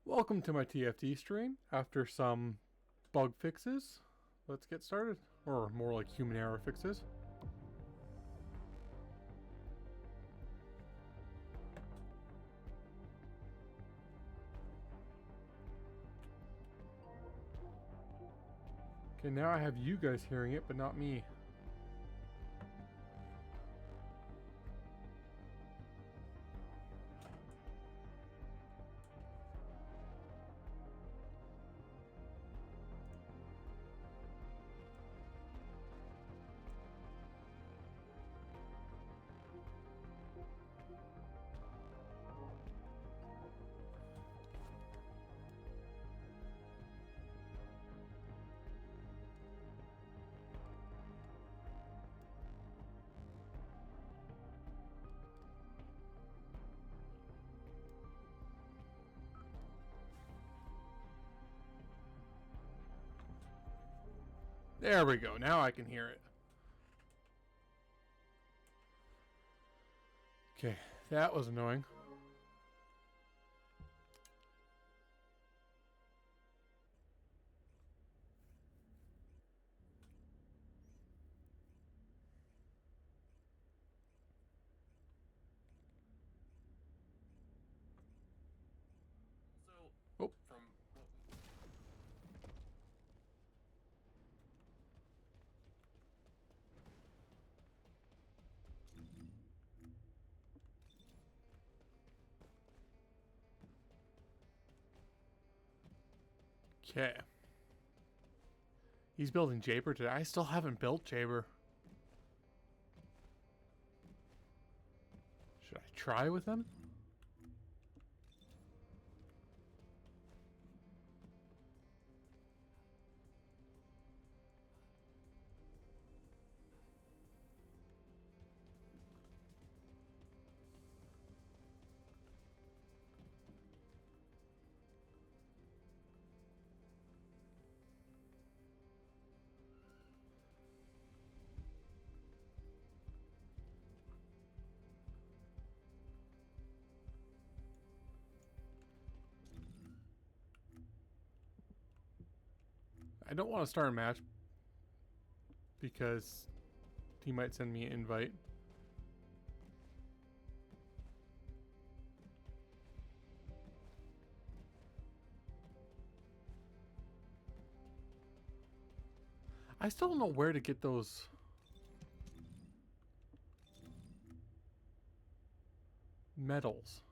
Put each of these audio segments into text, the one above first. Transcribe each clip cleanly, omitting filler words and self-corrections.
Welcome to my TFT stream. After some bug fixes, let's get started. Or more like human error fixes. Okay, now I have you guys hearing it, but not me. There we go, now I can hear it. Okay, that was annoying. So, Oh. from Okay. He's building Jaber today. I still haven't built Jaber. Should I try with him? I don't want to start a match because he might send me an invite. I still don't know where to get those medals.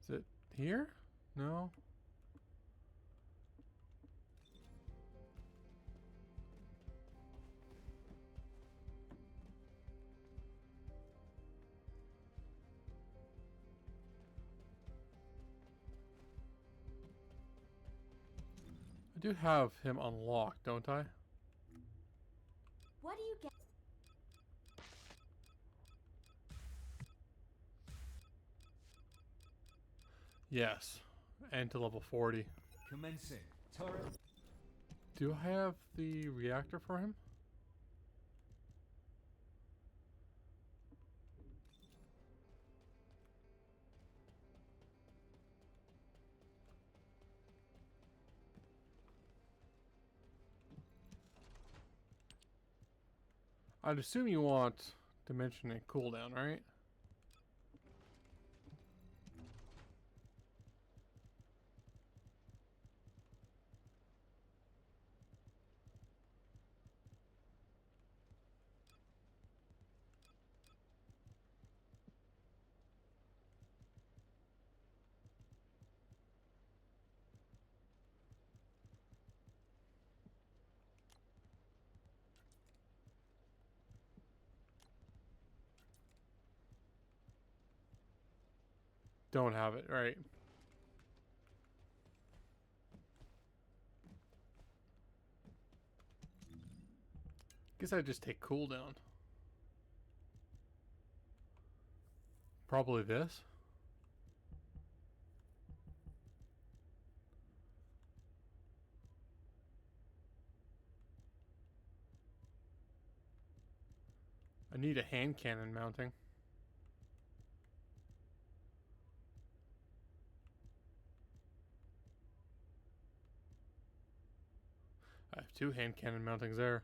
Is it here? No. I do have him unlocked, don't I? What do you get? Yes. And to level 40. Commencing. Turret. Do I have the reactor for him? I'd assume you want dimension and cooldown, right? Don't have it, right? Guess I just take cooldown. Probably this. I need a hand cannon mounting. I have 2 hand cannon mountings there.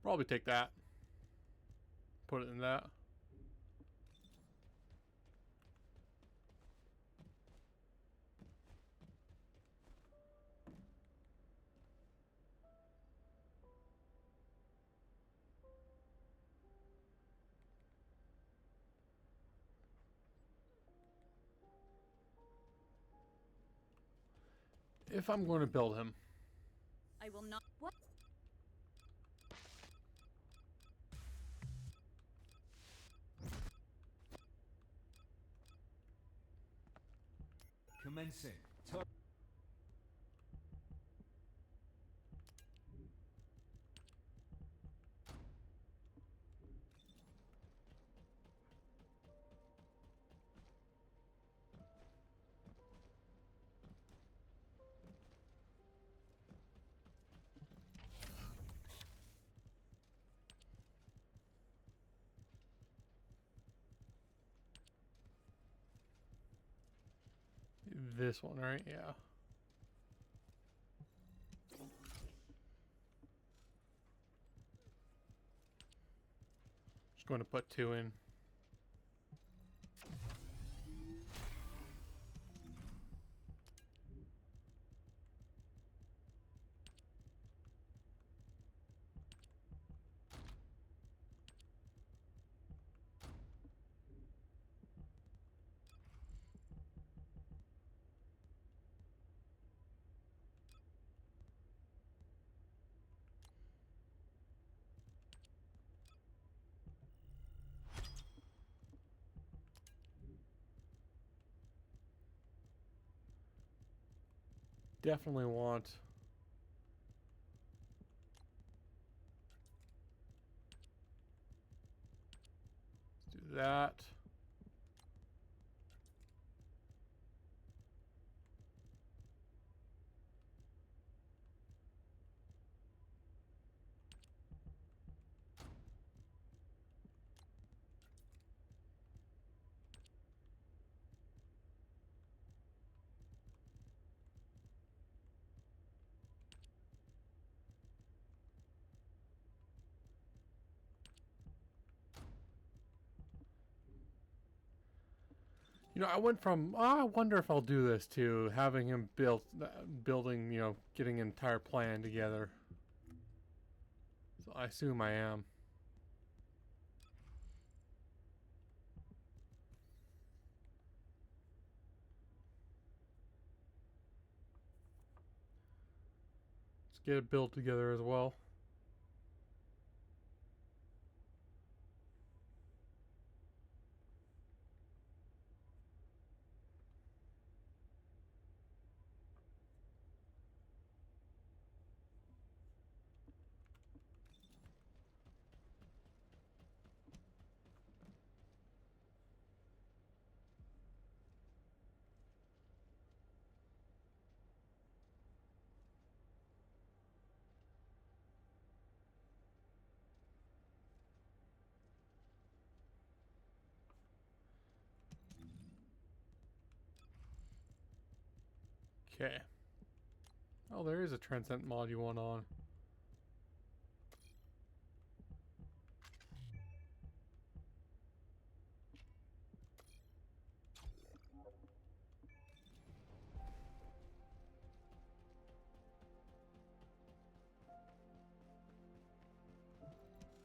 Probably take that. Put it in that. If I'm going to build him. I will not. What? Commencing. Turret. This one, right? Yeah. Just going to put 2 in. Definitely want. Let's do that. You know, I went from, oh, I wonder if I'll do this, to having him building, you know, getting an entire plan together. So I assume I am. Let's get it built together as well. Okay. Oh, there is a Transcendent mod you want on.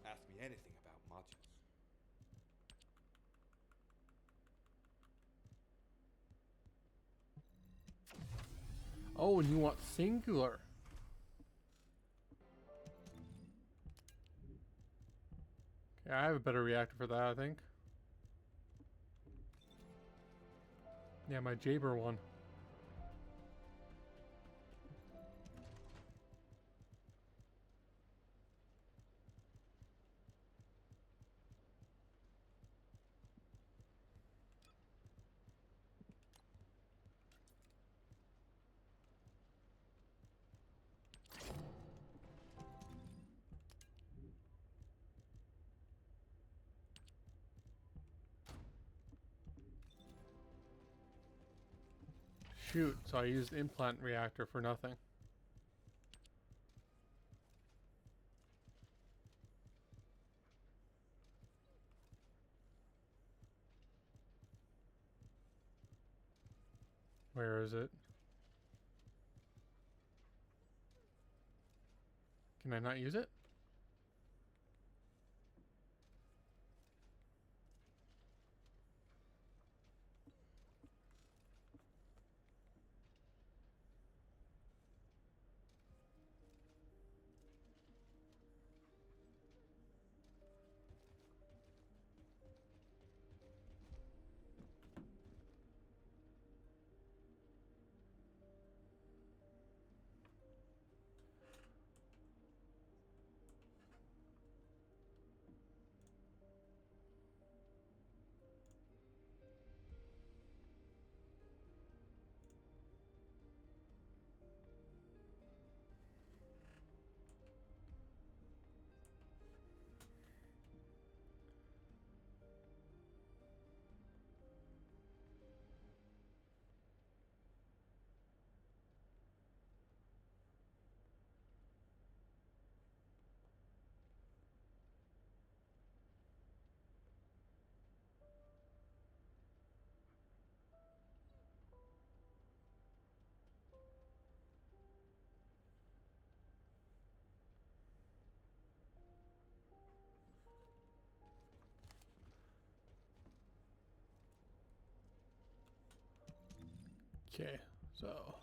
Ask me anything about modules. Oh, and you want singular. Yeah, I have a better reactor for that, I think. Yeah, my Jaber one. Shoot, so I used implant reactor for nothing. Where is it? Can I not use it? Okay, so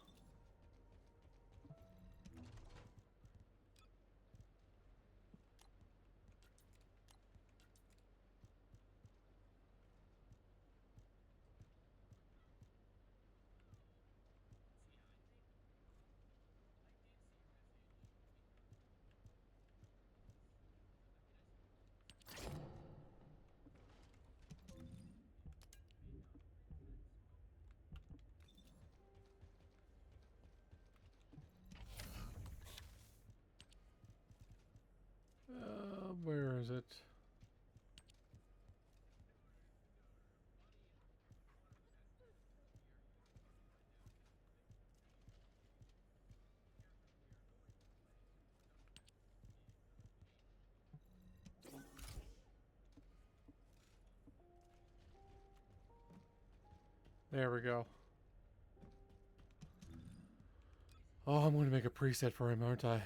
where is it? There we go. Oh, I'm going to make a preset for him, aren't I?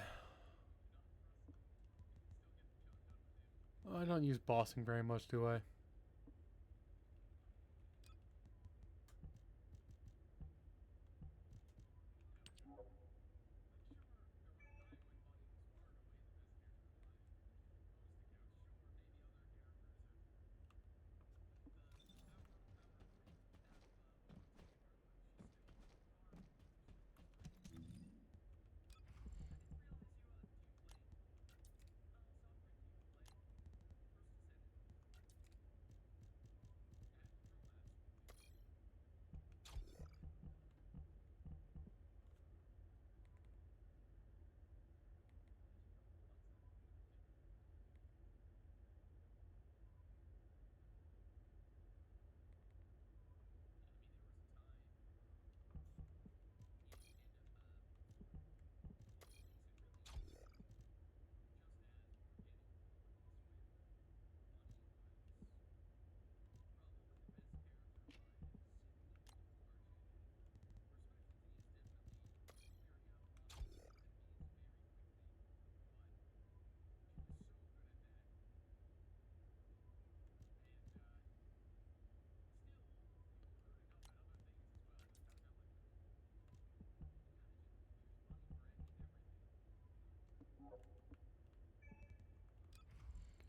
I don't use bossing very much, do I?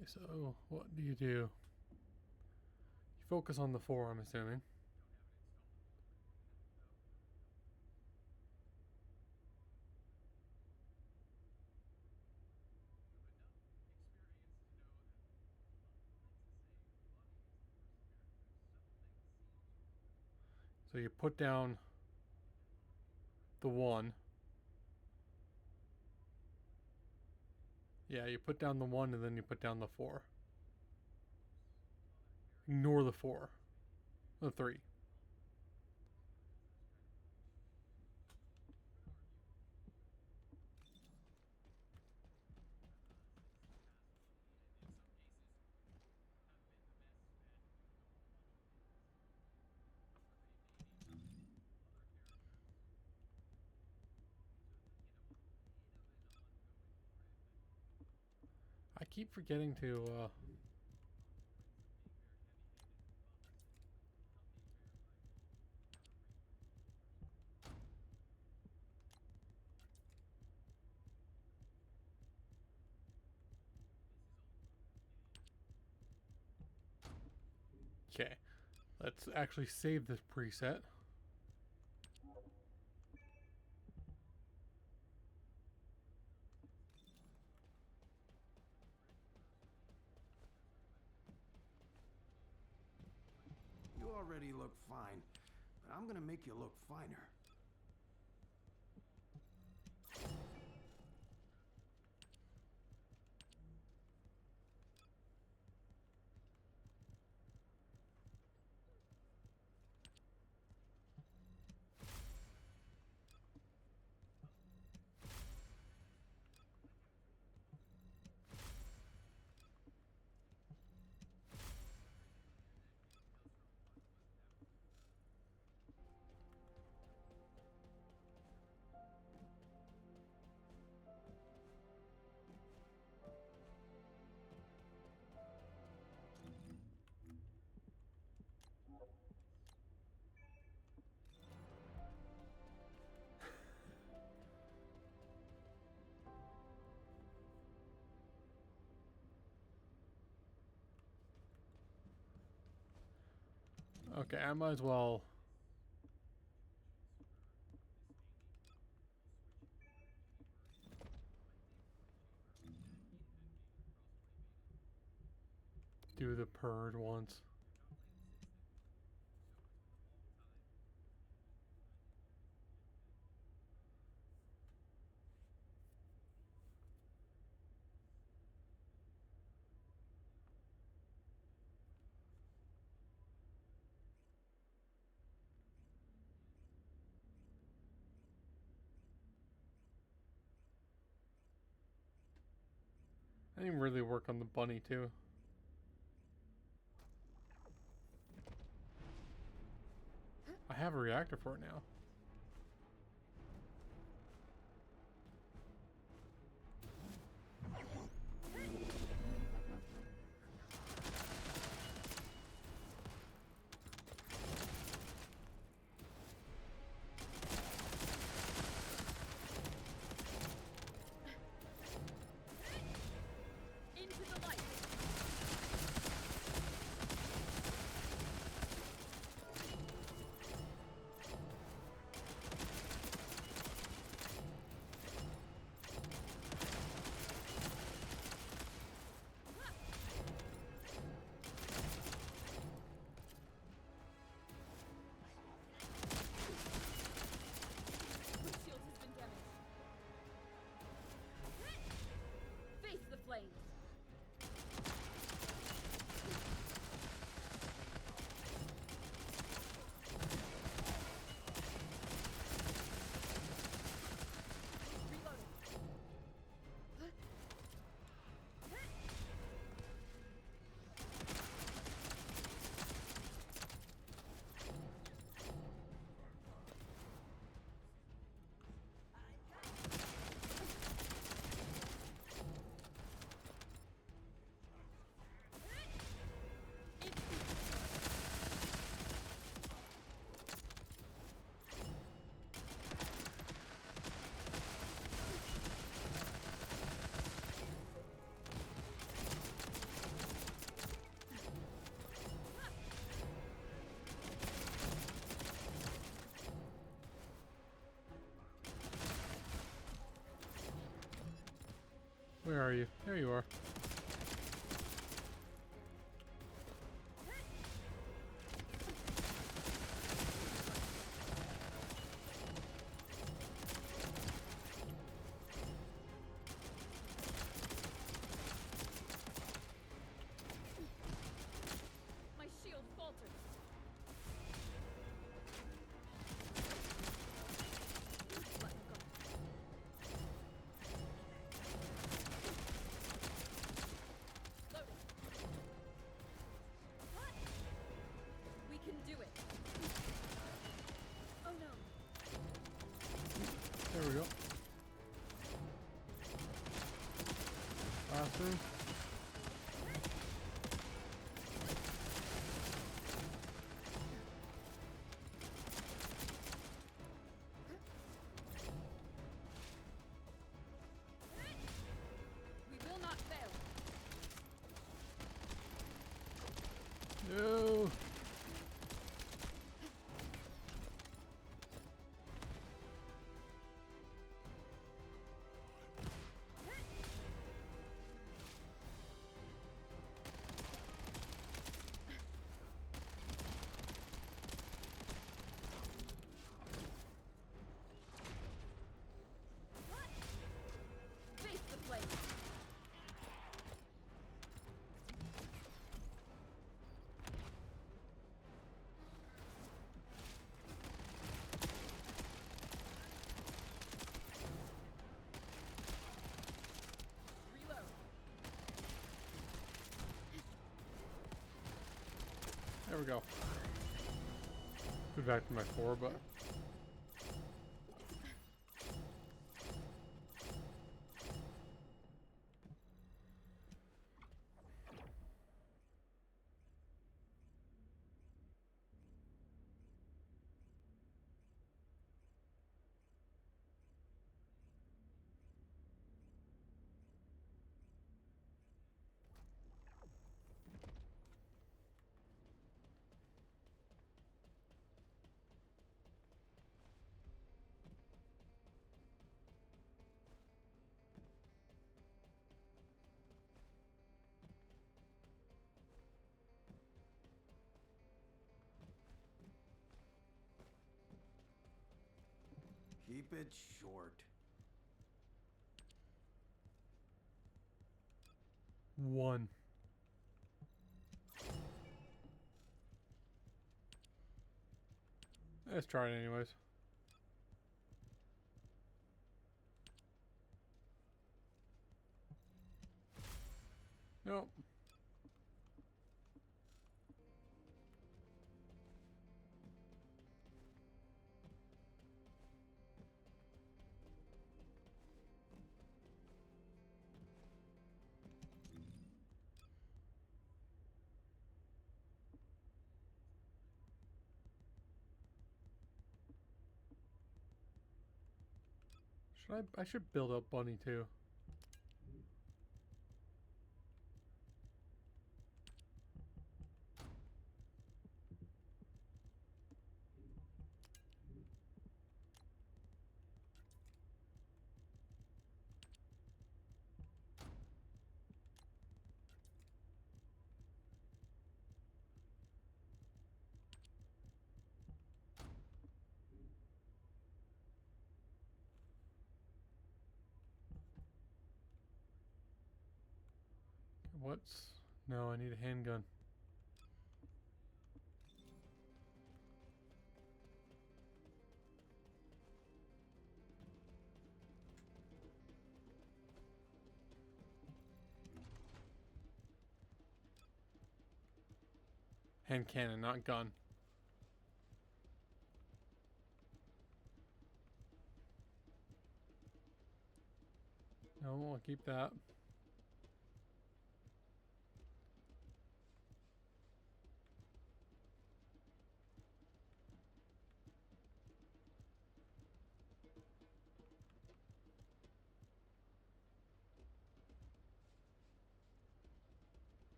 Okay, so what do? You focus on the 4, I'm assuming. So you put down the 1. Yeah, you put down the 1 and then you put down the 4. Ignore the 4. The 3. I keep forgetting to okay. Let's actually save this preset. You already look fine, but I'm gonna make you look finer. Okay, I might as well do the purge once. I didn't really work on the bunny too. I have a reactor for it now. Into the light. Where are you? There you are. My shield falters. Let me go. Loading. What? We can do it. Oh no. There we go. Last room. We will not fail. No. Face the flame. Reload. There we go. Go back to my 4, but Keep it short. 1. Let's try it anyways. Nope. I should build up Bunny too. What's... No, I need a handgun. Hand cannon, not gun. No, I'll keep that.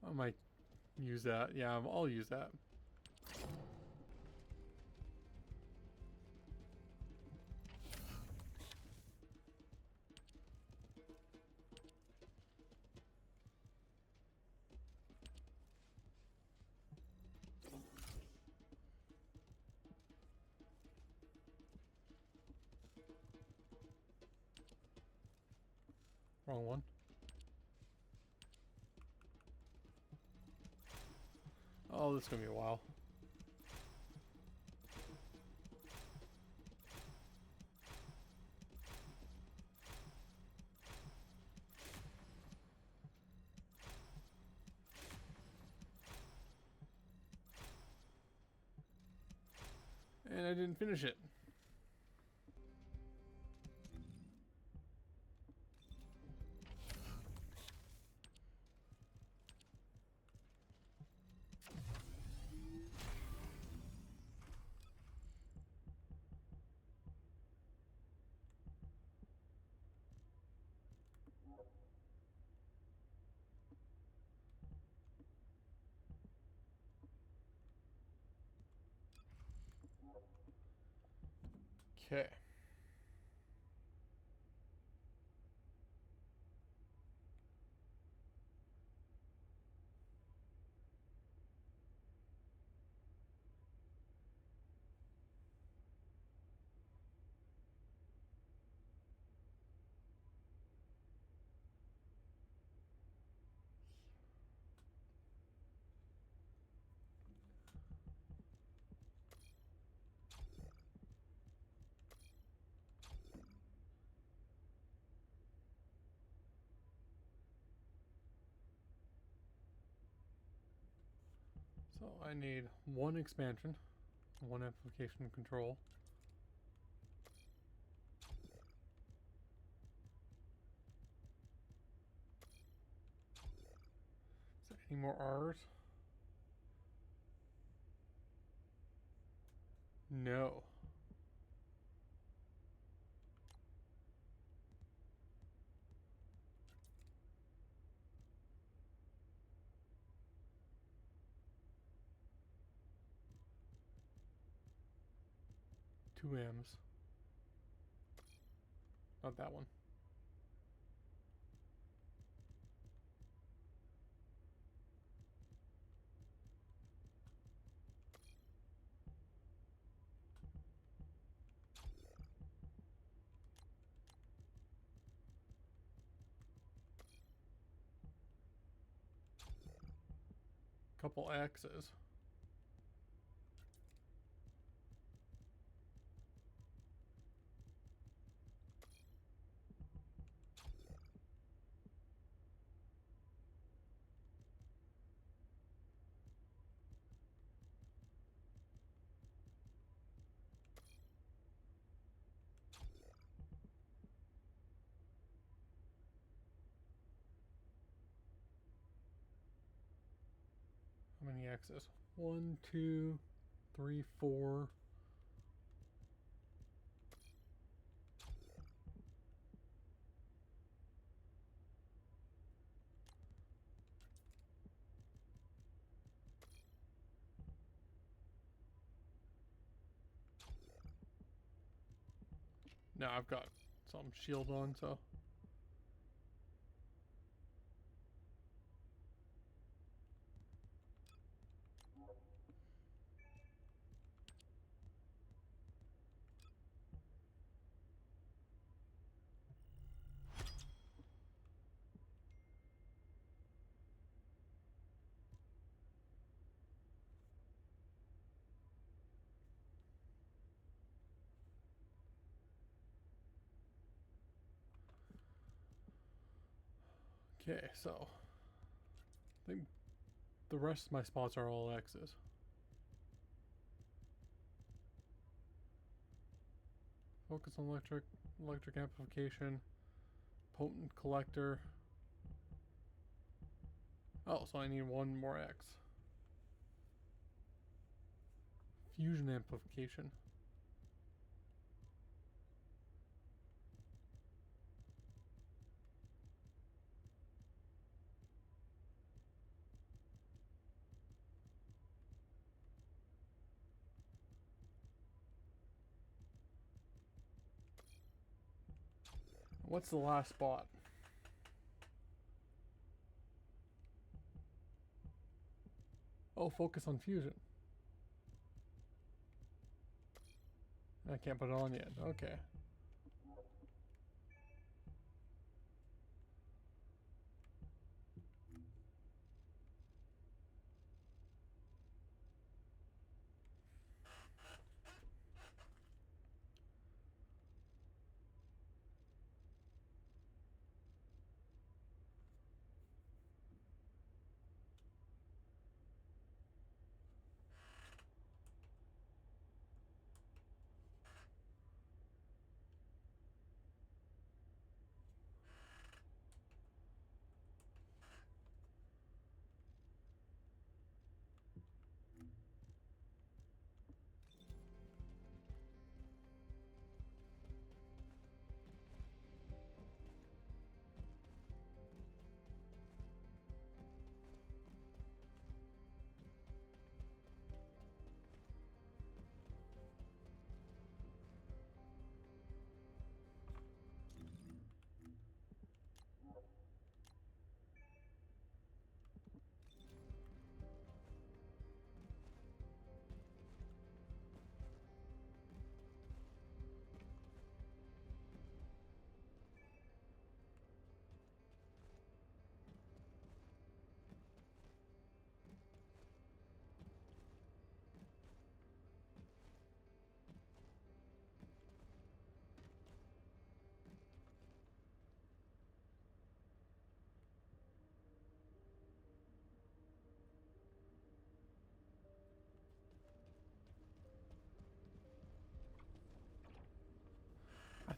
I might use that. Yeah, I'll use that. Wrong one. Oh, this is gonna be a while. And I didn't finish it. Okay. So I need one expansion, one application control. Is there any more R's? No. Two M's. Not that one. Couple X's. How many X's? 1, 2, 3, 4. Now I've got some shield on, so. Okay, so I think the rest of my spots are all X's. Focus on electric amplification, potent collector. Oh, so I need one more X. Fusion amplification. What's the last spot? Oh, focus on fusion. I can't put it on yet. Okay.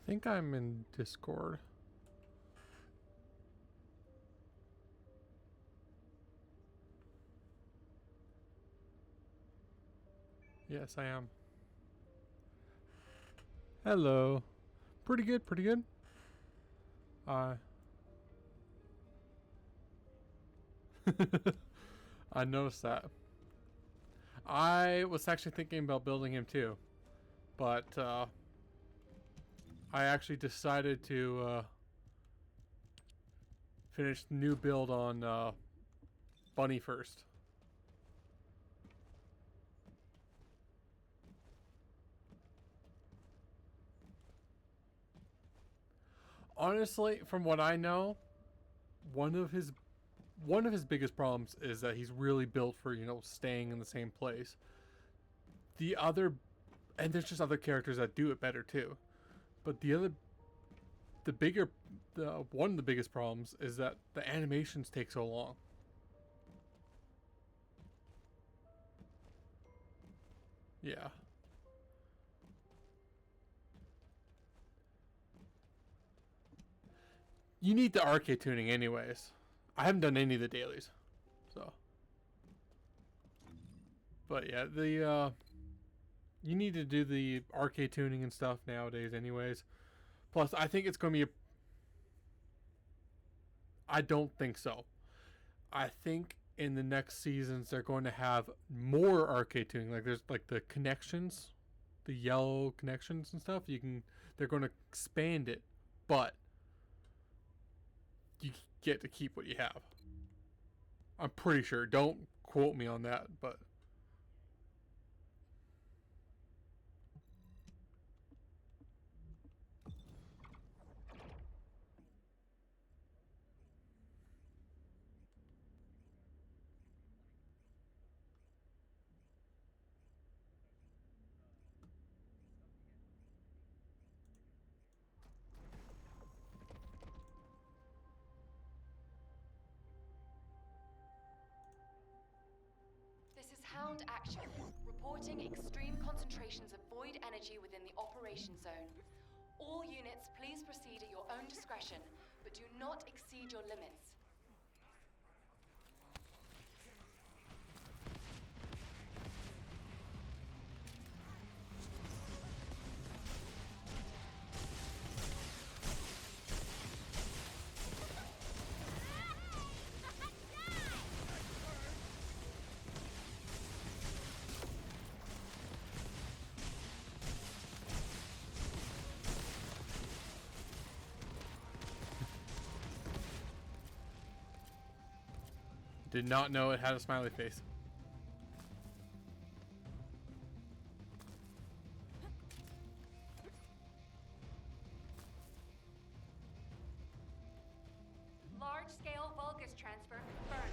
think I'm in Discord. Yes, I am. Hello. Pretty good, pretty good. I noticed that. I was actually thinking about building him too, but I actually decided to finish the new build on Bunny first. Honestly, from what I know, one of his biggest problems is that he's really built for, you know, staying in the same place. The other, and there's just other characters that do it better too. But one of the biggest problems is that the animations take so long. Yeah. You need the arcade tuning anyways. I haven't done any of the dailies. So. But yeah, you need to do the arcade tuning and stuff nowadays anyways. Plus, I think it's going to be I don't think so. I think in the next seasons they're going to have more arcade tuning. Like there's like the connections, the yellow connections and stuff. They're going to expand it, but you get to keep what you have. I'm pretty sure. Don't quote me on that, but This is Hound Action, reporting extreme concentrations of void energy within the operation zone. All units, please proceed at your own discretion, but do not exceed your limits. did not know it had a smiley face. Large-scale Vulgus transfer confirmed.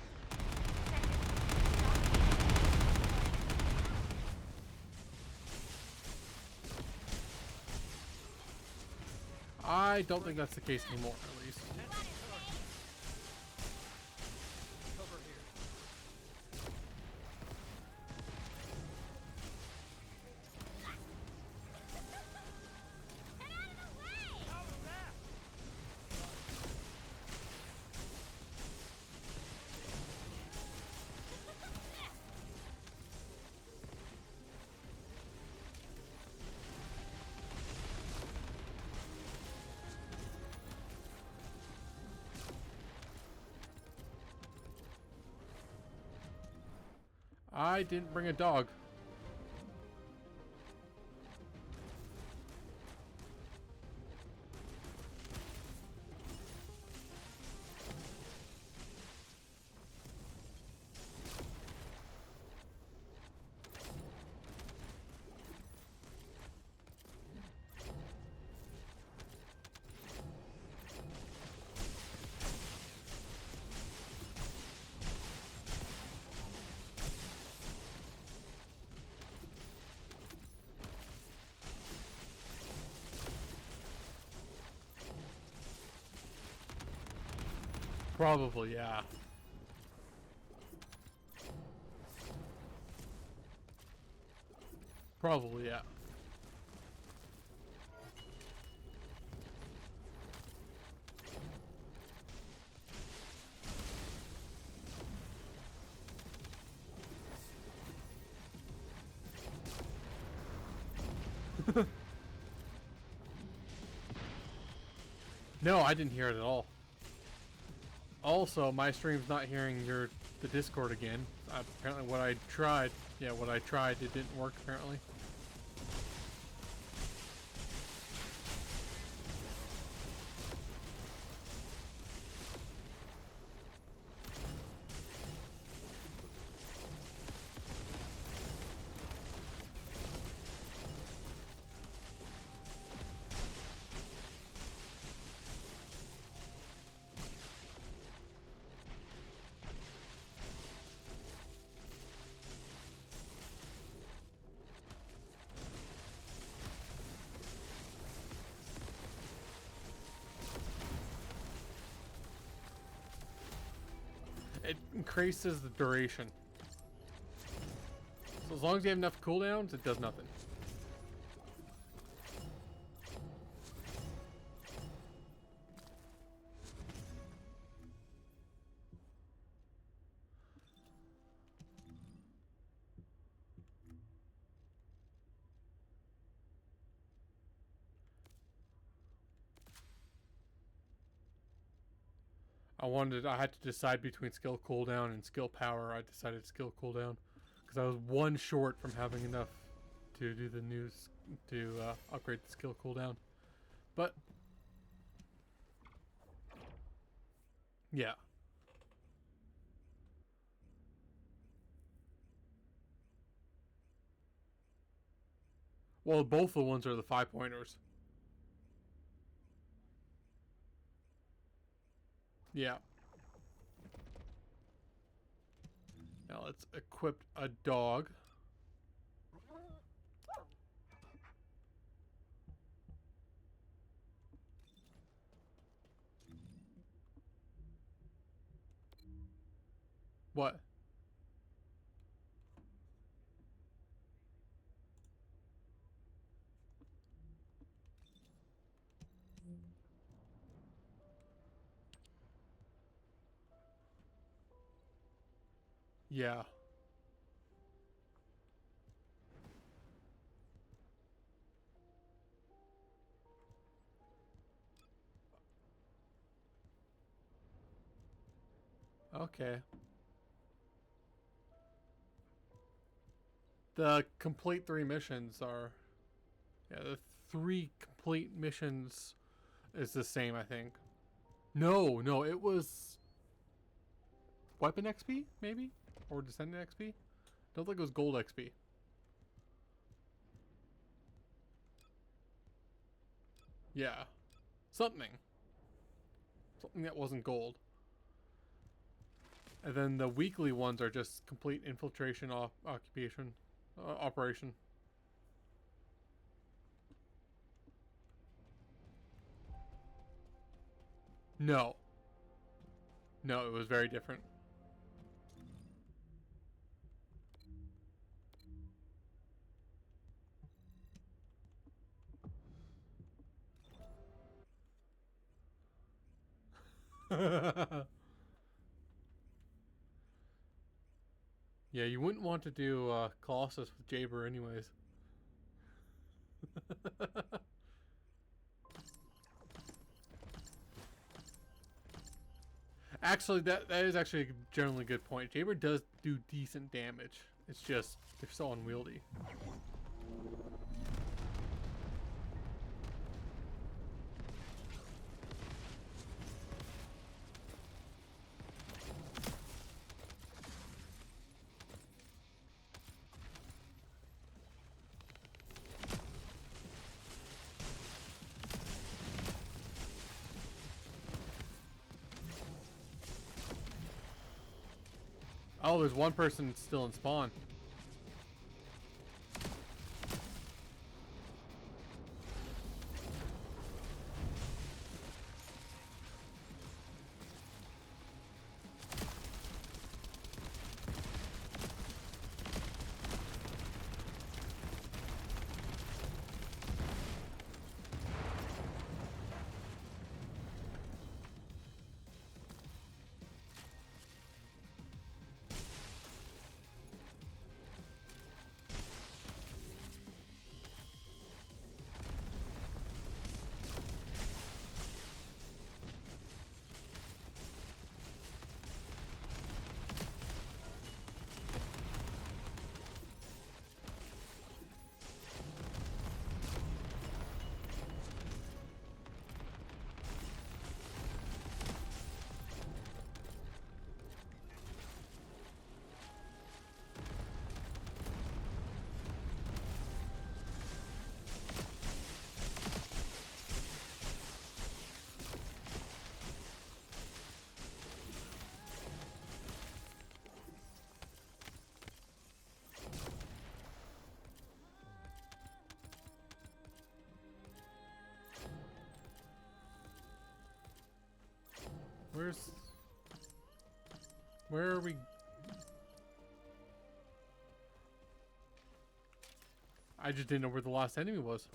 I don't think that's the case anymore, at least. I didn't bring a dog. Probably, yeah. Probably, yeah. No, I didn't hear it at all. Also, my stream's not hearing the Discord again. Apparently what I tried, it didn't work apparently. It increases the duration. So as long as you have enough cooldowns, it does nothing. I had to decide between skill cooldown and skill power. I decided skill cooldown because I was one short from having enough to do the news to upgrade the skill cooldown. But yeah. Well, both the ones are the 5-pointers. Yeah. Now let's equip a dog. What? Yeah. Okay. The complete 3 missions are... Yeah, the 3 complete missions is the same, I think. No, it was... Weapon XP, maybe? Or Descendant XP? Don't think it was Gold XP. Yeah. Something that wasn't gold. And then the weekly ones are just complete infiltration operation. No, it was very different. Yeah, you wouldn't want to do Colossus with Jaber anyways. Actually, that is actually a generally good point. Jaber does do decent damage. It's just, they're so unwieldy. Oh, there's one person still in spawn. Where are we? I just didn't know where the last enemy was.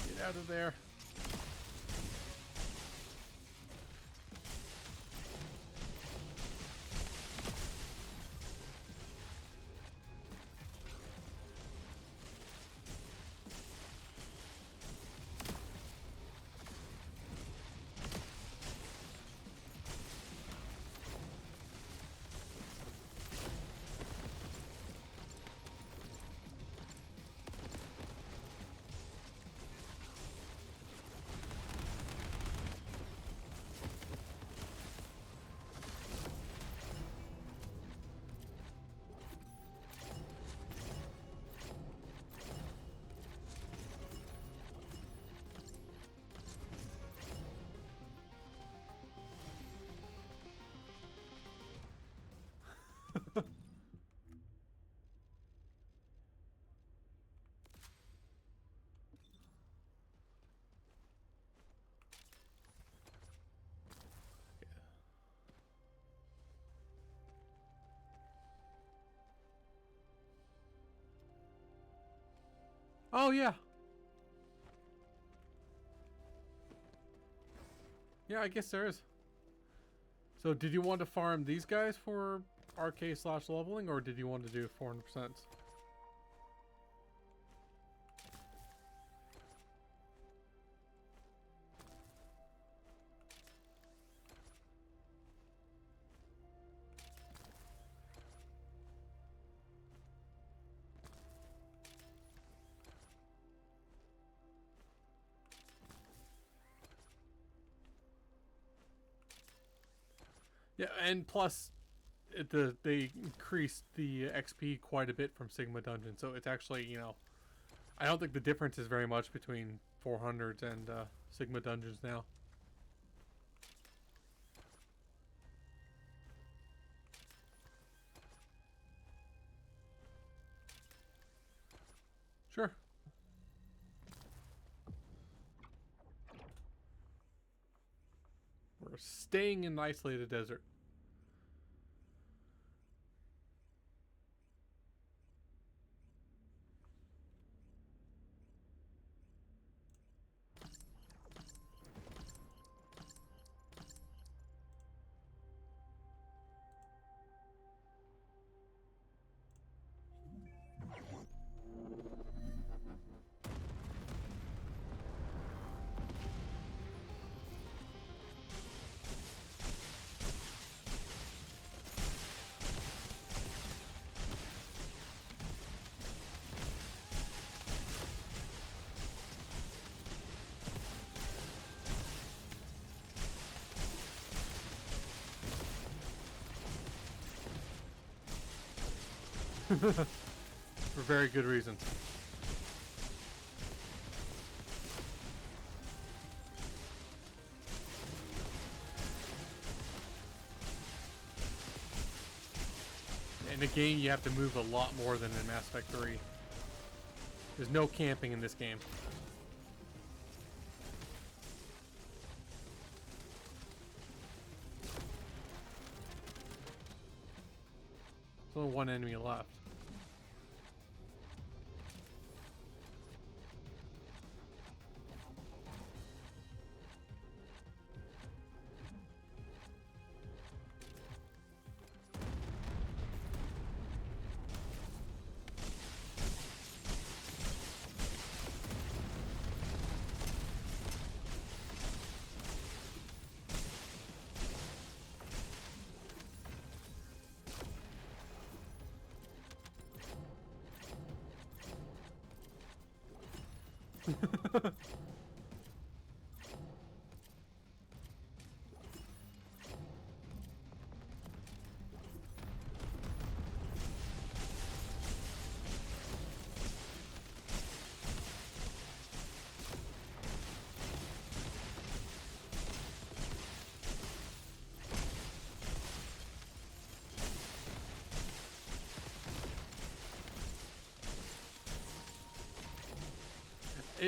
Get out of there. Oh, yeah. Yeah, I guess there is. So, did you want to farm these guys for RK/leveling, or did you want to do 400%? Yeah, and plus, they increased the XP quite a bit from Sigma Dungeon, so it's actually, you know, I don't think the difference is very much between 400s and Sigma Dungeons now. Sure. We're staying in the isolated desert. For very good reason. In a game, you have to move a lot more than in Mass Effect 3. There's no camping in this game. There's only one enemy left.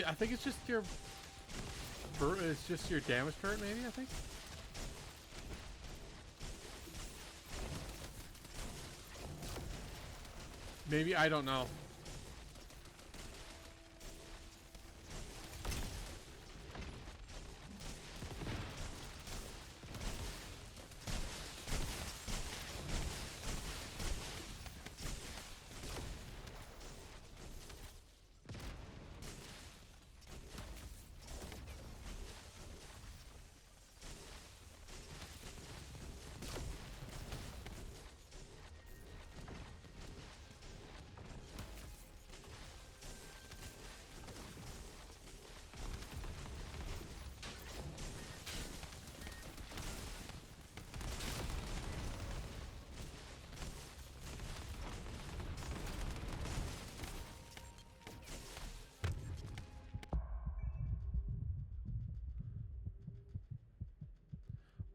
I think it's just your it's just your damage turret, maybe. I think. Maybe, I don't know.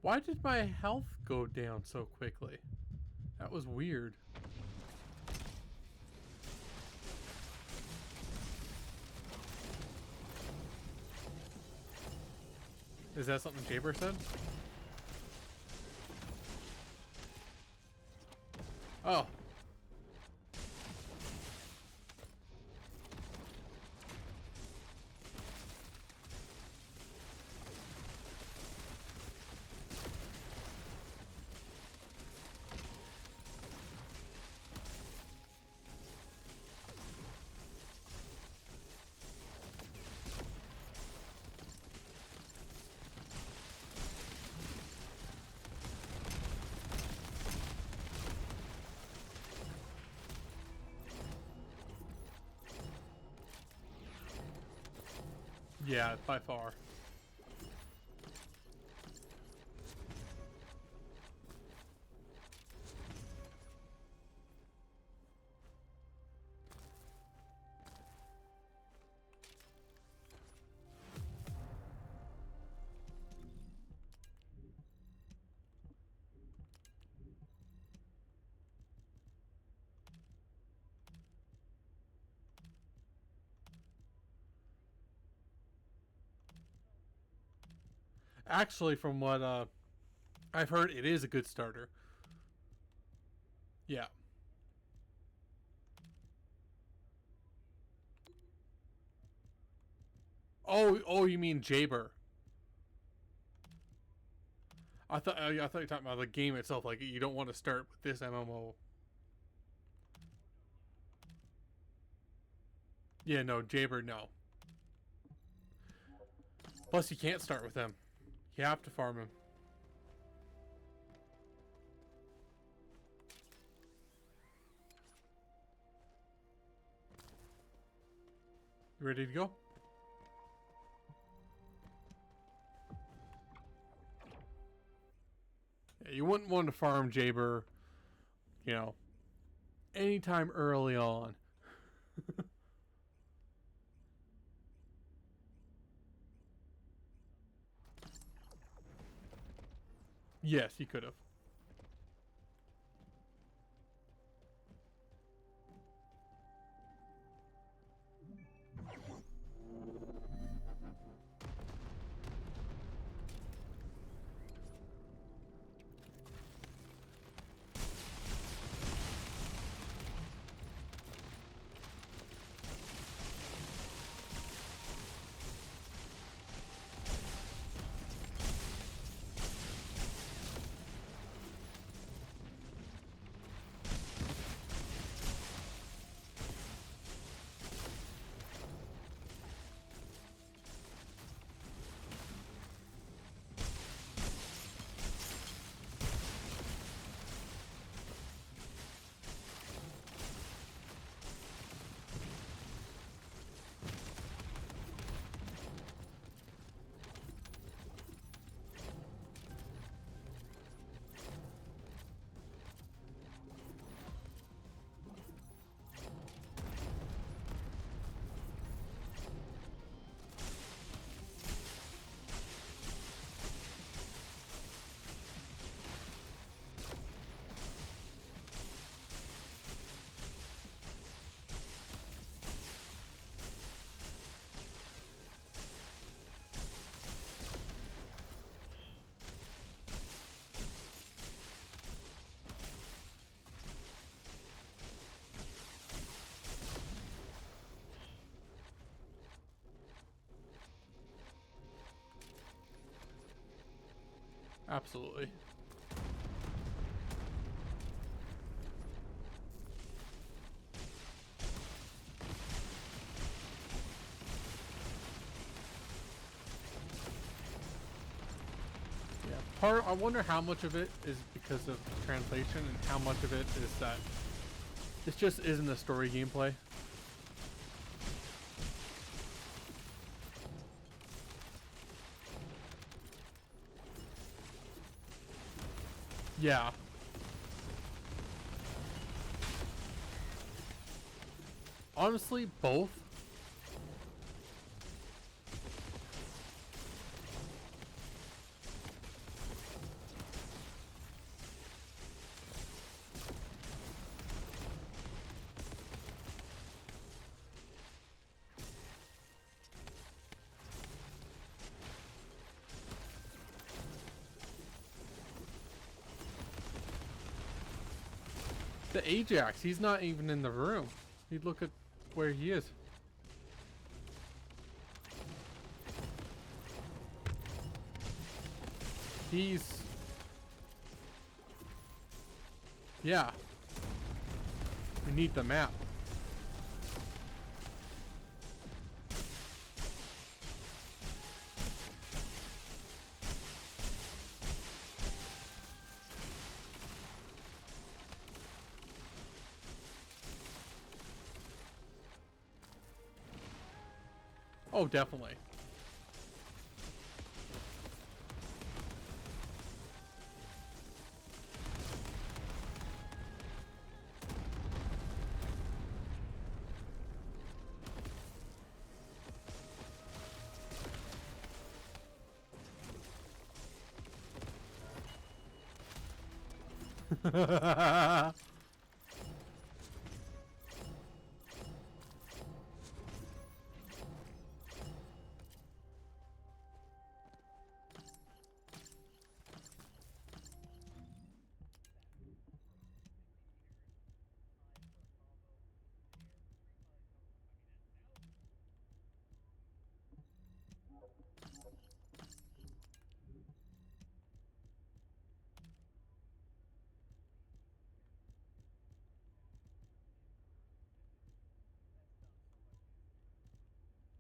Why did my health go down so quickly? That was weird. Is that something Jaber said? Oh. Yeah, by far. Actually, from what I've heard, it is a good starter. Yeah. Oh, you mean Jaber? I thought you were talking about the game itself. Like, you don't want to start with this MMO. Yeah, no, Jaber, no. Plus, you can't start with him. You have to farm him. You ready to go? Yeah, you wouldn't want to farm Jaber, you know, anytime early on. Yes, you could have. Absolutely. Yeah, I wonder how much of it is because of translation and how much of it is that this just isn't a story gameplay. Yeah. Honestly, both. The Ajax, he's not even in the room. You look at where he is. He's... Yeah. We need the map. Oh, definitely.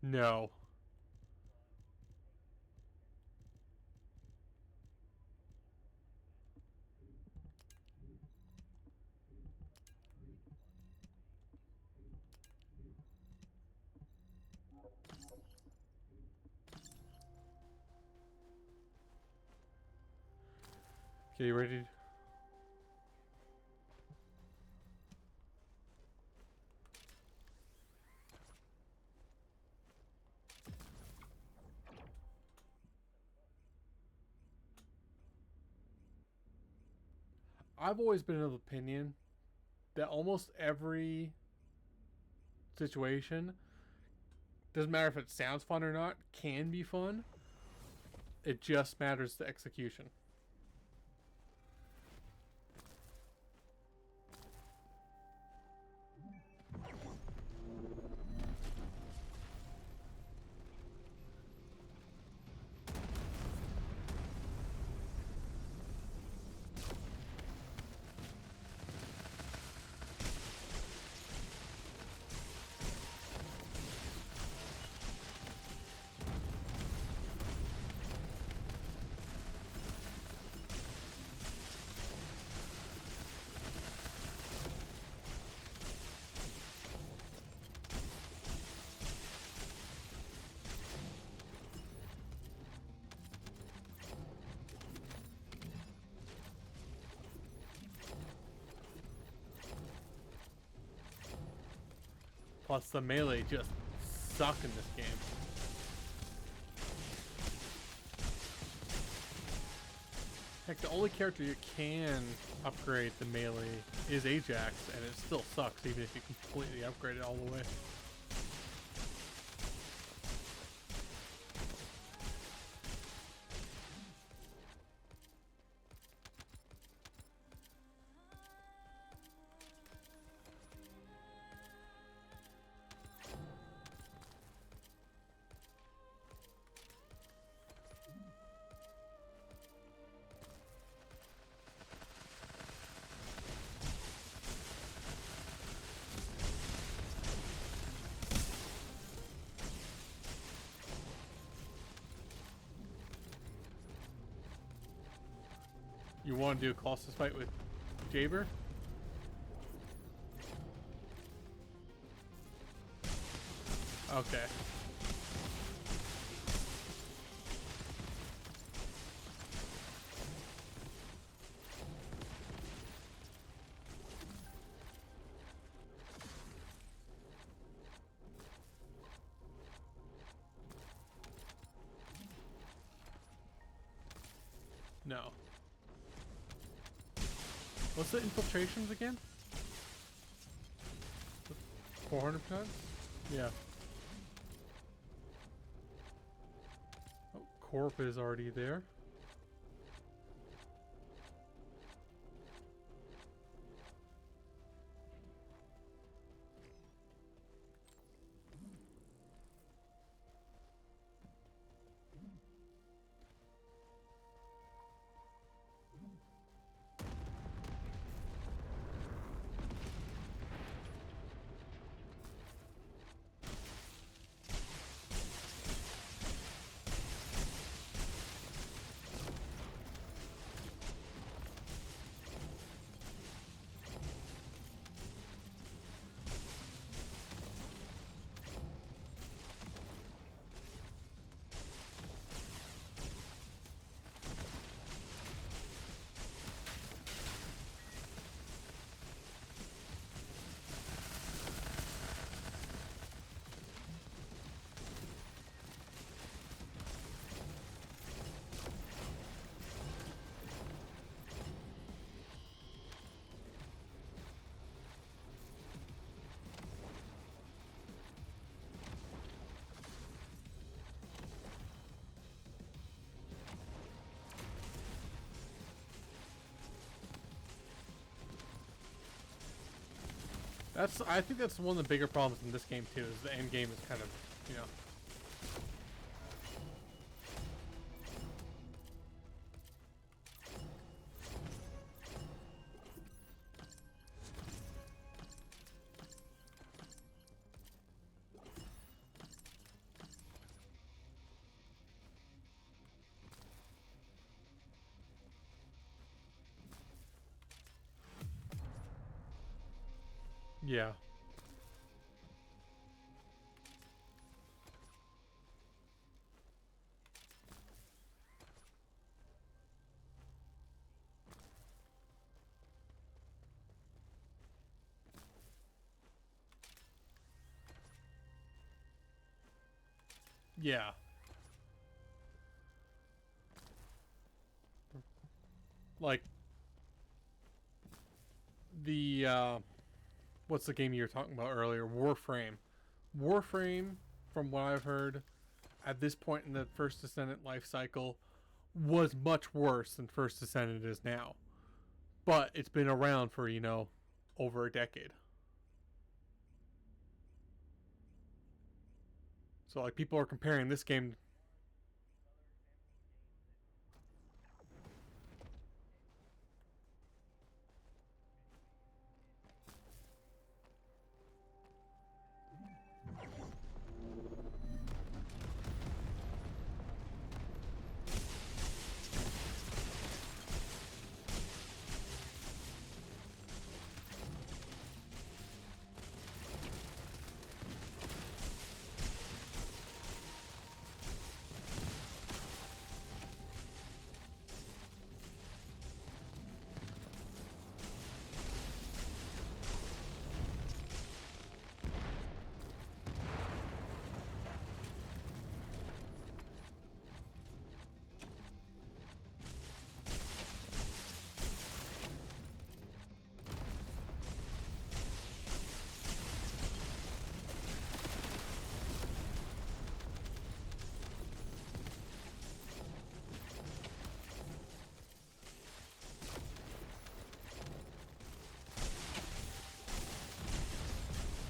No. Okay, you ready? I've always been of the opinion that almost every situation, doesn't matter if it sounds fun or not, can be fun. It just matters the execution. Plus the melee just suck in this game. Heck, the only character you can upgrade the melee is Ajax, and it still sucks even if you completely upgrade it all the way. You want to do a Colossus fight with Jaber? Okay. No. What's the infiltrations again? 400%? Yeah. Oh, Corp is already there. I think that's one of the bigger problems in this game too, is the end game is kind of, you know. Yeah. Yeah. Like the what's the game you were talking about earlier? Warframe. Warframe, from what I've heard, at this point in the First Descendant life cycle, was much worse than First Descendant is now. But it's been around for, you know, over a decade. So like people are comparing this game.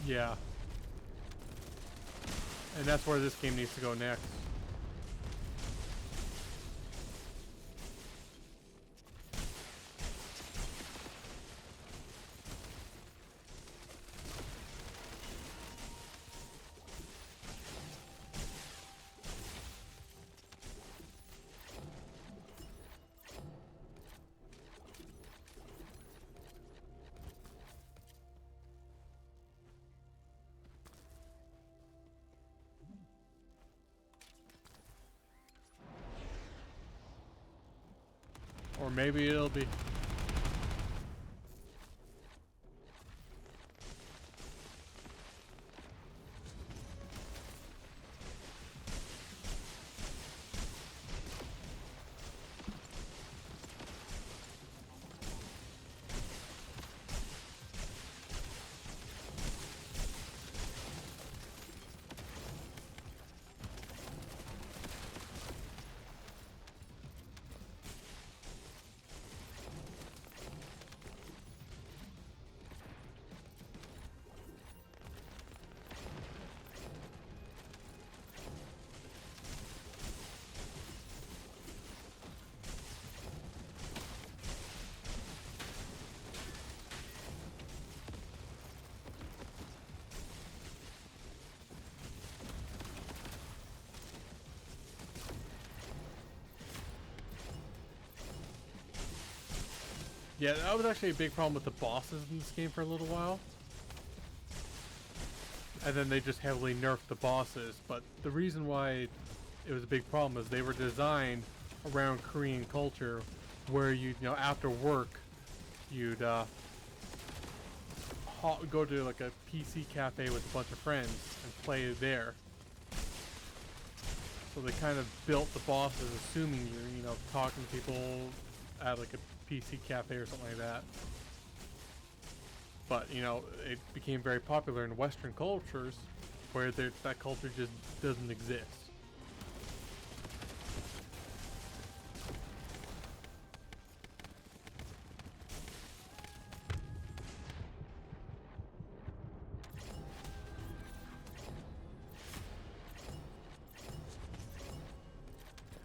Yeah. And that's where this game needs to go next. Or maybe it'll be... Yeah, that was actually a big problem with the bosses in this game for a little while. And then they just heavily nerfed the bosses. But the reason why it was a big problem is they were designed around Korean culture, where you know, after work, you'd go to like a PC cafe with a bunch of friends and play there. So they kind of built the bosses assuming you're, you know, talking to people at like a PC cafe or something like that. But you know, it became very popular in Western cultures where that culture just doesn't exist.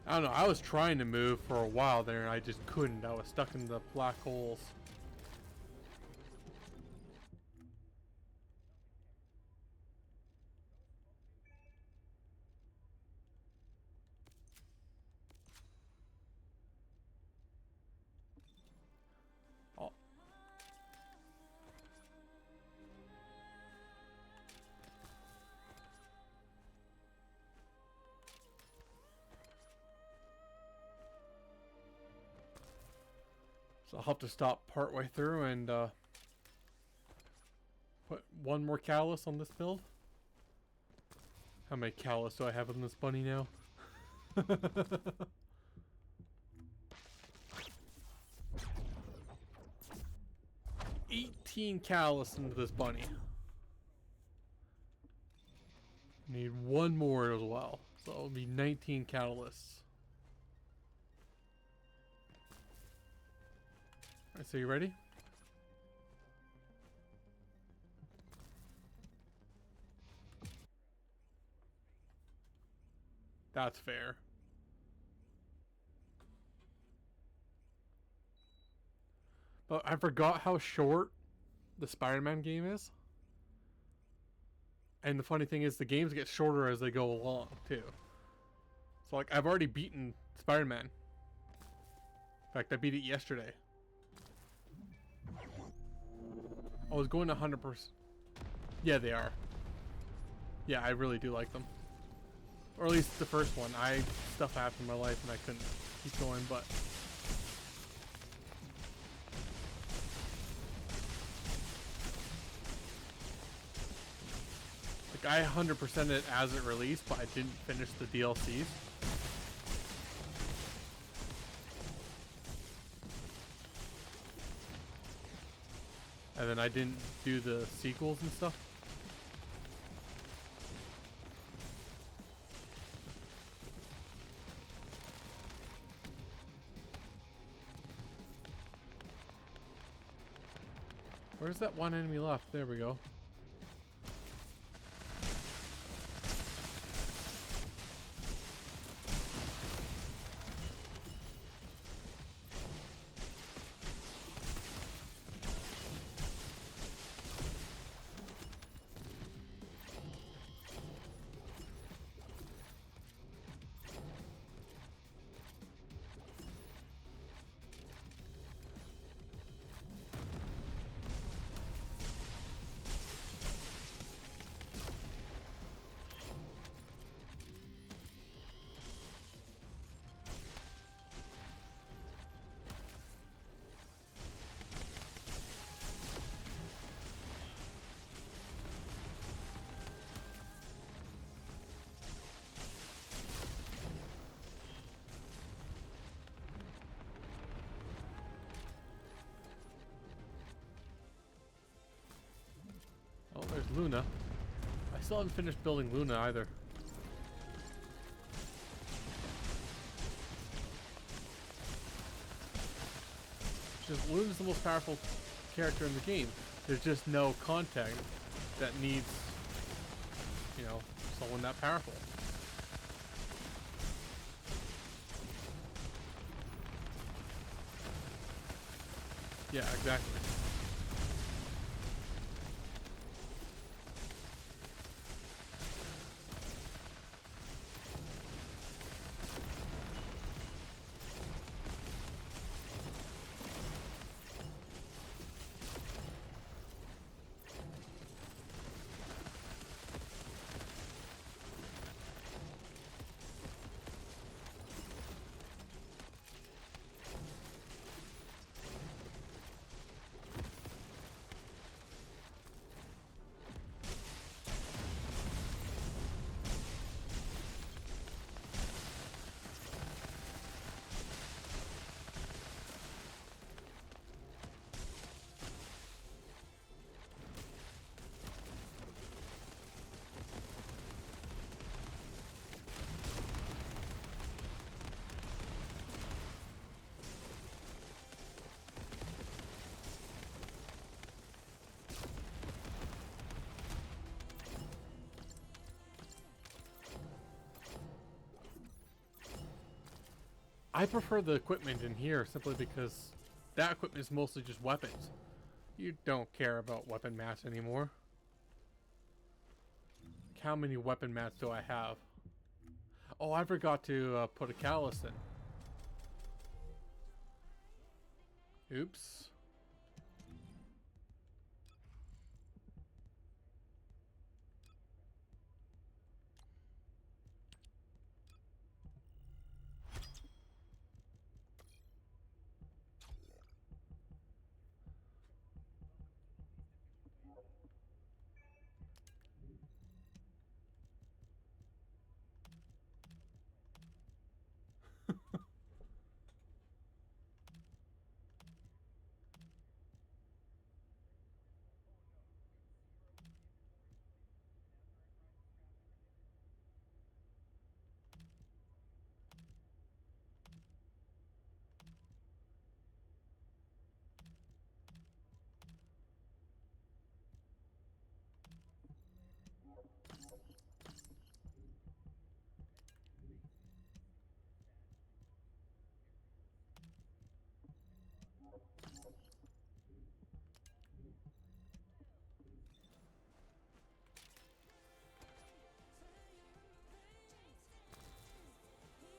I don't know, I was trying to move for a while there and I just couldn't. I was stuck in the black holes. Oh. So I'll have to stop partway through and put one more catalyst on this build. How many catalysts do I have on this bunny now? 18 catalysts into this bunny. Need one more as well. So it'll be 19 catalysts. Alright, so you ready? That's fair. But I forgot how short the Spider-Man game is. And the funny thing is the games get shorter as they go along, too. So like, I've already beaten Spider-Man. In fact, I beat it yesterday. I was going 100%. Yeah, they are. Yeah, I really do like them. Or at least the first one. Stuff happened in my life and I couldn't keep going, but... Like, I 100%ed it as it released, but I didn't finish the DLCs. And then I didn't do the sequels and stuff. Where's that one enemy left? There we go. There's Luna. I still haven't finished building Luna either. Just Luna's the most powerful character in the game. There's just no content that needs, you know, someone that powerful. Yeah, exactly. I prefer the equipment in here simply because that equipment is mostly just weapons. You don't care about weapon mats anymore. How many weapon mats do I have? Oh, I forgot to put a catalyst in. Oops.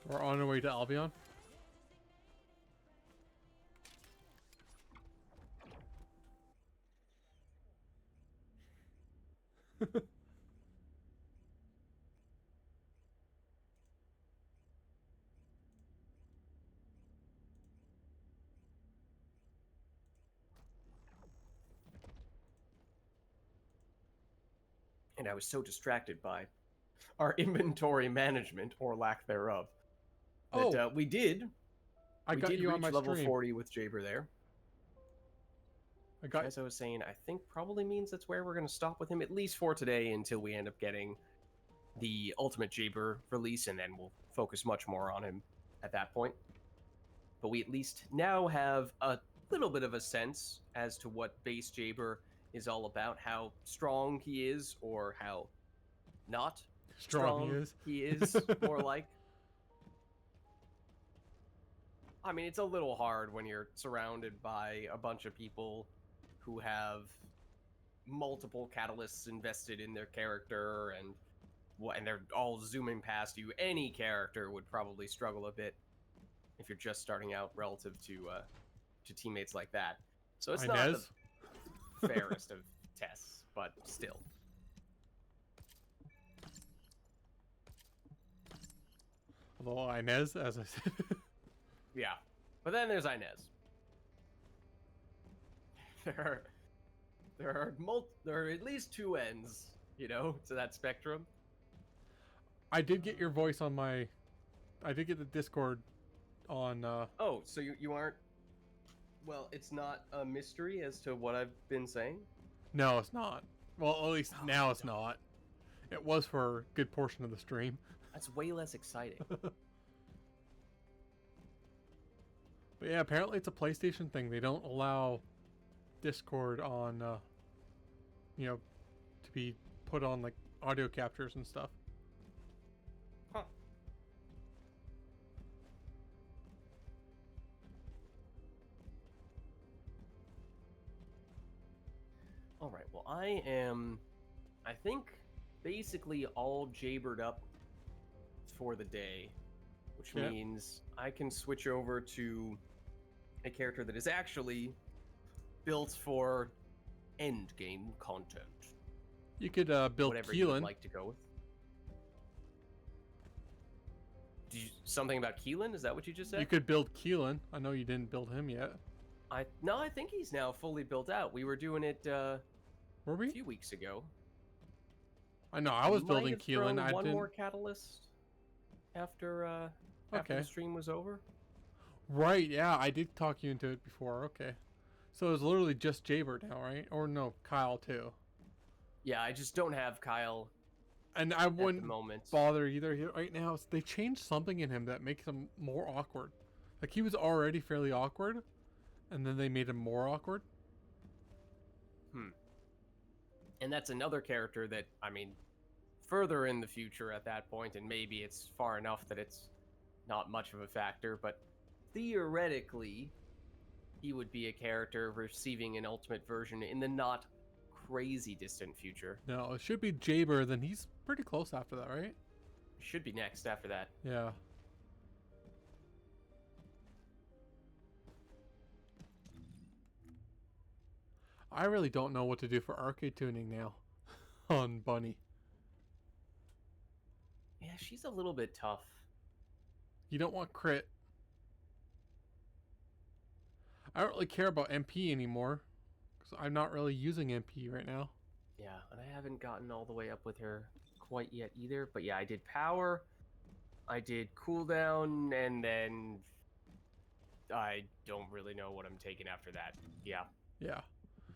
We're on our way to Albion. And I was so distracted by our inventory management, or lack thereof, that Oh, we did I got you reach on my level stream. 40 with Jaber there. I got. As I was saying, I think probably means that's where we're going to stop with him, at least for today, until we end up getting the Ultimate Jaber release, and then we'll focus much more on him at that point. But we at least now have a little bit of a sense as to what base Jaber is all about, how strong he is, or how not Strong he is, more like. I mean, it's a little hard when you're surrounded by a bunch of people who have multiple catalysts invested in their character, and they're all zooming past you. Any character would probably struggle a bit if you're just starting out relative to teammates like that. So it's not Inez? the fairest of tests, but still. Although Inez, as I said. Yeah. But then there's Inez. There are at least two ends, to that spectrum. I did get your voice on my. I did get the Discord on. Oh, so you aren't. Well, it's not a mystery as to what I've been saying. No, it's not. Well, at least now it's not. It was for a good portion of the stream. That's way less exciting. But yeah, apparently it's a PlayStation thing. They don't allow Discord on, you know, to be put on like audio captures and stuff. Huh. All right. Well, I think, basically all jabered up for the day, which Yeah. means I can switch over to a character that is actually built for end game content. You could build Whatever you would Keelan. like to go with. Something about Keelan? Is that what you just said? You could build Keelan. I know you didn't build him yet. No, I think he's now fully built out. We were doing it Were a we? few weeks ago. I know. I was Might building have Keelan. thrown I one didn't. more catalyst after Okay. the stream was over. Right. Yeah, I did talk you into it before. Okay. So it's literally just Jaber now, right? Or no, Kyle too. Yeah, I just don't have Kyle And I at the wouldn't moment. bother either. Right now, they changed something in him that makes him more awkward. Like he was already fairly awkward, and then they made him more awkward. And that's another character that, I mean, further in the future at that point, and maybe it's far enough that it's not much of a factor, but theoretically, he would be a character receiving an ultimate version in the not crazy distant future. No, it should be Jaber. Then he's pretty close after that, right? Should be next after that. Yeah. I really don't know what to do for arcade tuning now on Bunny. Yeah, she's a little bit tough. You don't want crit. I don't really care about MP anymore because I'm not really using MP right now. Yeah, and I haven't gotten all the way up with her quite yet either. But yeah, I did power, I did cooldown, and then I don't really know what I'm taking after that. Yeah. Yeah.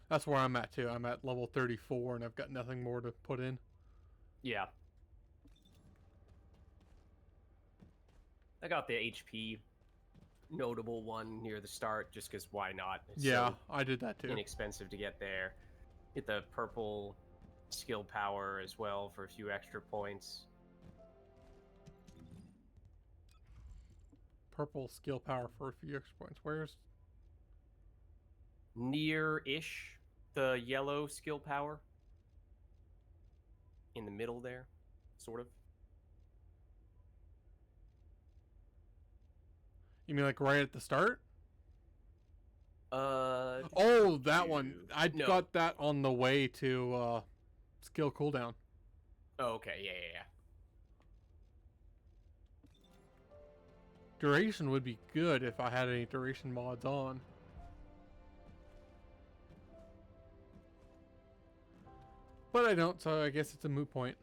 That's where I'm at too. I'm at level 34 and I've got nothing more to put in. Yeah. I got the HP notable one near the start just because why not? It's Yeah, so I did that too. inexpensive to get there. Get the purple skill power as well for a few extra points. Purple skill power for a few extra points. Where's... Near-ish the yellow skill power. In the middle there, sort of. You mean like right at the start? Oh, that one. I No. got that on the way to skill cooldown. Oh, okay, yeah. Duration would be good if I had any duration mods on. But I don't, so I guess it's a moot point.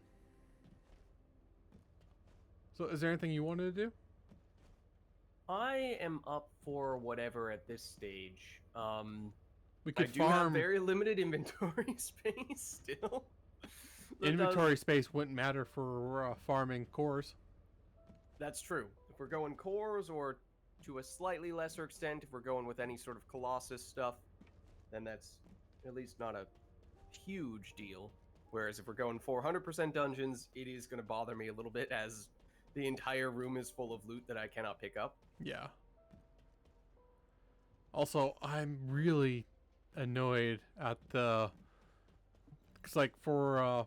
So is there anything you wanted to do? I am up for whatever at this stage. We I could do have farm. very limited inventory space still. That Inventory space wouldn't matter for farming cores. That's true. If we're going cores, or to a slightly lesser extent, if we're going with any sort of Colossus stuff, then that's at least not a huge deal. Whereas if we're going 400% dungeons, it is going to bother me a little bit as the entire room is full of loot that I cannot pick up. Yeah. Also, I'm really annoyed at the... Because, like, for...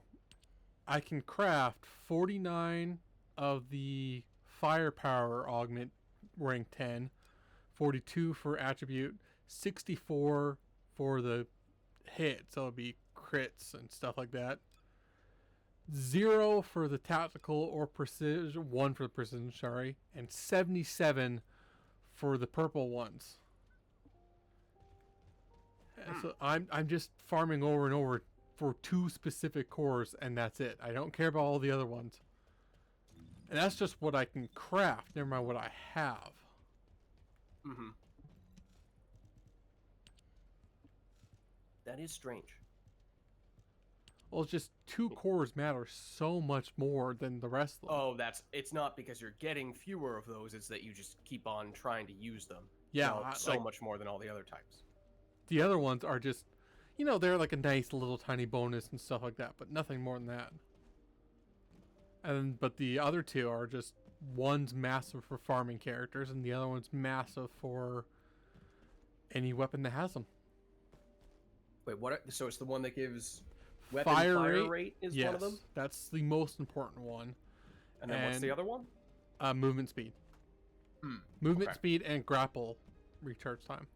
I can craft 49 of the firepower augment rank 10, 42 for attribute, 64 for the hit, so it'd be crits and stuff like that. 0 for the tactical or precision, 1 for the precision, sorry, and 77 for the purple ones. So I'm just farming over and over for 2 specific cores, and that's it. I don't care about all the other ones. And that's just what I can craft, never mind what I have. Mm-hmm. That is strange. Well, it's just 2 cores matter so much more than the rest of them. Oh, it's not because you're getting fewer of those, it's that you just keep on trying to use them. Yeah, No, so much more than all the other types. The other ones are just, they're like a nice little tiny bonus and stuff like that, but nothing more than that. But the other 2 are just, one's massive for farming characters, and the other one's massive for any weapon that has them. Wait, what? So it's the one that gives weapon Fire rate is yes, one of them? That's the most important one. And then what's the other one? Movement speed. Movement speed and grapple recharge time.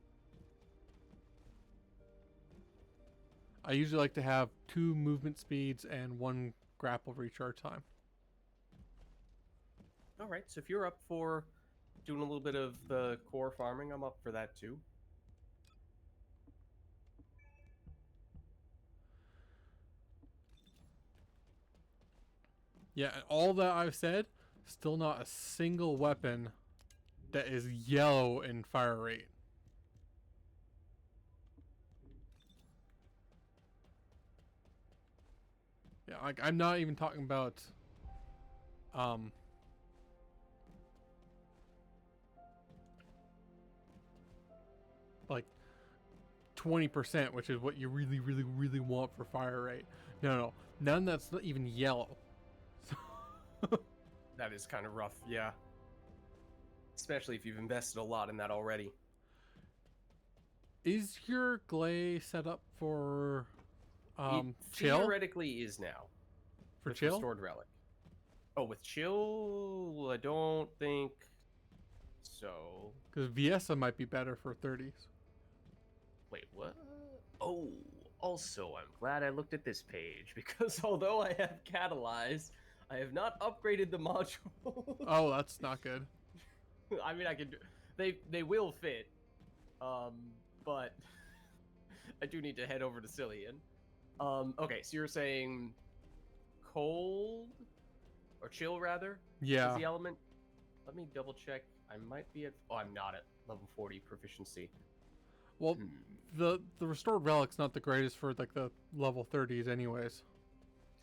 I usually like to have 2 movement speeds and 1 grapple recharge time. All right, so if you're up for doing a little bit of the core farming, I'm up for that too. Yeah, and all that I've said, still not a single weapon that is yellow in fire rate. Yeah, like I'm not even talking about like 20%, which is what you really, really, really want for fire rate. No, none that's not even yellow. That is kind of rough, yeah. Especially if you've invested a lot in that already. Is your Glay set up for It chill? theoretically is now. For with chill? Restored Relic. Oh, with chill? I don't think so. Because Viesa might be better for 30s. Wait, what? Oh, also, I'm glad I looked at this page, because although I have catalyzed, I have not upgraded the module. Oh, that's not good. I mean, I can do... They will fit, but I do need to head over to Cillian. Okay, so you're saying cold? Or chill, rather? Yeah. Is the element? Let me double check. I might be at... Oh, I'm not at level 40 proficiency. Well, the restored relic's not the greatest for like the level 30s anyways.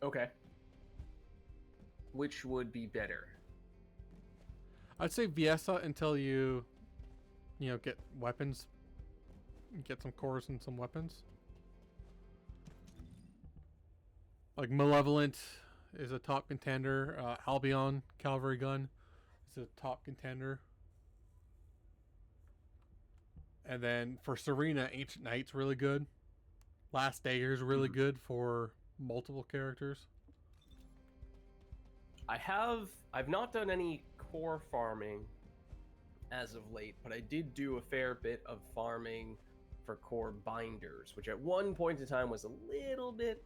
Okay. Which would be better? I'd say Viesa until you get weapons. Get some cores and some weapons. Like Malevolent is a top contender. Albion Cavalry Gun is a top contender. And then for Serena, Ancient Knight's really good. Last Dagger's really good for multiple characters. I've not done any core farming as of late, but I did do a fair bit of farming for core binders, which at one point in time was a little bit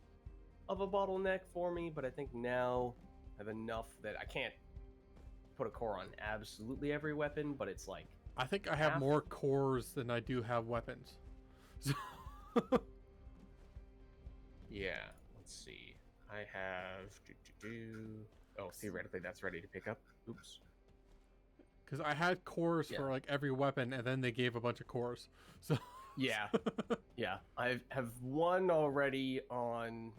of a bottleneck for me, but I think now I have enough that I can't put a core on absolutely every weapon, but it's like I think I have more cores than I do have weapons. Yeah, let's see. I have... Oh, theoretically that's ready to pick up. Oops. Because I had cores for like every weapon, and then they gave a bunch of cores. So yeah, yeah. I have one already on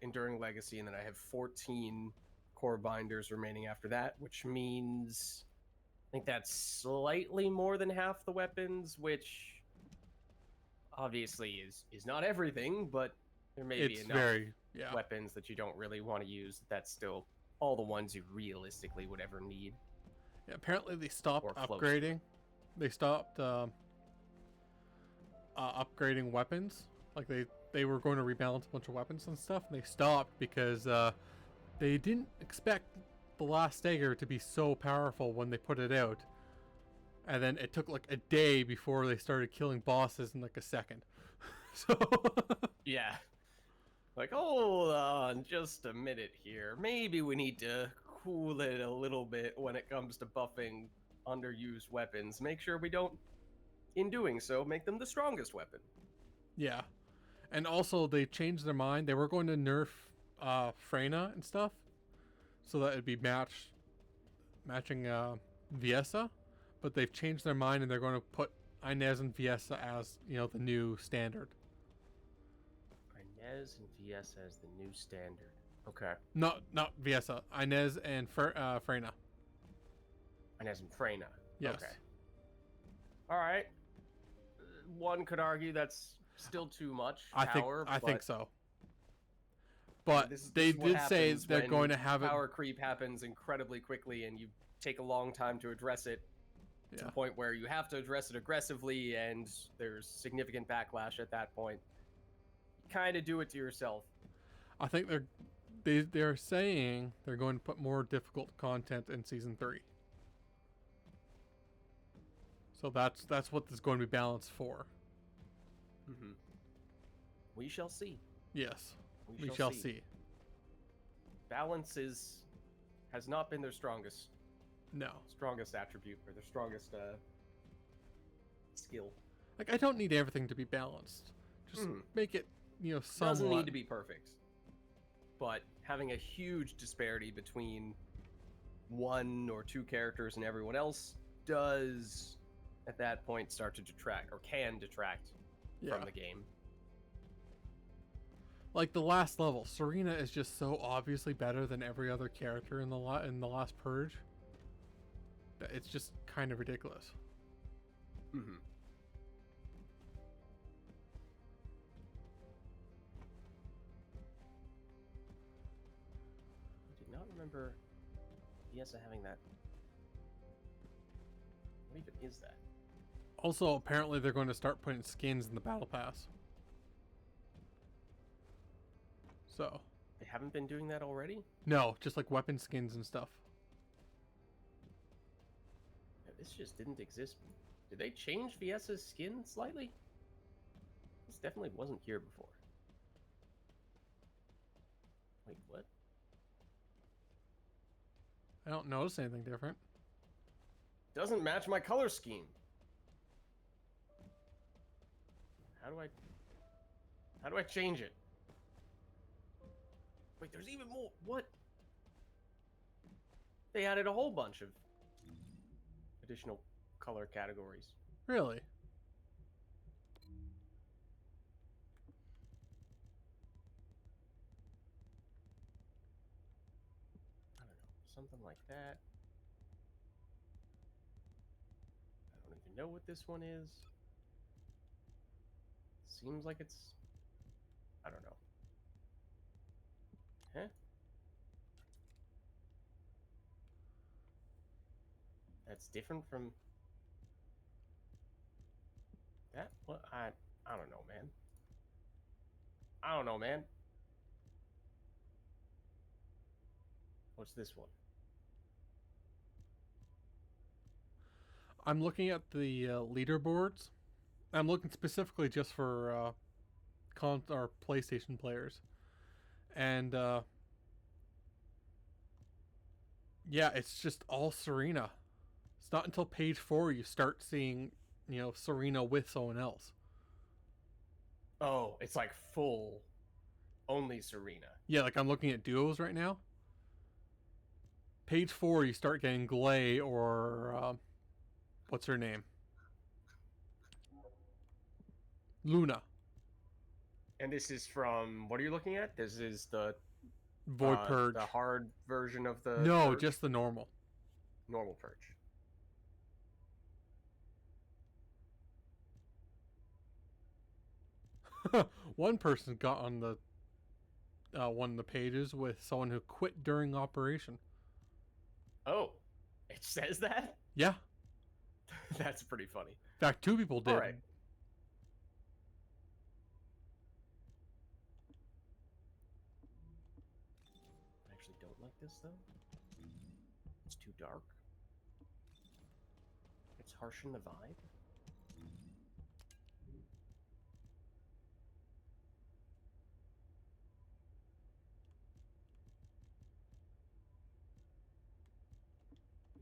Enduring Legacy, and then I have 14 core binders remaining after that, which means I think that's slightly more than half the weapons, which obviously is not everything, but there may be enough weapons that you don't really want to use. That's still all the ones you realistically would ever need. Yeah, apparently they stopped upgrading. They stopped upgrading weapons. Like they were going to rebalance a bunch of weapons and stuff, and they stopped because they didn't expect the Last Dagger to be so powerful when they put it out. And then it took like a day before they started killing bosses in like a second. So yeah. Like, hold on just a minute here. Maybe we need to cool it a little bit when it comes to buffing underused weapons. Make sure we don't, in doing so, make them the strongest weapon. Yeah. And also, they changed their mind. They were going to nerf Freyna and stuff, so that it'd be matching Viesa, but they've changed their mind and they're going to put Inez and Viesa as, the new standard. Inez and VS as the new standard. Okay. Not Viesa. Inez and Freyna. Inez and Freyna. Yes. Okay. All right. One could argue that's still too much power. I think so. But This they is what did say happens they're when going to have it. power creep happens incredibly quickly, and you take a long time to address it to the point where you have to address it aggressively, and there's significant backlash at that point. Kind of do it to yourself. I think they're saying they're going to put more difficult content in season 3. So that's what this is going to be balanced for. Mm-hmm. We shall see. Yes, we shall see. Balance has not been their strongest No, attribute or their strongest skill. like I don't need everything to be balanced. Just make it, somewhat. Doesn't need to be perfect, but having a huge disparity between one or two characters and everyone else does, at that point, start to detract or can detract from the game. Like the last level, Serena is just so obviously better than every other character in the last Purge that it's just kind of ridiculous. Mm-hmm. I did not remember Yesa having that. What even is that? Also, apparently they're going to start putting skins in the battle pass. So. They haven't been doing that already? No, just like weapon skins and stuff. Yeah, this just didn't exist. Did they change VS's skin slightly? This definitely wasn't here before. Wait, what? I don't notice anything different. Doesn't match my color scheme. How do I change it? Wait, there's even more. What? They added a whole bunch of additional color categories. Really? I don't know. Something like that. I don't even know what this one is. Seems like it's... I don't know. Huh? That's different from... that? What? I don't know, man. I don't know, man. What's this one? I'm looking at the leaderboards. I'm looking specifically just for or PlayStation players, and yeah, it's just all Serena. It's not until page 4 you start seeing, Serena with someone else. Oh, it's like full, only Serena. Yeah, like I'm looking at duos right now. Page 4, you start getting Glay or what's her name? Luna. And this is from, what are you looking at? This is the Void Purge. the hard version of the No, Purge? just the normal. Normal Purge. One person got on the one of the pages with someone who quit during operation. Oh, it says that? Yeah. That's pretty funny. In fact, 2 people did. All right. I actually don't like this, though. It's too dark. It's harsh in the vibe.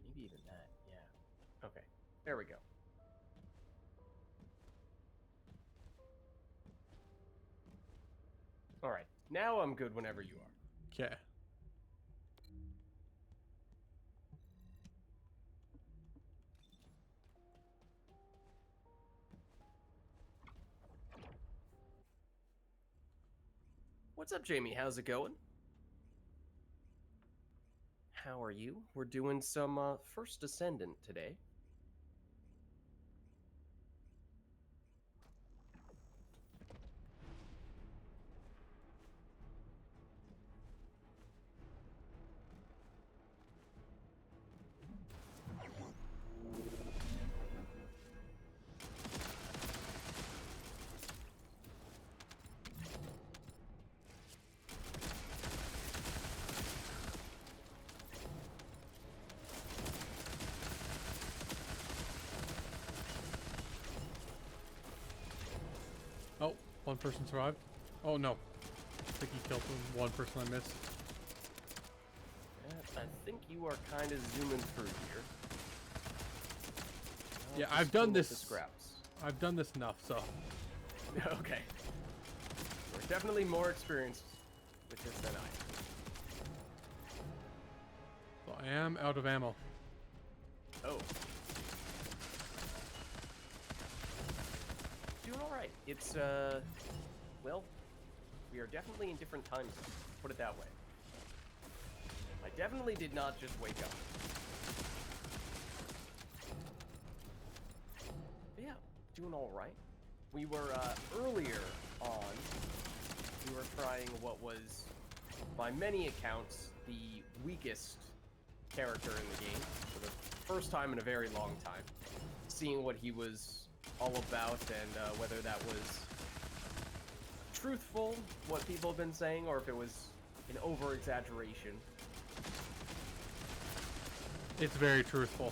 Maybe even that, yeah. Okay, there we go. Alright, now I'm good whenever you are. Okay. What's up, Jamie? How's it going? How are you? We're doing some first Descendant today. Oh, one person survived. Oh no. I think he killed one person I missed. I think you are kind of zooming through here. Yeah, Just I've done clean up this. the scraps. I've done this enough, so. Okay. We're definitely more experienced with this than I am. So I am out of ammo. Oh. Doing alright. It's, well, we are definitely in different time zones. Put it that way. I definitely did not just wake up. But yeah, doing alright. We were, earlier on, we were trying what was, by many accounts, the weakest character in the game for the first time in a very long time. Seeing what he was all about and whether that was truthful, what people have been saying, or if it was an over-exaggeration. It's very truthful.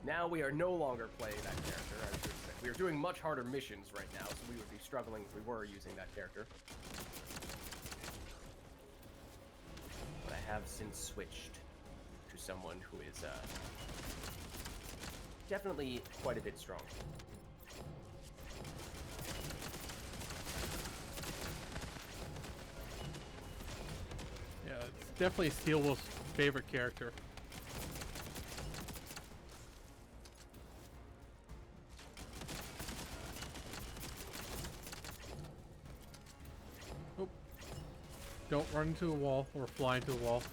Now we are no longer playing that character, I should say. We are doing much harder missions right now, so we would be struggling if we were using that character. But I have since switched to someone who is definitely quite a bit stronger. Yeah, it's definitely Steel Wolf's favorite character. Oh. Don't run into a wall or fly into a wall.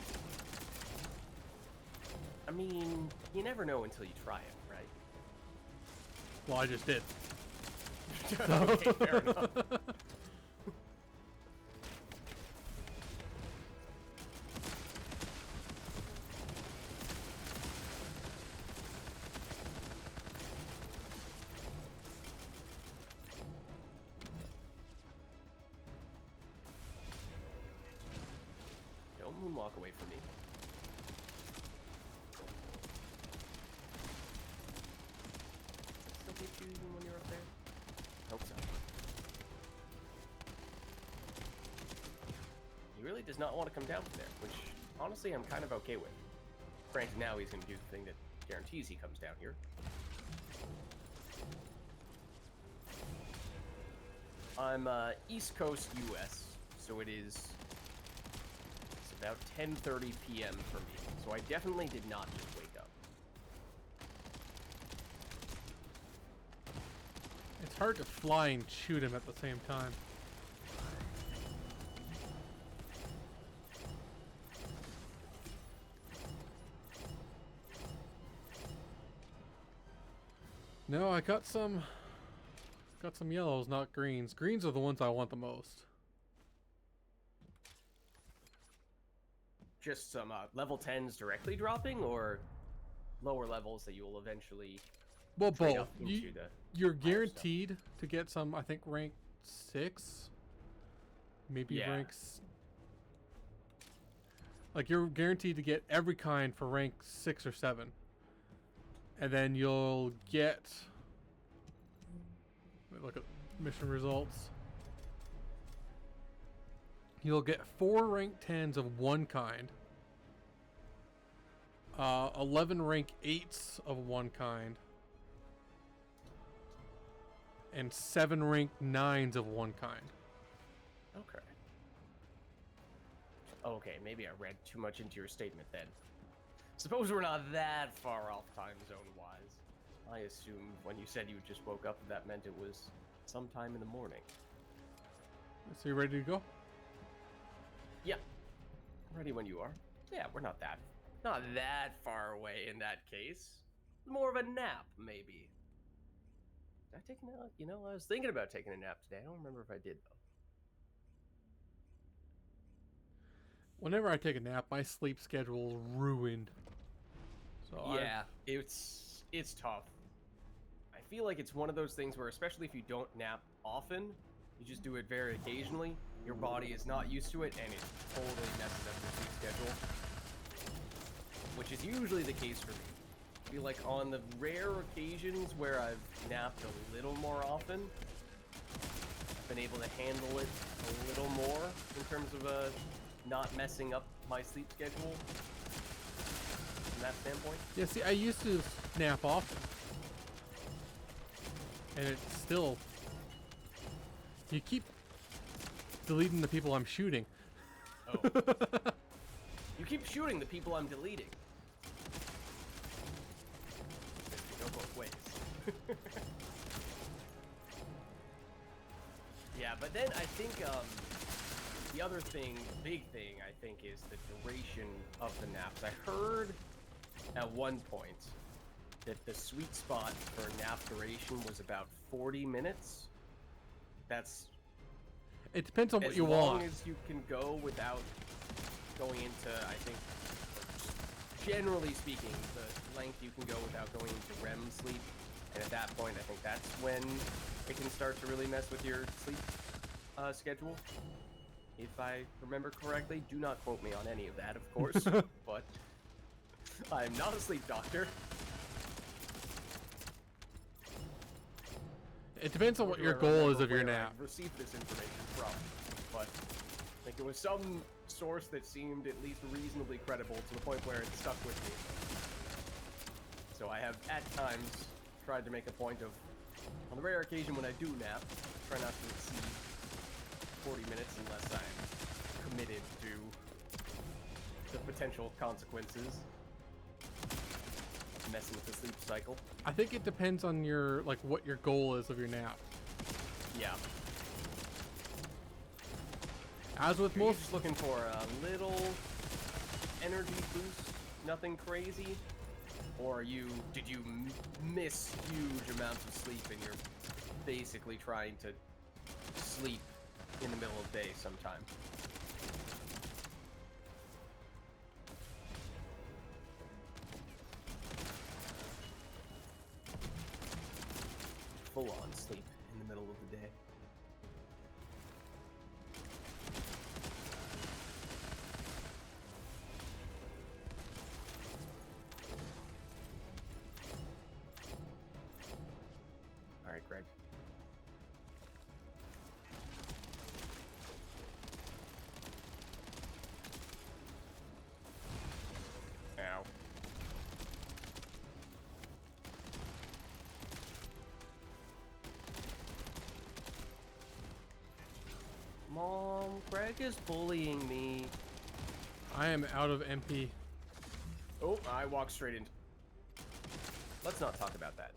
I mean, you never know until you try it, right? Well, I just did. Okay, fair enough. Don't moonwalk away from me. Still get you even when you're up there? Hope so. He really does not want to come down from there, which honestly I'm kind of okay with. Granted, now he's going to do the thing that guarantees he comes down here. I'm East Coast US, so it's about 10:30 p.m. for me, so I definitely did not just wake up. It's hard to fly and shoot him at the same time. No, I got some yellows, not greens. Greens are the ones I want the most. Just some level 10s directly dropping, or lower levels that you will eventually Well, trade both. up into the You're higher stuff? guaranteed to get some, I think, rank 6. Maybe Yeah. ranks. Like, you're guaranteed to get every kind for rank 6 or 7. And then you'll get. Wait, look at mission results. You'll get 4 rank 10s of one kind. 11 rank 8s of one kind. And 7 rank 9s of one kind. Okay. Okay, maybe I read too much into your statement then. Suppose we're not that far off time zone-wise. I assumed when you said you just woke up that meant it was sometime in the morning. So you ready to go? Yeah. Ready when you are. Yeah, we're not that far away in that case. More of a nap, maybe. Did I take a nap? You know, I was thinking about taking a nap today. I don't remember if I did, though. Whenever I take a nap, my sleep schedule is ruined. So Yeah, it's tough. I feel like it's one of those things where, especially if you don't nap often, you just do it very occasionally, your body is not used to it, and it totally messes up your sleep schedule. Which is usually the case for me. I feel like on the rare occasions where I've napped a little more often, I've been able to handle it a little more in terms of not messing up my sleep schedule from that standpoint. yeah, see, I used to nap often, and it's still. You keep deleting the people I'm shooting. Oh. You keep shooting the people I'm deleting. This can go both ways. Yeah, but then I think the other thing, big thing, I think, is the duration of the naps. I heard at one point that the sweet spot for nap duration was about 40 minutes. That's It depends on what as you long want. as you can go without going into, I think, generally speaking, the length you can go without going into REM sleep. And at that point, I think that's when it can start to really mess with your sleep schedule. If I remember correctly, do not quote me on any of that, of course, but I'm not a sleep doctor. It depends on what Do your I goal is remember of your where nap. I received this information from, but I think it was some source that seemed at least reasonably credible to the point where it stuck with me. So I have, at times, tried to make a point of, on the rare occasion when I do nap, try not to exceed 40 minutes unless I'm committed to the potential consequences. Messing with the sleep cycle. I think it depends on your what your goal is of your nap. Yeah. As with Are you most, just looking for a little energy boost, nothing crazy? Or did you miss huge amounts of sleep and you're basically trying to sleep in the middle of the day sometime? Full on sleep in the middle of the day. All right, Greg. Ow. Mom, Greg is bullying me. I am out of MP. Oh, I walked straight into... Let's not talk about that.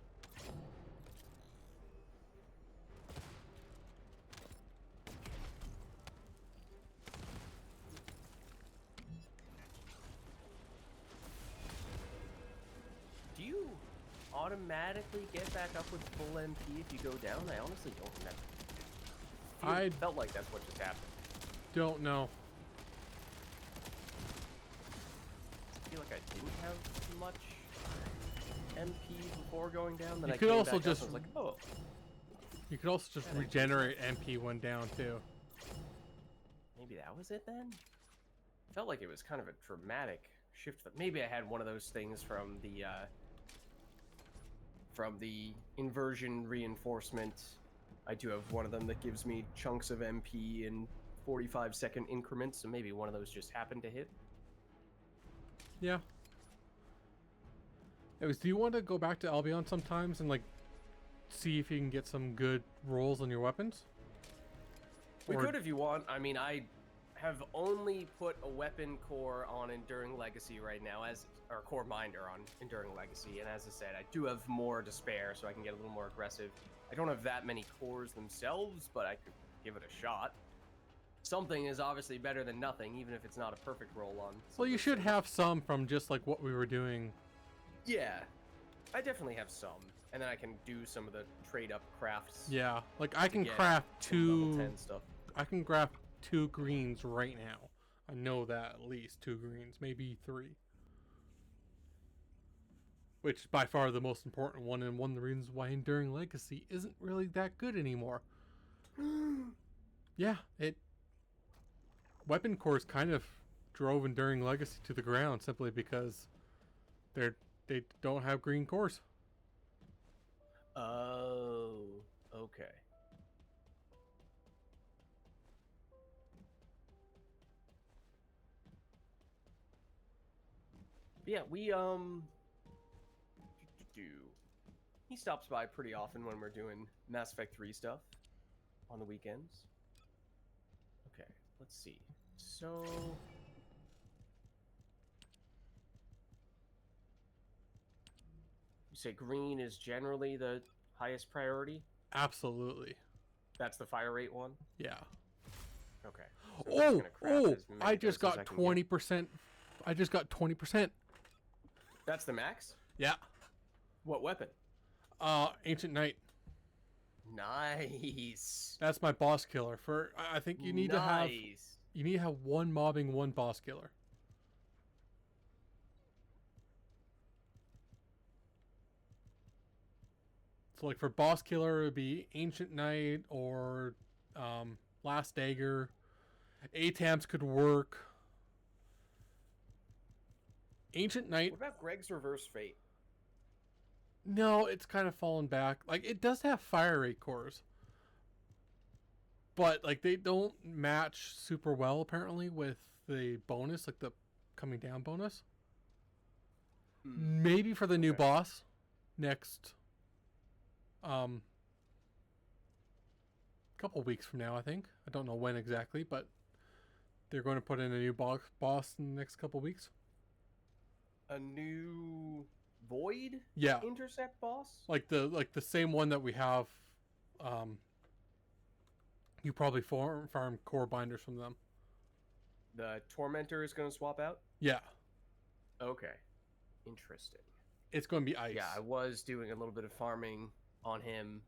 Do you automatically get back up with full MP if you go down? I honestly don't remember. I Felt like that's what just happened. don't know. I feel like I didn't have much MP before going down. Then You I could came also back up just- and was like, oh, You could also just regenerate MP when down too. maybe that was it then? Felt like it was kind of a dramatic shift. But maybe I had one of those things from the inversion reinforcement. I do have one of them that gives me chunks of MP in 45-second increments, so maybe one of those just happened to hit. Yeah. Anyways, do you want to go back to Albion sometimes and see if you can get some good rolls on your weapons? We Or- could if you want. I mean, I have only put a weapon core on Enduring Legacy right now, or core minder on Enduring Legacy, and as I said, I do have more to spare, so I can get a little more aggressive. I don't have that many cores themselves, but I could give it a shot. Something is obviously better than nothing, even if it's not a perfect roll on. Well, you should have some from just like what we were doing. Yeah, I definitely have some, and then I can do some of the trade up crafts. Yeah, like I can get craft some level 2. 10 stuff. I can craft 2 greens right now. I know that at least 2 greens, maybe 3. Which is by far the most important one, and one of the reasons why Enduring Legacy isn't really that good anymore. Yeah, weapon cores kind of drove Enduring Legacy to the ground simply because they don't have green cores. Oh, okay. Yeah, we he stops by pretty often when we're doing Mass Effect 3 stuff on the weekends. Okay, let's see. So you say green is generally the highest priority? Absolutely. That's the fire rate one? Yeah. Okay. So I'm just Oh, gonna craft as many I just doses as got I can get. 20%. I just got 20%. That's the max? Yeah. What weapon? Ancient Knight. Nice. That's my boss killer. I think you need to have Nice. one mobbing, one boss killer. So like for boss killer, it would be Ancient Knight or Last Dagger. ATAMs could work. Ancient Knight. What about Greg's Reverse Fate? No, it's kind of fallen back. Like it does have fire rate cores, but like they don't match super well apparently with the bonus, like the coming down bonus. Maybe for the new boss next couple weeks from now, I think. I don't know when exactly, but they're going to put in a new boss in the next couple weeks. A new Void? Yeah. Intercept boss? Like the same one that we have. You probably farm core binders from them. The Tormentor is going to swap out? Yeah. Okay. Interesting. It's going to be ice. Yeah, I was doing a little bit of farming on him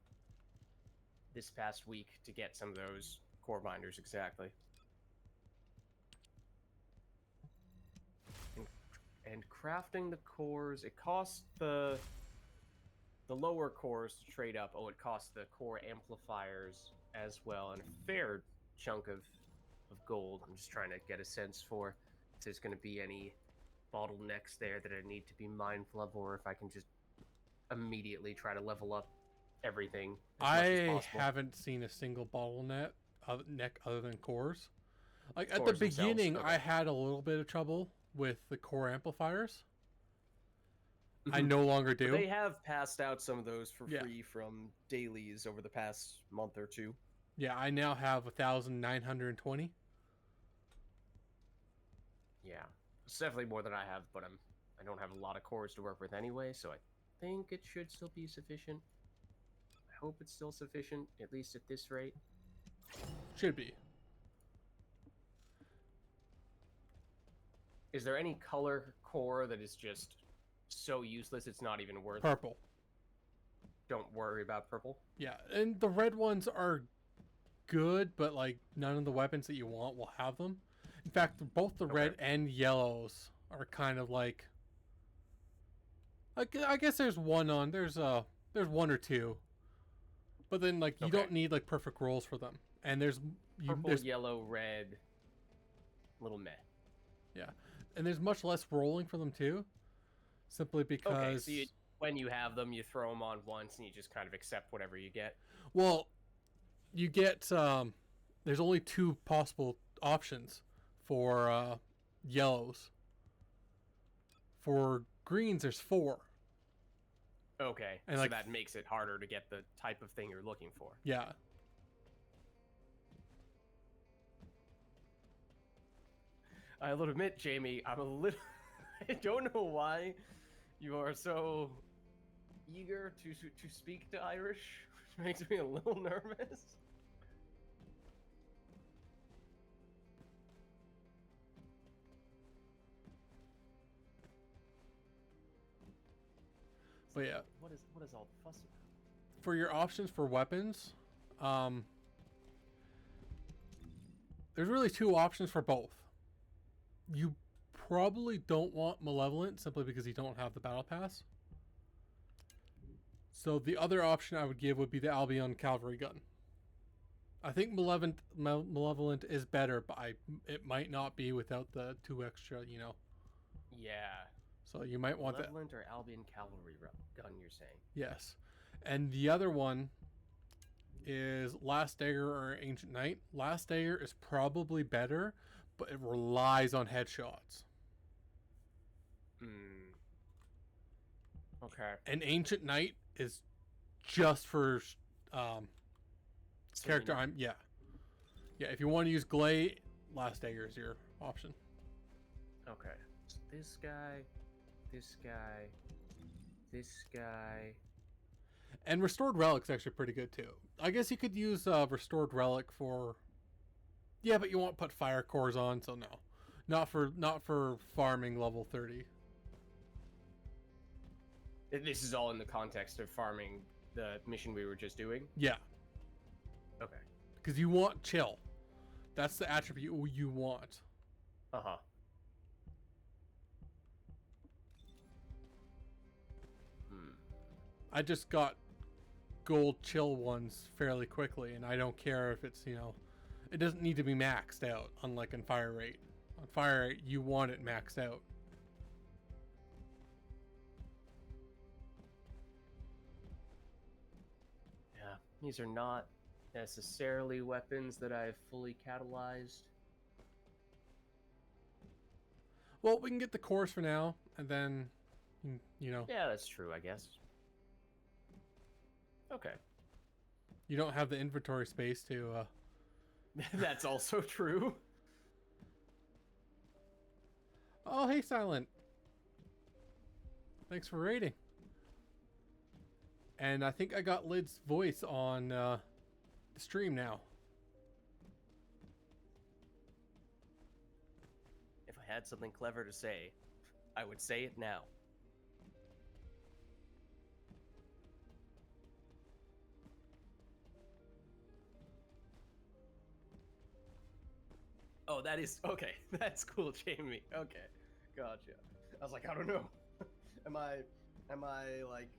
this past week to get some of those core binders exactly. And crafting the cores, it costs the lower cores to trade up. Oh, it costs the core amplifiers as well, and a fair chunk of gold. I'm just trying to get a sense for if there's going to be any bottlenecks there that I need to be mindful of, or if I can just immediately try to level up everything as much as I possible. haven't seen a single bottleneck other than cores. Like at the Cores themselves, beginning, okay. I had a little bit of trouble with the core amplifiers. I no longer do. But they have passed out some of those for Yeah. free from dailies over the past month or two. Yeah, I now have 1,920. Yeah, it's definitely more than I have, but I don't have a lot of cores to work with anyway, so I think it should still be sufficient. I hope it's still sufficient, at least at this rate. Should be. Is there any color core that is just so useless it's not even worth? Purple. Don't worry about purple. Yeah, and the red ones are good, but like none of the weapons that you want will have them. In fact, both the red and yellows are kind of like I guess there's one or two, but then like you don't need like perfect rolls for them. And there's Purple, yellow, red, little meh. Yeah, and there's much less rolling for them too, simply because Okay, so when you have them, you throw them on once, and you just kind of accept whatever you get. well, you get there's only 2 possible options for yellows. For greens, there's 4. Okay, And so like- that makes it harder to get the type of thing you're looking for. Yeah. I will admit, Jamie, I'm a little. I don't know why you are so eager to speak to Irish, which makes me a little nervous. But yeah, What is all the fuss about? for your options for weapons, there's really two options for both. You probably don't want Malevolent simply because you don't have the battle pass. So the other option I would give would be the Albion Cavalry Gun. I think Malevolent is better, but it might not be without the 2 extra, Yeah. So you might want that. Malevolent or Albion Cavalry gun, you're saying? Yes. And the other one is Last Dagger or Ancient Knight. Last Dagger is probably better, but it relies on headshots. Okay. And Ancient Knight is just for character. Yeah. If you want to use Glay, Last Dagger is your option. Okay. So this guy, this guy, this guy. And Restored Relic's actually pretty good too. I guess you could use Restored Relic for. Yeah, but you won't put fire cores on, so no, not for farming level 30. This is all in the context of farming the mission we were just doing? Yeah. Okay. Because you want chill. That's the attribute you want. Uh-huh. I just got gold chill ones fairly quickly, and I don't care if it's, it doesn't need to be maxed out, unlike in Fire Rate. On Fire Rate, you want it maxed out. Yeah, these are not necessarily weapons that I've fully catalyzed. Well, we can get the cores for now, and then, Yeah, that's true, I guess. Okay. You don't have the inventory space to, That's also true. Oh, hey, Silent. Thanks for raiding. And I think I got Lid's voice on the stream now. If I had something clever to say, I would say it now. Oh, that is okay. That's cool, Jamie. Okay, gotcha. I was like, I don't know. Am I like?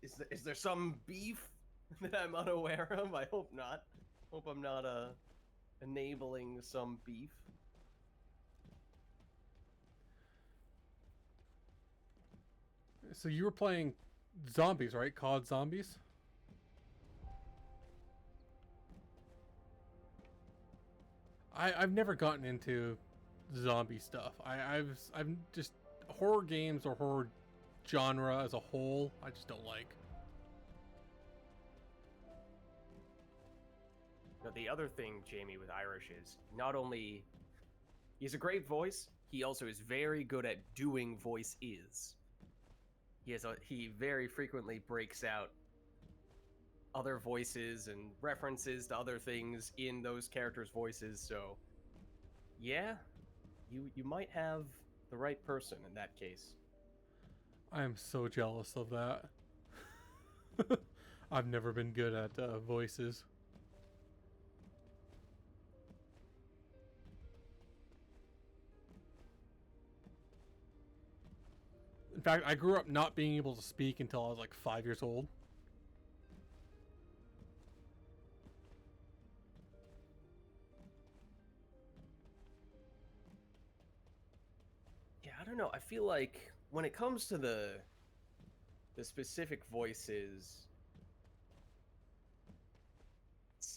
Is there some beef that I'm unaware of? I hope not. Hope I'm not enabling some beef. So you were playing zombies, right? COD Zombies? I've never gotten into zombie stuff. I've just horror games or horror genre as a whole, I just don't like. Now, the other thing, Jamie, with Irish is not only he's a great voice, he also is very good at doing voices. He very frequently breaks out other voices and references to other things in those characters' voices, so yeah, you might have the right person in that case. I am so jealous of that. I've never been good at voices. In fact, I grew up not being able to speak until I was like 5 years old. Yeah, I don't know. I feel like when it comes to the specific voices,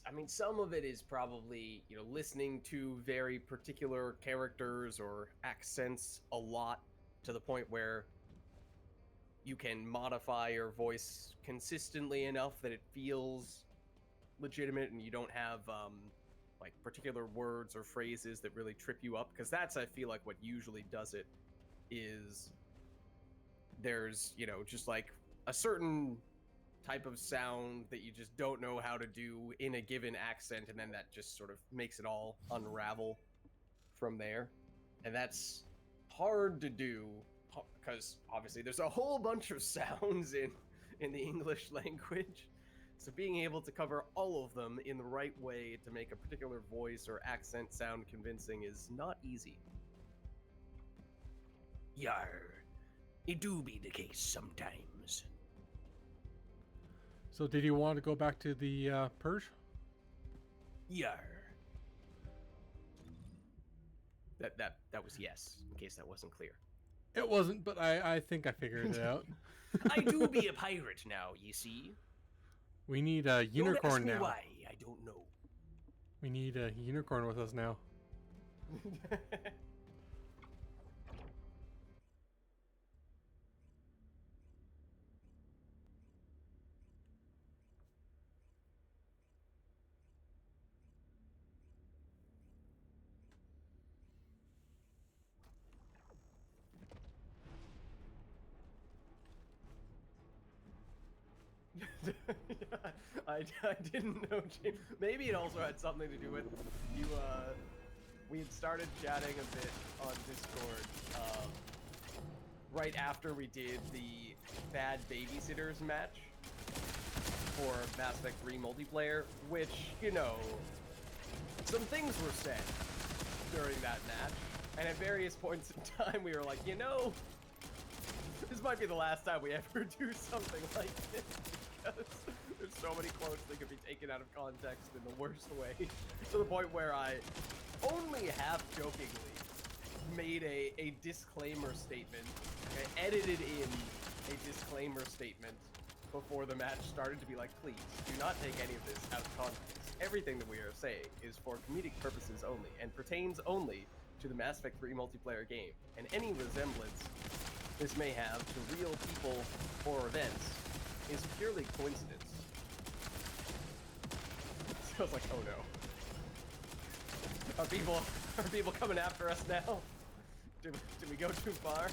I mean, some of it is probably, listening to very particular characters or accents a lot to the point where you can modify your voice consistently enough that it feels legitimate and you don't have like particular words or phrases that really trip you up, because that's, I feel like, what usually does it is there's, you know, just like a certain type of sound that you just don't know how to do in a given accent, and then that just sort of makes it all unravel from there. And that's hard to do because obviously there's a whole bunch of sounds in the English language. So being able to cover all of them in the right way to make a particular voice or accent sound convincing is not easy. Yar, it do be the case sometimes. So did you want to go back to the Purge? Yar. That was yes, in case that wasn't clear. It wasn't, but I think I figured it out. I do be a pirate now, ye see. We need a Don't ask unicorn me now. why, I don't know. We need a unicorn with us now. I didn't know. Maybe it also had something to do with you. We had started chatting a bit on Discord right after we did the Bad Babysitters match for Mass Effect 3 multiplayer, which, you know, some things were said during that match, and at various points in time we were like, you know, this might be the last time we ever do something like this, because there's so many quotes that could be taken out of context in the worst way, to the point where I only half-jokingly made a disclaimer statement, edited in a disclaimer statement before the match started to be like, please, do not take any of this out of context. Everything that we are saying is for comedic purposes only, and pertains only to the Mass Effect 3 multiplayer game, and any resemblance this may have to real people or events is purely coincidence. So I was like, oh no. Are people coming after us now? Did we go too far?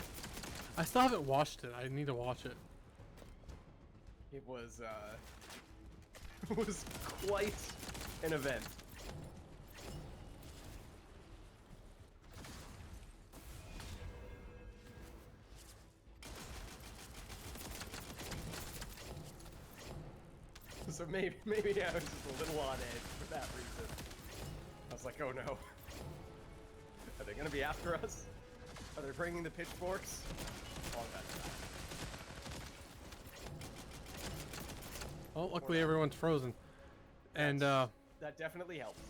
I still haven't watched it. I need to watch it. It was it was quite an event. So maybe I was just a little on edge for that reason. I was like, oh no. Are they gonna be after us? Are they bringing the pitchforks? All that stuff. Oh, luckily everyone's frozen. And That definitely helps.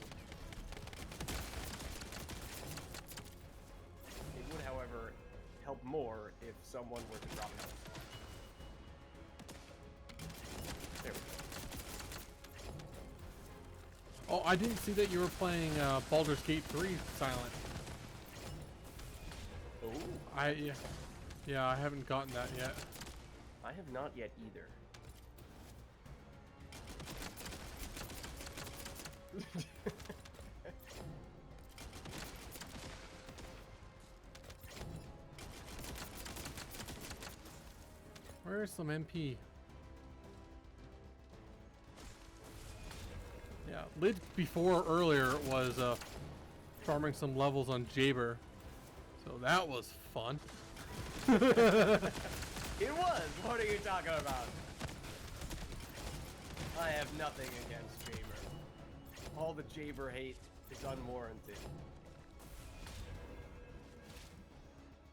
It would, however, help more if someone were to drop health. There we go. oh, I didn't see that you were playing Baldur's Gate 3 silent. Oh. Yeah, I haven't gotten that yet. I have not yet either. Where's some MP? Yeah, Lid before earlier was farming some levels on Jaber, so that was fun. It was! What are you talking about? I have nothing against Jaber. All the Jaber hate is unwarranted.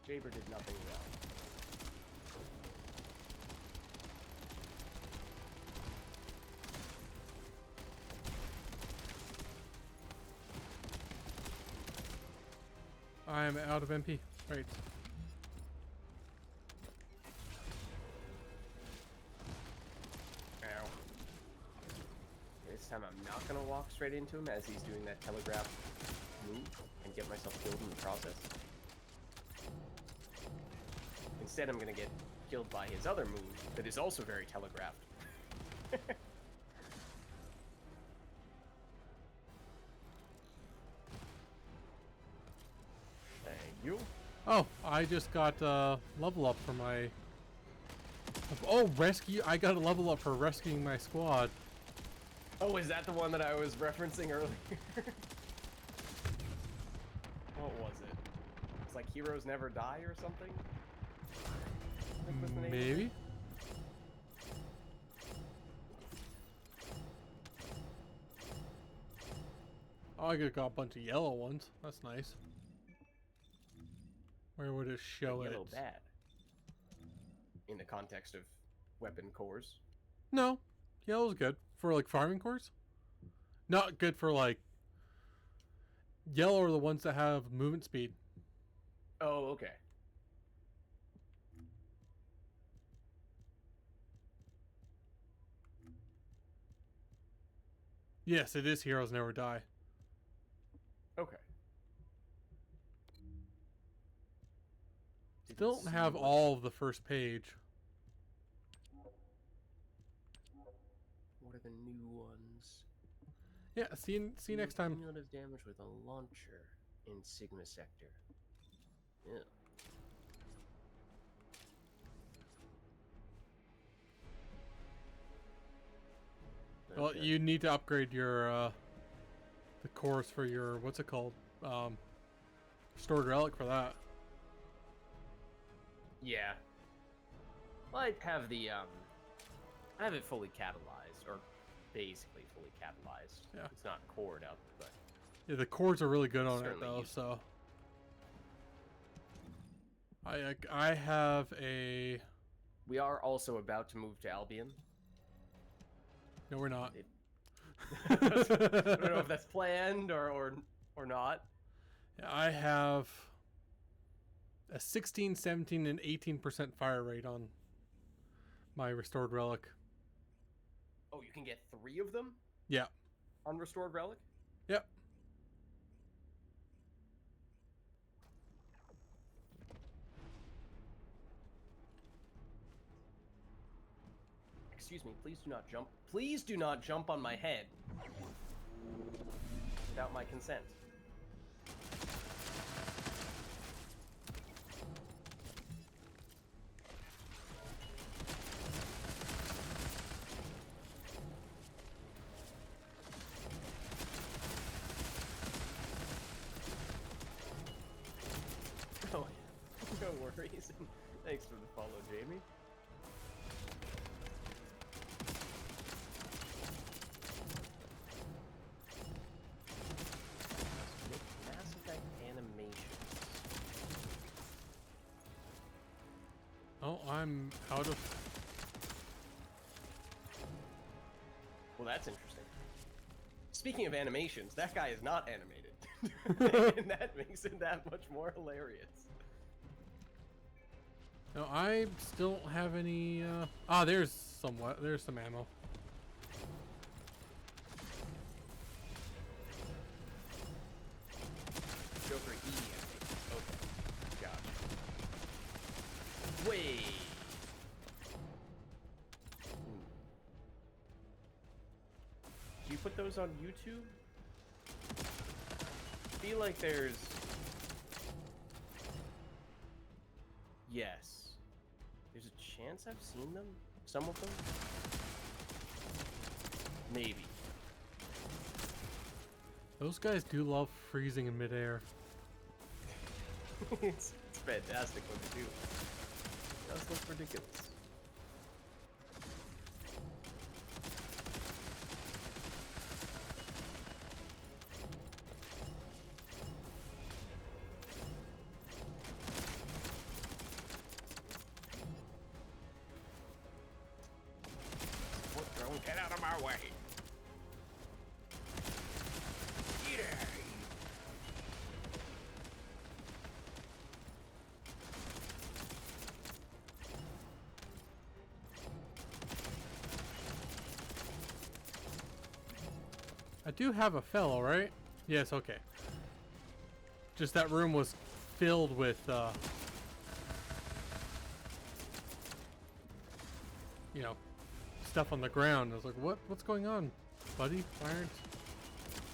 Jaber did nothing wrong. I am out of MP. Right. Ow. This time I'm not gonna walk straight into him as he's doing that telegraph move and get myself killed in the process. Instead, I'm gonna get killed by his other move that is also very telegraphed. I just got level up for my. Oh, rescue! I got a level up for rescuing my squad. Oh, is that the one that I was referencing earlier? What was it? It's like Heroes Never Die or something? I think was the name of it. Maybe. Oh, I got a bunch of yellow ones. That's nice. Where would it show it? Yellow bad. In the context of weapon cores. No, yellow's good for like farming cores. Not good for like. Yellow are the ones that have movement speed. Oh, okay. Yes, it is Heroes Never Die. Okay. Still don't have all of the first page. What are the new ones? Yeah, see you next time. Cumulative damage with a launcher in Sigma Sector. Yeah. Well, Okay. you need to upgrade your the cores for your what's it called? Stored relic for that. Yeah. Well, I have the I have it fully catalyzed, or basically fully catalyzed. Yeah. It's not cored up, but Yeah, the cores are really good on it Certainly though. useful. So I have a. we are also about to move to Albion. No, we're not. I don't know if that's planned or not. Yeah, I have a 16, 17, and 18% fire rate on my restored relic. Oh, you can get 3 of them Yeah. on Restored Relic? Yep. Excuse me, please do not jump. Please do not jump on my head without my consent. Oh, no worries. Thanks for the follow, Jamie. Mass Effect animations. Oh, I'm out of. Well, that's interesting. Speaking of animations, that guy is not animated. And that makes it that much more hilarious. No, I still don't have any. There's somewhat. There's some ammo. Joker E animations. Okay. Gotcha. Wait. Do you put those on YouTube? I feel like there's... Yes. There's a chance I've seen them? Some of them? Maybe. Those guys do love freezing in midair. It's fantastic when they do. It does look ridiculous. Support drone, get out of my way! I do have a fellow, right? Yes, okay. Just that room was filled with, you know, stuff on the ground. I was like, what's going on, buddy? Why aren't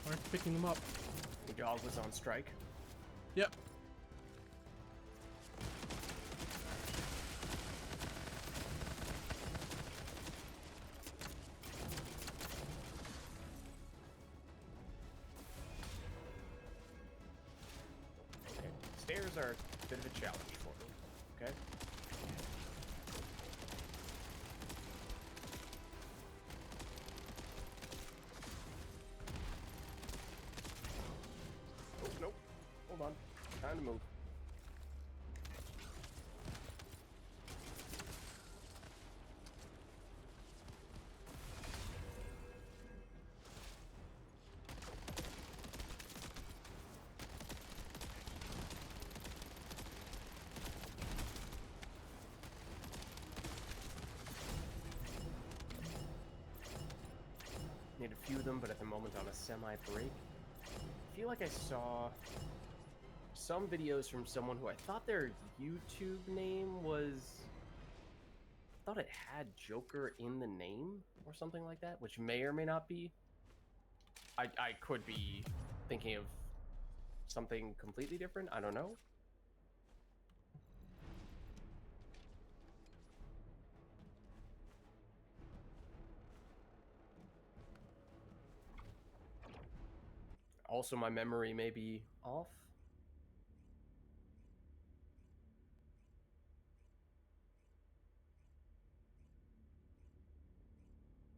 you picking them up? The dog was on strike. Yep. stairs are a bit of a challenge for me. Okay. Oh, nope. Hold on. Time to move. Need a few of them, but at the moment on a semi-break. I feel like I saw some videos from someone who I thought their YouTube name was... I thought it had Joker in the name or something like that, which may or may not be. I could be thinking of something completely different. I don't know. Also, my memory may be off.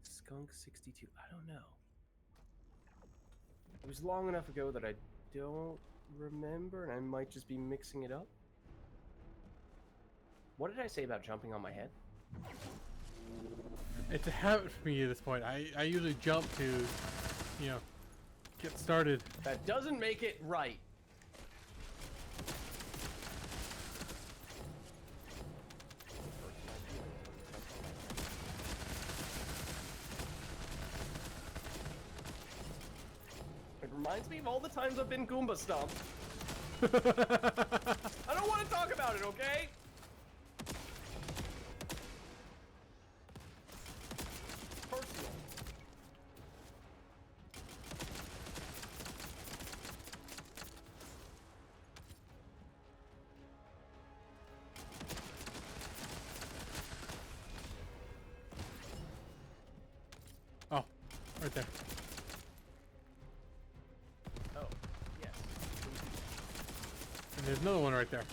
Skunk 62. I don't know. It was long enough ago that I don't remember, and I might just be mixing it up. What did I say about jumping on my head? It's a habit for me at this point. I usually jump to, you know, get started. That doesn't make it right. It reminds me of all the times I've been Goomba stomped. I don't want to talk about it, okay? Personal. Oh, right there. Oh, yes. And there's another one right there.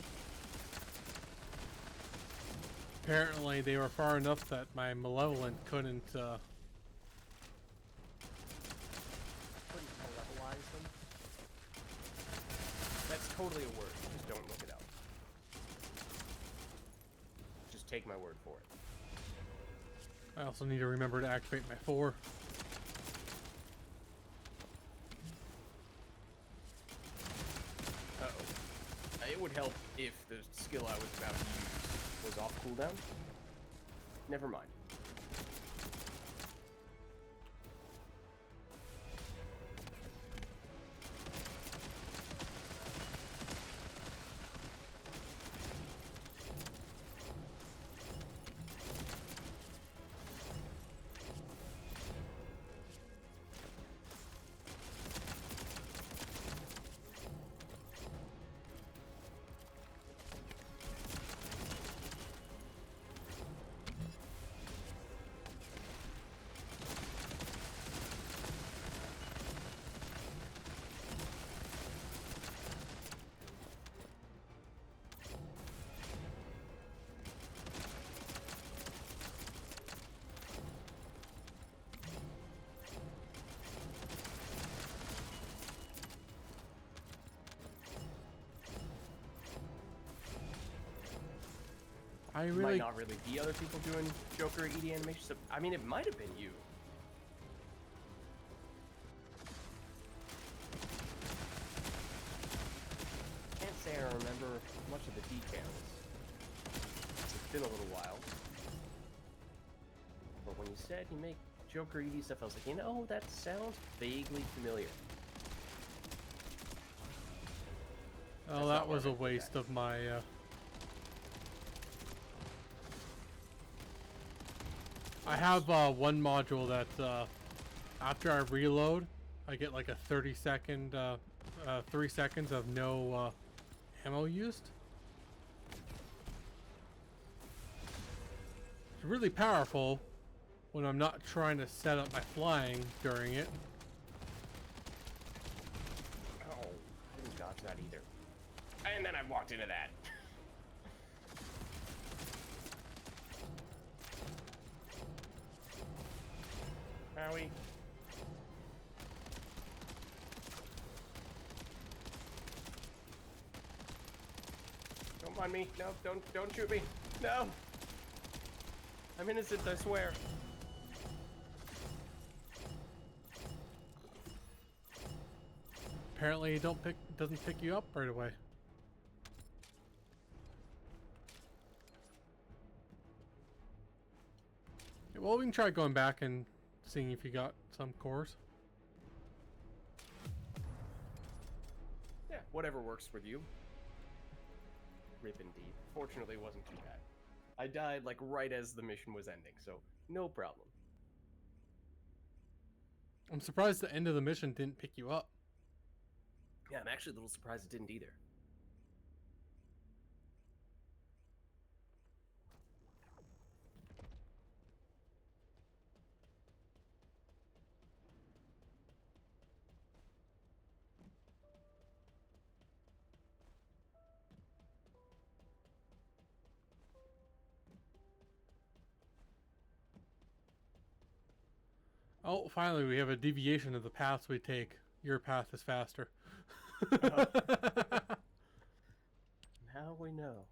Apparently they were far enough that my malevolent couldn't Couldn't levelize them. That's totally a word. Just don't look it up. Just take my word for it. I also need to remember to activate my 4. Uh-oh. It would help if the skill I was about to use was off cooldown. Never mind. I Might really not really be other people doing Joker ED animations. So, I mean, it might have been you. Can't say I remember much of the details. It's been a little while. But when you said you make Joker ED stuff, I was like, you know, that sounds vaguely familiar. Oh, That's that not was what a I meant waste of my I have one module that after I reload, I get like a 30-second, 3 seconds of no ammo used. It's really powerful when I'm not trying to set up my flying during it. Oh, I didn't dodge that either. And then I walked into that. Howie. Don't mind me. No, don't shoot me. No. I'm innocent, I swear. Apparently, it doesn't pick you up right away. Yeah, well, we can try going back and seeing if you got some cores. Yeah, whatever works with you. Rip indeed. Fortunately, it wasn't too bad. I died like right as the mission was ending, so no problem. I'm surprised the end of the mission didn't pick you up. Yeah, I'm actually a little surprised it didn't either. Oh, finally, we have a deviation of the paths we take. Your path is faster. Now we know.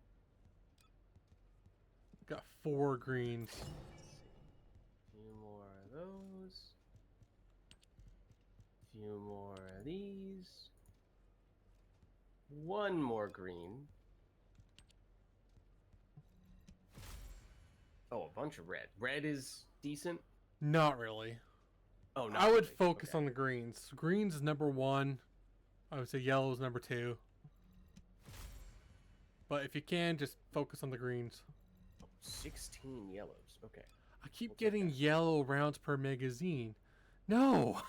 Got 4 greens. Let's see. A few more of those. A few more of these. One more green. Oh, a bunch of red. Red is decent. Not really. Oh, not I would really. focus Okay. on the greens. Greens is number 1. I would say yellow is number 2. But if you can, just focus on the greens. 16 yellows. Okay. I keep We'll take getting that. yellow rounds per magazine. No!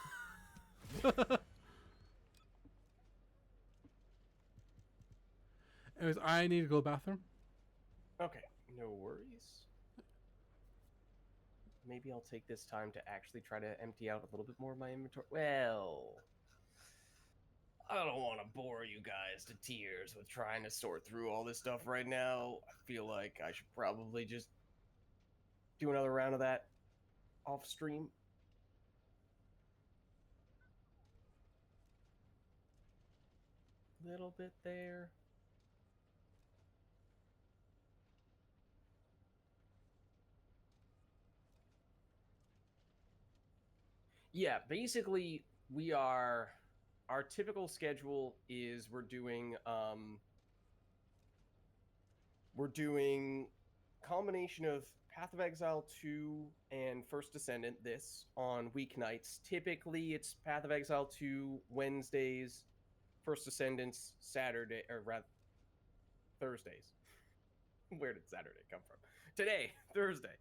Anyways, I need to go to the bathroom. Okay. No worries. Maybe I'll take this time to actually try to empty out a little bit more of my inventory. Well, I don't want to bore you guys to tears with trying to sort through all this stuff right now. I feel like I should probably just do another round of that off stream. Little bit there. Yeah, basically our typical schedule is we're doing combination of Path of Exile 2 and First Descendant this on weeknights. Typically it's Path of Exile 2 Wednesdays, First Descendants Saturday, or rather Thursdays. Where did Saturday come from? Today, Thursday.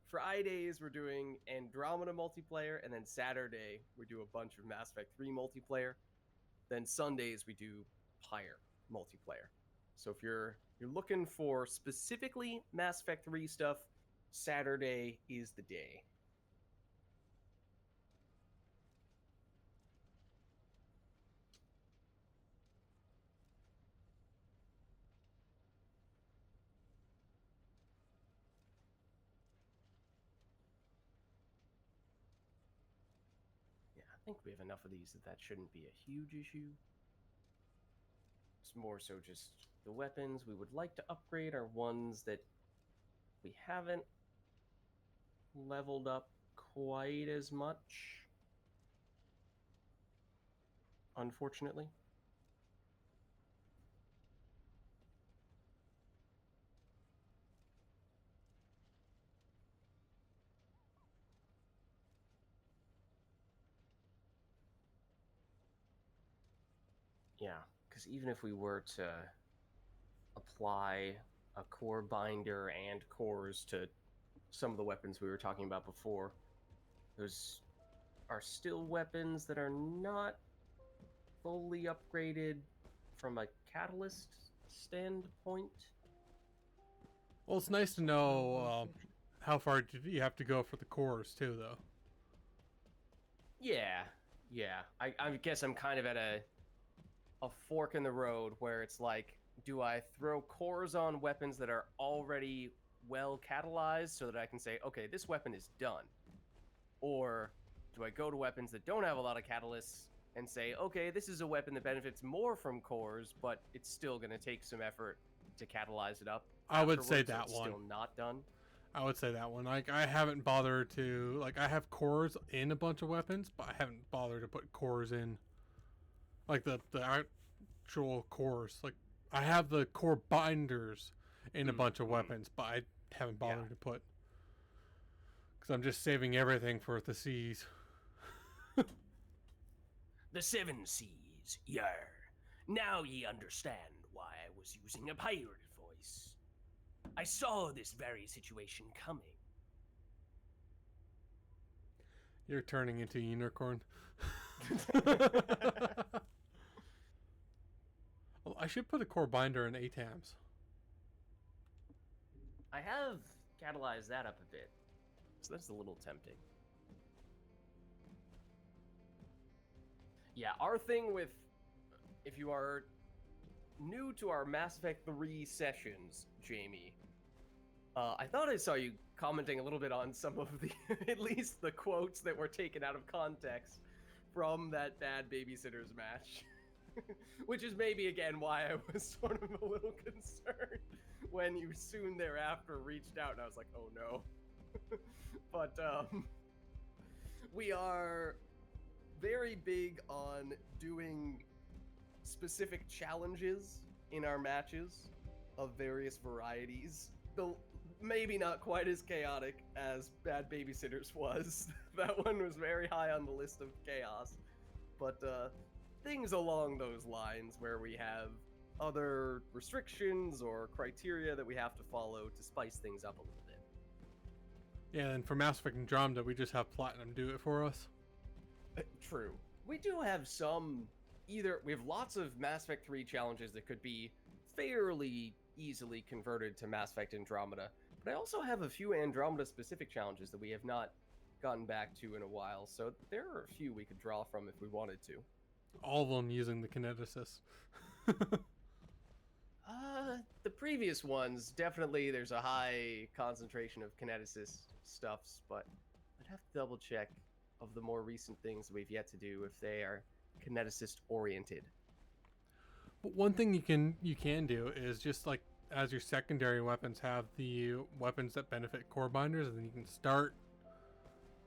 Fridays we're doing Andromeda multiplayer, and then Saturday we do a bunch of Mass Effect 3 multiplayer. Then Sundays we do Pyre multiplayer. So if you're looking for specifically Mass Effect 3 stuff, Saturday is the day. I think we have enough of these that shouldn't be a huge issue. It's more so just the weapons we would like to upgrade are ones that we haven't leveled up quite as much, unfortunately. Yeah, because even if we were to apply a core binder and cores to some of the weapons we were talking about before, those are still weapons that are not fully upgraded from a catalyst standpoint. Well, it's nice to know how far you have to go for the cores, too, though. Yeah. I guess I'm kind of at a a fork in the road where it's like, do I throw cores on weapons that are already well catalyzed so that I can say, okay, this weapon is done? Or do I go to weapons that don't have a lot of catalysts and say, okay, this is a weapon that benefits more from cores, but it's still going to take some effort to catalyze it up? I would say afterwards, so that it's one. Still not done. I would say that one. Like, I haven't bothered to, like, I have cores in a bunch of weapons, but I haven't bothered to put cores in, like, the actual cores. Like, I have the core binders in a bunch of weapons, but I haven't bothered to put, because I'm just saving everything for the C's. The 7 C's, yar. Now ye understand why I was using a pirate voice. I saw this very situation coming. You're turning into a unicorn. Well, I should put a core binder in ATAMs. I have catalyzed that up a bit, so that's a little tempting. Yeah, our thing with, if you are new to our Mass Effect 3 sessions, Jamie, I thought I saw you commenting a little bit on some of the, at least the quotes that were taken out of context from that bad babysitters match. Which is maybe, again, why I was sort of a little concerned when you soon thereafter reached out and I was like, oh no. But, we are very big on doing specific challenges in our matches of various varieties. Though maybe not quite as chaotic as Bad Babysitters was. That one was very high on the list of chaos. But things along those lines where we have other restrictions or criteria that we have to follow to spice things up a little bit. Yeah, and for Mass Effect Andromeda, we just have Platinum do it for us. True. We do have some, we have lots of Mass Effect 3 challenges that could be fairly easily converted to Mass Effect Andromeda, but I also have a few Andromeda-specific challenges that we have not gotten back to in a while, so there are a few we could draw from if we wanted to. All of them using the kineticist. The previous ones, definitely there's a high concentration of kineticist stuffs, but I'd have to double check of the more recent things we've yet to do if they are kineticist oriented. But one thing you can do is just like as your secondary weapons have the weapons that benefit core binders, and then you can start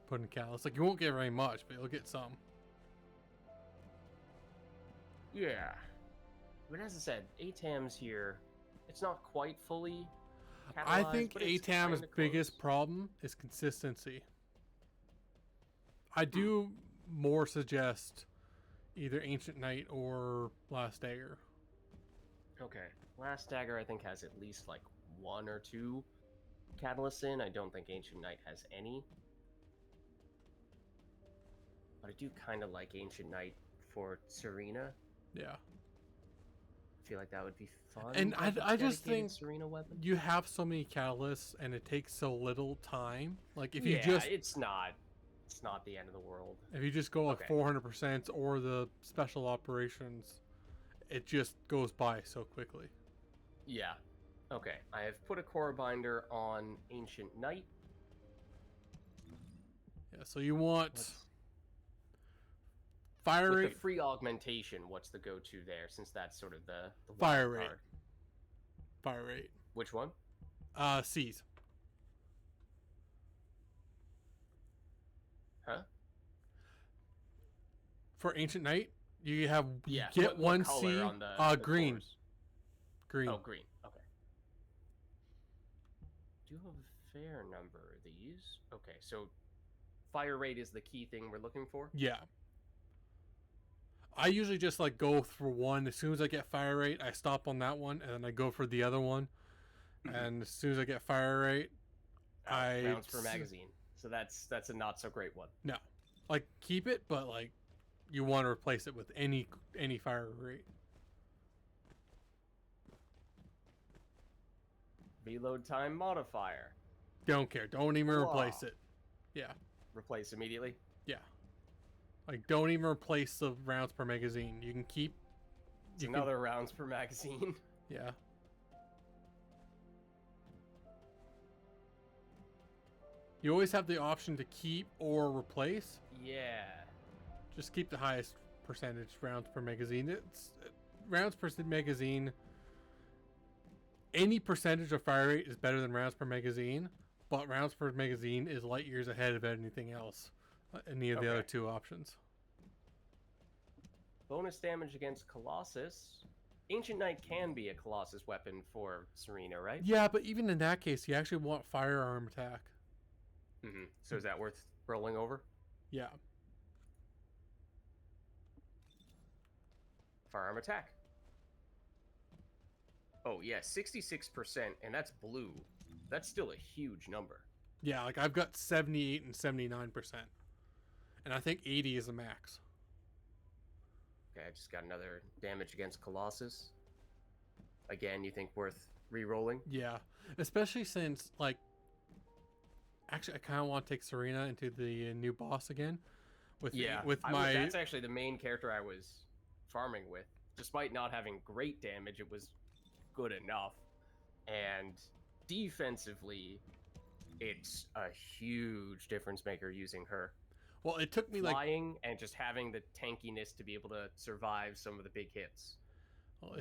putting catalyst. Like you won't get very much, but you'll get some. Yeah. But as I said, ATAM's here. It's not quite fully catalyzed, I think but it's ATAM's kinda biggest close. problem is consistency. I do more suggest either Ancient Knight or Last Dagger. Okay. Last Dagger, I think, has at least like 1 or 2 catalysts in. I don't think Ancient Knight has any. But I do kind of like Ancient Knight for Serena. Yeah. I feel like that would be fun. And as a I just dedicated think Serena weapon. you have so many catalysts and it takes so little time. Like if you Yeah, just it's not the end of the world. if you just go like Okay. 400% or the special operations, it just goes by so quickly. Yeah. Okay. I have put a core binder on Ancient Knight. Yeah, so you want Let's- fire With rate, the free augmentation, what's the go-to there? Since that's sort of the Fire wild rate. card. fire rate. Which one? C's. Huh? For Ancient Knight, you have Yeah. you get what one color C. on the Green. cores? Green. Oh, green. Okay. Do you have a fair number of these? Okay, so fire rate is the key thing we're looking for. Yeah. I usually just like go for one. As soon as I get fire rate, I stop on that one, and then I go for the other one. And as soon as I get fire rate, I rounds per magazine. So that's a not so great one. No, like keep it, but like you want to replace it with any fire rate. Reload time modifier. Don't care. Don't even replace Wow. it. Yeah, Replace immediately. yeah. Like don't even replace the rounds per magazine. You can keep It's You can- another rounds per magazine. Yeah. You always have the option to keep or replace. Yeah. Just keep the highest percentage rounds per magazine. It's rounds per magazine. Any percentage of fire rate is better than rounds per magazine, but rounds per magazine is light years ahead of anything else. Any of the other Okay. two options. Bonus damage against Colossus. Ancient Knight can be a Colossus weapon for Serena, right? Yeah, but even in that case, you actually want firearm attack. So is that worth rolling over? Yeah. Firearm attack. Oh, yeah, 66%, and that's blue. That's still a huge number. Yeah, like I've got 78 and 79%. And I think 80 is the max. Okay, I just got another damage against Colossus. Again, you think worth re-rolling? Yeah. Especially since, like, actually, I kind of want to take Serena into the new boss again. With That's actually the main character I was farming with. Despite not having great damage, it was good enough. And defensively, it's a huge difference maker using her. Well, it took me Flying and just having the tankiness to be able to survive some of the big hits.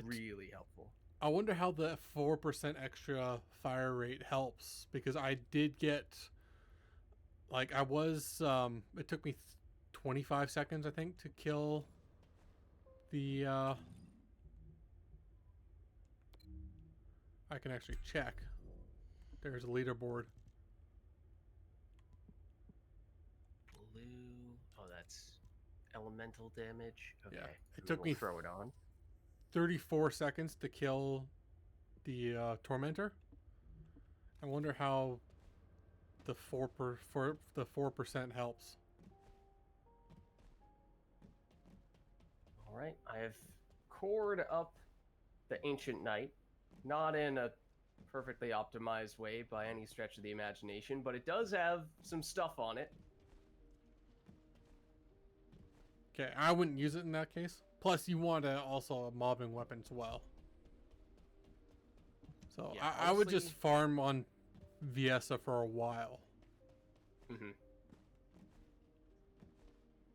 Really helpful. I wonder how the 4% extra fire rate helps, because I did get, like, I was, it took me 25 seconds, I think, to kill the, I can actually check. There's a leaderboard. Blue. Oh, that's elemental damage. Okay. Yeah, it and took we'll me throw it on. 34 seconds to kill the tormentor. I wonder how the 4% helps. All right, I have cored up the Ancient Knight, not in a perfectly optimized way by any stretch of the imagination, but it does have some stuff on it. Okay, I wouldn't use it in that case. Plus, you want also a mobbing weapon as well. So Yeah, I would just honestly- farm on Viesa for a while. Mm-hmm.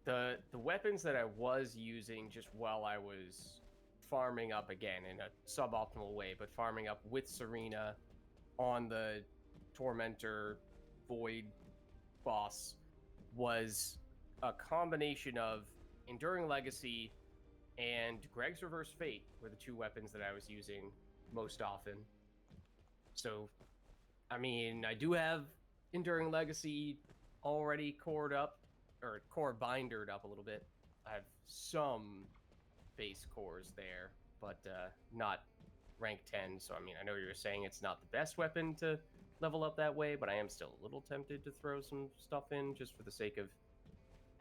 The weapons that I was using just while I was farming up again in a suboptimal way, but farming up with Serena on the Tormentor Void boss was a combination of Enduring Legacy and Greg's Reverse Fate were the two weapons that I was using most often. So, I mean, I do have Enduring Legacy already cored up, or core bindered up a little bit. I have some base cores there, but not rank 10. So, I mean, I know you were saying it's not the best weapon to level up that way, but I am still a little tempted to throw some stuff in just for the sake of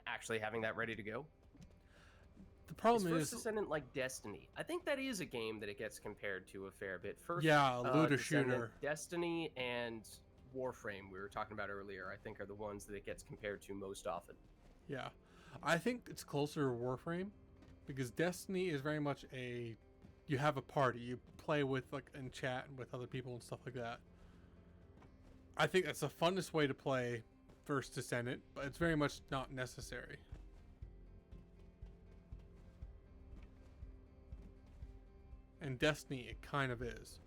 actually having that ready to go. The problem First is, Descendant like Destiny? I think that is a game that it gets compared to a fair bit. First, yeah, looter Descendant, shooter. Destiny and Warframe, we were talking about earlier, I think are the ones that it gets compared to most often. Yeah, I think it's closer to Warframe, because Destiny is very much you have a party, you play with, like, and chat with other people and stuff like that. I think that's the funnest way to play First Descendant, but it's very much not necessary. And Destiny, it kind of is.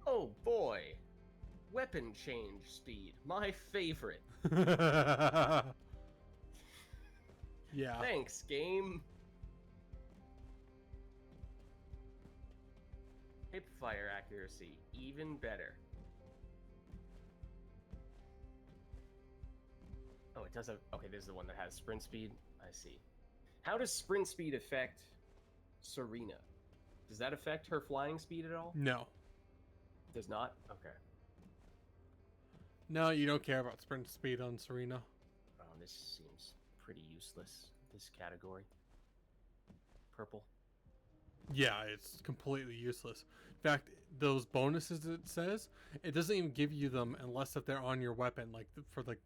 Oh boy! Weapon change speed, my favorite. Yeah. Thanks, game. Hip fire accuracy, even better. Oh, it does have... Okay, this is the one that has sprint speed. I see. How does sprint speed affect Serena? Does that affect her flying speed at all? No. Does not? Okay. No, you don't care about sprint speed on Serena. Oh, this seems pretty useless, this category. Purple. Yeah, it's completely useless. In fact, those bonuses it says, it doesn't even give you them unless if they're on your weapon, like for like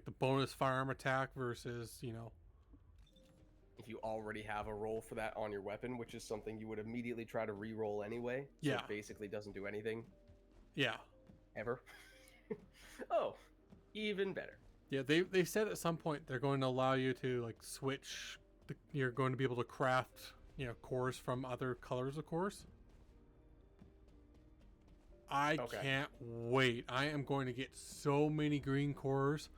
the bonus firearm attack versus, you know. If you already have a roll for that on your weapon, which is something you would immediately try to re-roll anyway, so Yeah. it basically doesn't do anything Yeah. ever. Oh, even better. Yeah, they said at some point they're going to allow you to like switch. You're going to be able to craft, you know, cores from other colors of cores. I Okay. can't wait. I am going to get so many green cores.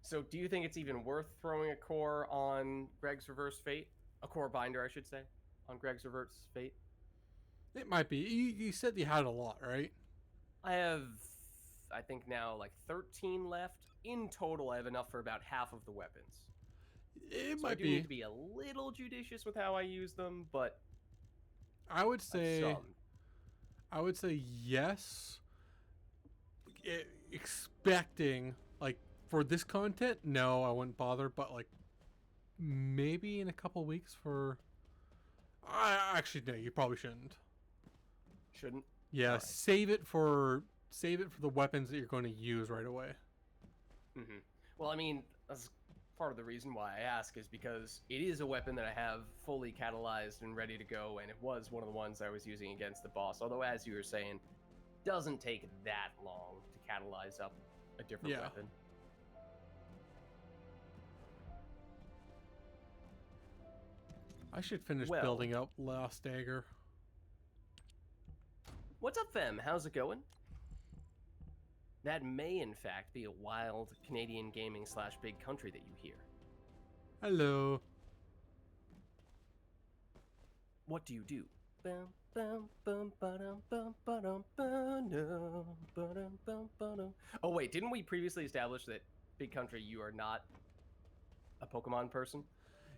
So do you think it's even worth throwing a core on Greg's Reverse Fate? A core binder, I should say, on Greg's Reverse Fate? It might be. You said you had a lot, right? I have, I think now, like 13 left. In total, I have enough for about half of the weapons. It So I might do be. need to be a little judicious with how I use them, but I would say. some. I would say yes. Expecting like for this content, no, I wouldn't bother. But like maybe in a couple weeks for. Actually, no, you probably shouldn't. Shouldn't? Yeah, Alright. save it for the weapons that you're going to use right away. Mm-hmm. Well, I mean, that's part of the reason why I ask is because it is a weapon that I have fully catalyzed and ready to go, and it was one of the ones I was using against the boss. Although, as you were saying, doesn't take that long to catalyze up a different Yeah. weapon. I should finish Well- building up Last Dagger. What's up, fam? How's it going? That may, in fact, be a wild Canadian gaming / big country that you hear. Hello. What do you do? Bum, bum, bum, ba-dum, bum, ba-dum, ba-dum, ba-dum, bum, ba-dum. Oh, wait, didn't we previously establish that, Big Country, you are not a Pokemon person?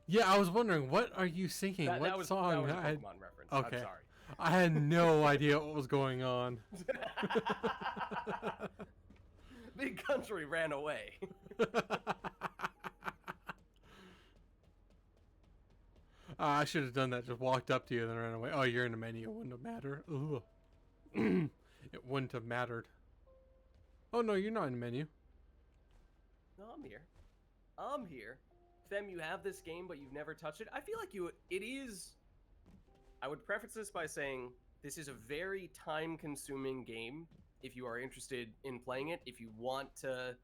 Yeah, I was wondering, what are you singing? That what was song? a I had, Pokemon reference. okay. I'm sorry. I had no idea what was going on. Big Country ran away. I should have done that. Just walked up to you and then ran away. Oh, you're in the menu. It wouldn't have mattered. Ugh. It wouldn't have mattered. Oh, no, you're not in the menu. No, I'm here. I'm here. Fem, you have this game, but you've never touched it. I feel like it is... I would preface this by saying this is a very time-consuming game if you are interested in playing it. If you want to,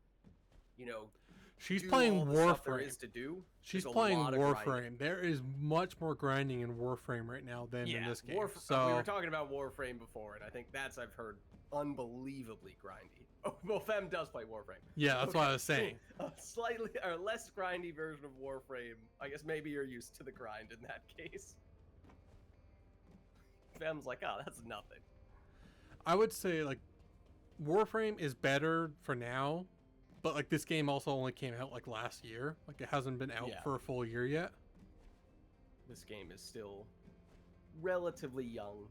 you know, She's do playing all the stuff there Warframe. is to do. She's there's a playing lot of grinding. Warframe. There is much more grinding in Warframe right now than in this game. So we were talking about Warframe before, and I think that's I've heard unbelievably grindy. Oh, well, Fem does play Warframe. Yeah, that's what I was saying. A slightly or less grindy version of Warframe. I guess maybe you're used to the grind in that case. Fem's like, oh, that's nothing. I would say like Warframe is better for now, but like this game also only came out like last year. Like it hasn't been out Yeah. for a full year yet. This game is still relatively young,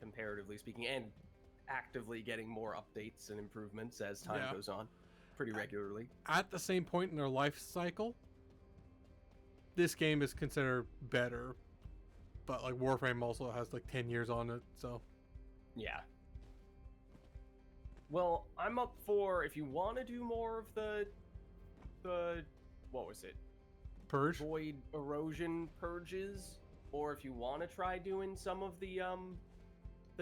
comparatively speaking, and actively getting more updates and improvements as time Yeah. goes on pretty regularly. At the same point in their life cycle, this game is considered better. But like Warframe also has like 10 years on it, so Yeah. Well, I'm up for if you want to do more of the what was it? Purge. Void erosion purges, or if you want to try doing some of the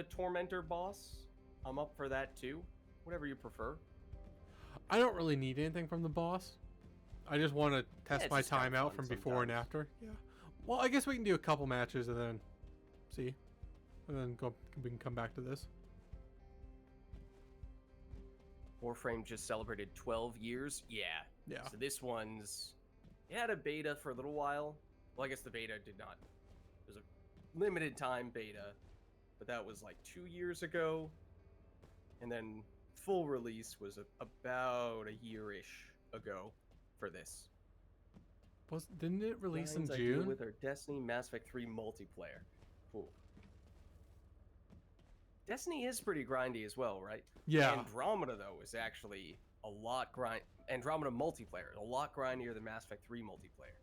Tormentor boss, I'm up for that too. Whatever you prefer. I don't really need anything from the boss. I just want to test it's my just kinda time out fun from before and sometimes. after. Yeah. Well, I guess we can do a couple matches and then see, and then we can come back to this. Warframe just celebrated 12 years. Yeah. Yeah. So this one's it had a beta for a little while. Well, I guess the beta did not. It was a limited time beta, but that was like 2 years ago. And then full release was about a year-ish ago for this. Didn't it release in Lines I deal June? with our Destiny Mass Effect 3 multiplayer. Cool. Destiny is pretty grindy as well, right? Yeah. Andromeda, though, is actually a lot Andromeda multiplayer, a lot grindier than Mass Effect 3 multiplayer.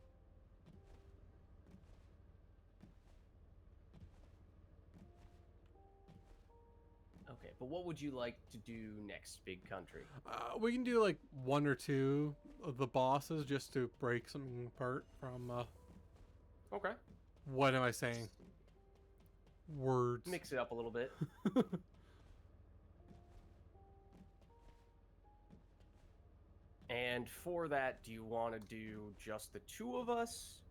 Okay, but what would you like to do next, Big Country? We can do like one or two of the bosses just to break something apart from. Okay. What am I saying? Words. Mix it up a little bit. And for that, do you want to do just the two of us?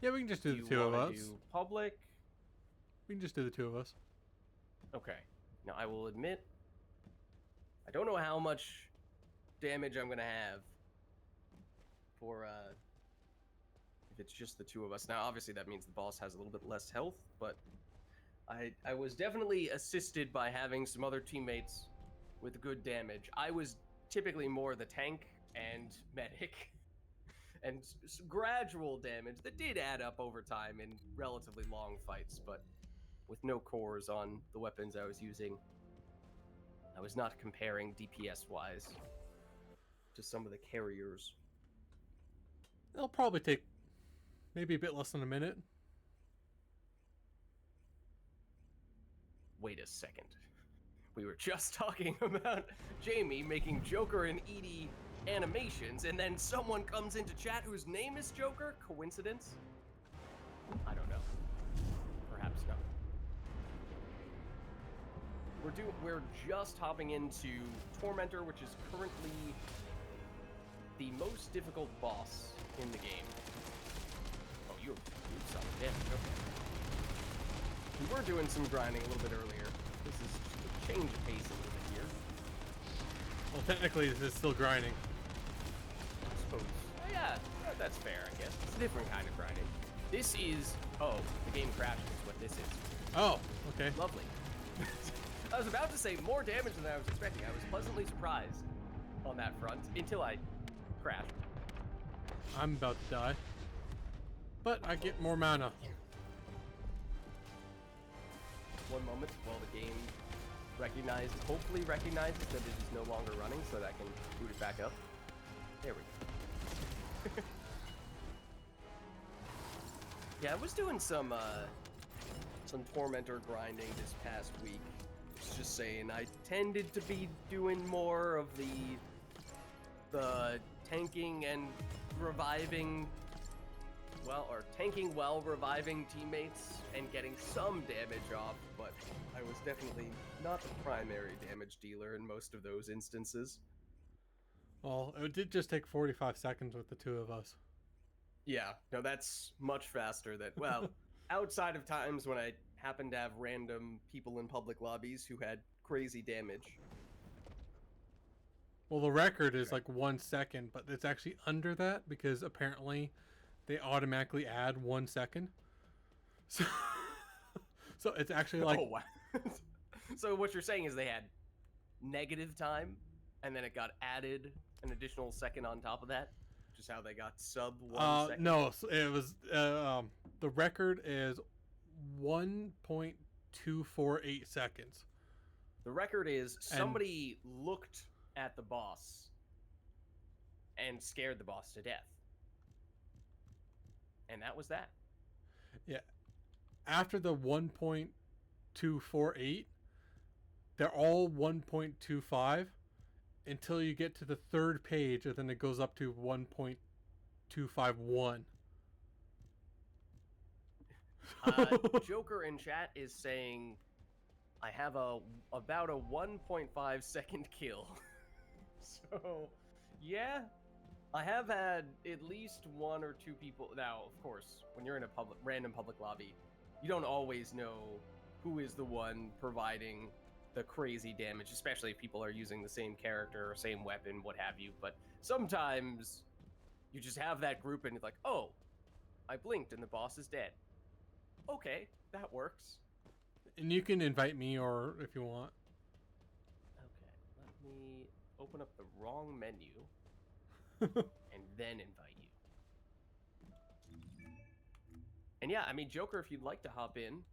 Yeah, we can just do the you two of wanna us. Do public? We can just do the two of us. Okay. Now, I will admit, I don't know how much damage I'm going to have for, if it's just the two of us. Now, obviously, that means the boss has a little bit less health, but I was definitely assisted by having some other teammates with good damage. I was typically more the tank and medic, and gradual damage that did add up over time in relatively long fights, but with no cores on the weapons I was using, I was not comparing DPS-wise to some of the carriers. It'll probably take maybe a bit less than a minute. Wait a second. We were just talking about Jamie making Joker and Edie animations, and then someone comes into chat whose name is Joker? Coincidence? I don't know. Perhaps not. We're just hopping into Tormentor, which is currently the most difficult boss in the game. Oh, you son of a damage. Okay. We were doing some grinding a little bit earlier. This is just a change of pace a little bit here. Well, technically, this is still grinding. I suppose. Oh, yeah, that's fair, I guess. It's a different kind of grinding. This is... Oh, the game crashes is what this is. Oh, okay. Lovely. I was about to say more damage than I was expecting. I was pleasantly surprised on that front until I crashed. I'm about to die. But I get more mana. One moment while the game hopefully recognizes that it is no longer running so that I can boot it back up. There we go. Yeah, I was doing some Tormentor grinding this past week. Just saying, I tended to be doing more of the tanking and reviving, or tanking while reviving teammates and getting some damage off, but I was definitely not the primary damage dealer in most of those instances. Well, it did just take 45 seconds with the two of us. Yeah, no, that's much faster than, well, outside of times when I happened to have random people in public lobbies who had crazy damage. Well, the record is like 1 second, but it's actually under that because apparently they automatically add 1 second. So, so it's actually like... Oh, wow. So what you're saying is they had negative time, and then it got added an additional second on top of that? Which is how they got sub 1 second? No, it was... the record is 1.248 seconds. The record is somebody looked at the boss and scared the boss to death. And that was that. Yeah. After the 1.248, they're all 1.25 until you get to the third page, and then it goes up to 1.251. Joker in chat is saying, I have about a 1.5 second kill. So, yeah, I have had at least one or two people. Now, of course, when you're in a random public lobby, you don't always know who is the one providing the crazy damage, especially if people are using the same character or same weapon, what have you. But sometimes you just have that group and it's like, oh, I blinked and the boss is dead. Okay, that works. And you can invite me or if you want. Okay, let me open up the wrong menu and then invite you. And yeah, I mean, Joker, if you'd like to hop in,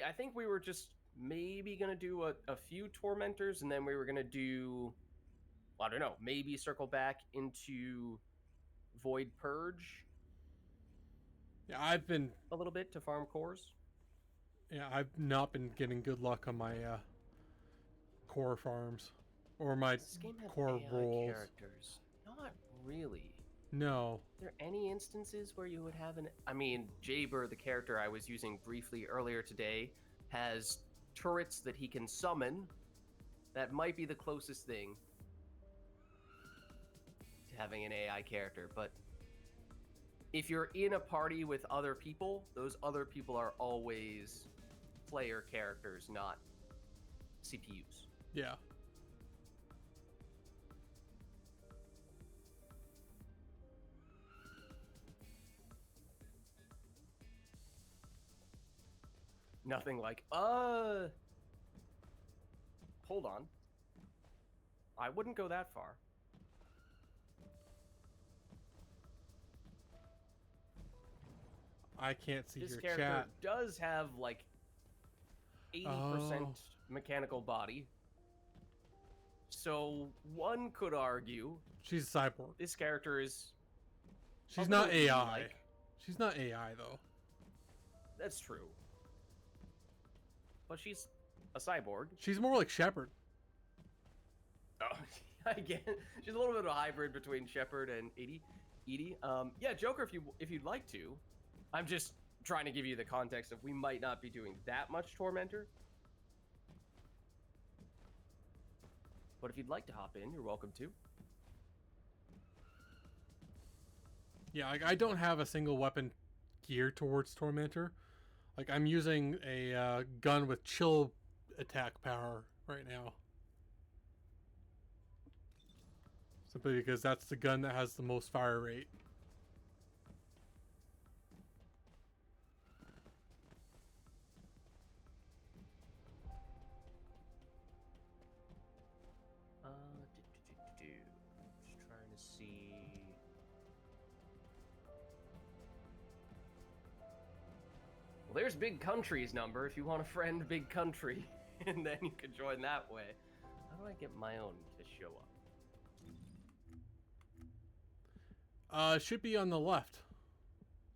I think we were just maybe gonna do a few Tormentors, and then we were gonna do I don't know, maybe circle back into Void Purge Yeah, I've been. a little bit to farm cores. Yeah, I've not been getting good luck on my core farms or my Does this game have core AI rolls. characters? Not really. No. Are there any instances where you would have an... I mean, Jaber, the character I was using briefly earlier today, has turrets that he can summon. That might be the closest thing to having an AI character, but if you're in a party with other people, those other people are always player characters, not CPUs. Yeah. Nothing like, hold on. I wouldn't go that far. I can't see This your character chat. does have like 80% mechanical body. So one could argue She's a cyborg. this character is... She's not probably AI. like- She's not AI though. That's true. But she's a cyborg. She's more like Shepard. Oh, again, she's a little bit of a hybrid between Shepard and Edie. Yeah, Joker, if you'd like to. I'm just trying to give you the context of we might not be doing that much Tormentor. But if you'd like to hop in, you're welcome to. Yeah, like I don't have a single weapon geared towards Tormentor. Like I'm using a gun with chill attack power right now. Simply because that's the gun that has the most fire rate. Just trying to see. Well, there's Big Country's number if you want to friend Big Country, and then you can join that way. How do I get my own to show up? It should be on the left.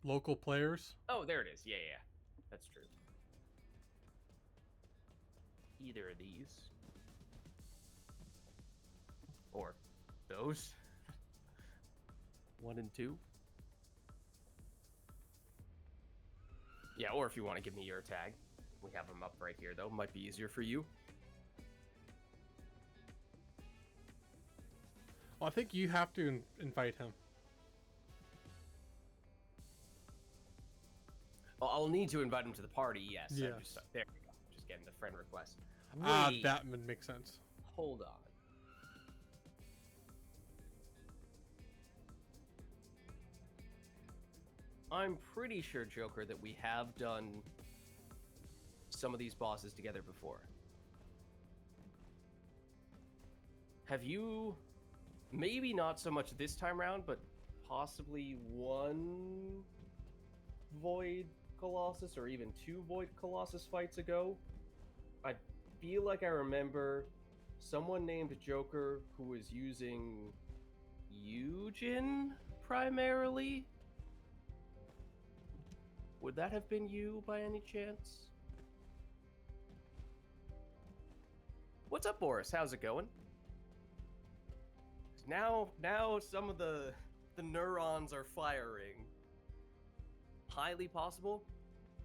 Local players. Oh, there it is. Yeah. That's true. Either of these. Or those. 1 and 2. Yeah, or if you want to give me your tag. We have them up right here, though. Might be easier for you. Well, I think you have to invite him. Well, I'll need to invite him to the party, yes. Yes. There we go. Just getting the friend request. Ah, Wait, that would make sense. hold on. I'm pretty sure, Joker, that we have done some of these bosses together before. Have you, maybe not so much this time around, but possibly one Void Colossus or even 2 Void Colossus fights ago? I feel like I remember someone named Joker who was using Eugen primarily. Would that have been you by any chance? What's up, Boris? How's it going? Now some of the neurons are firing. Highly possible.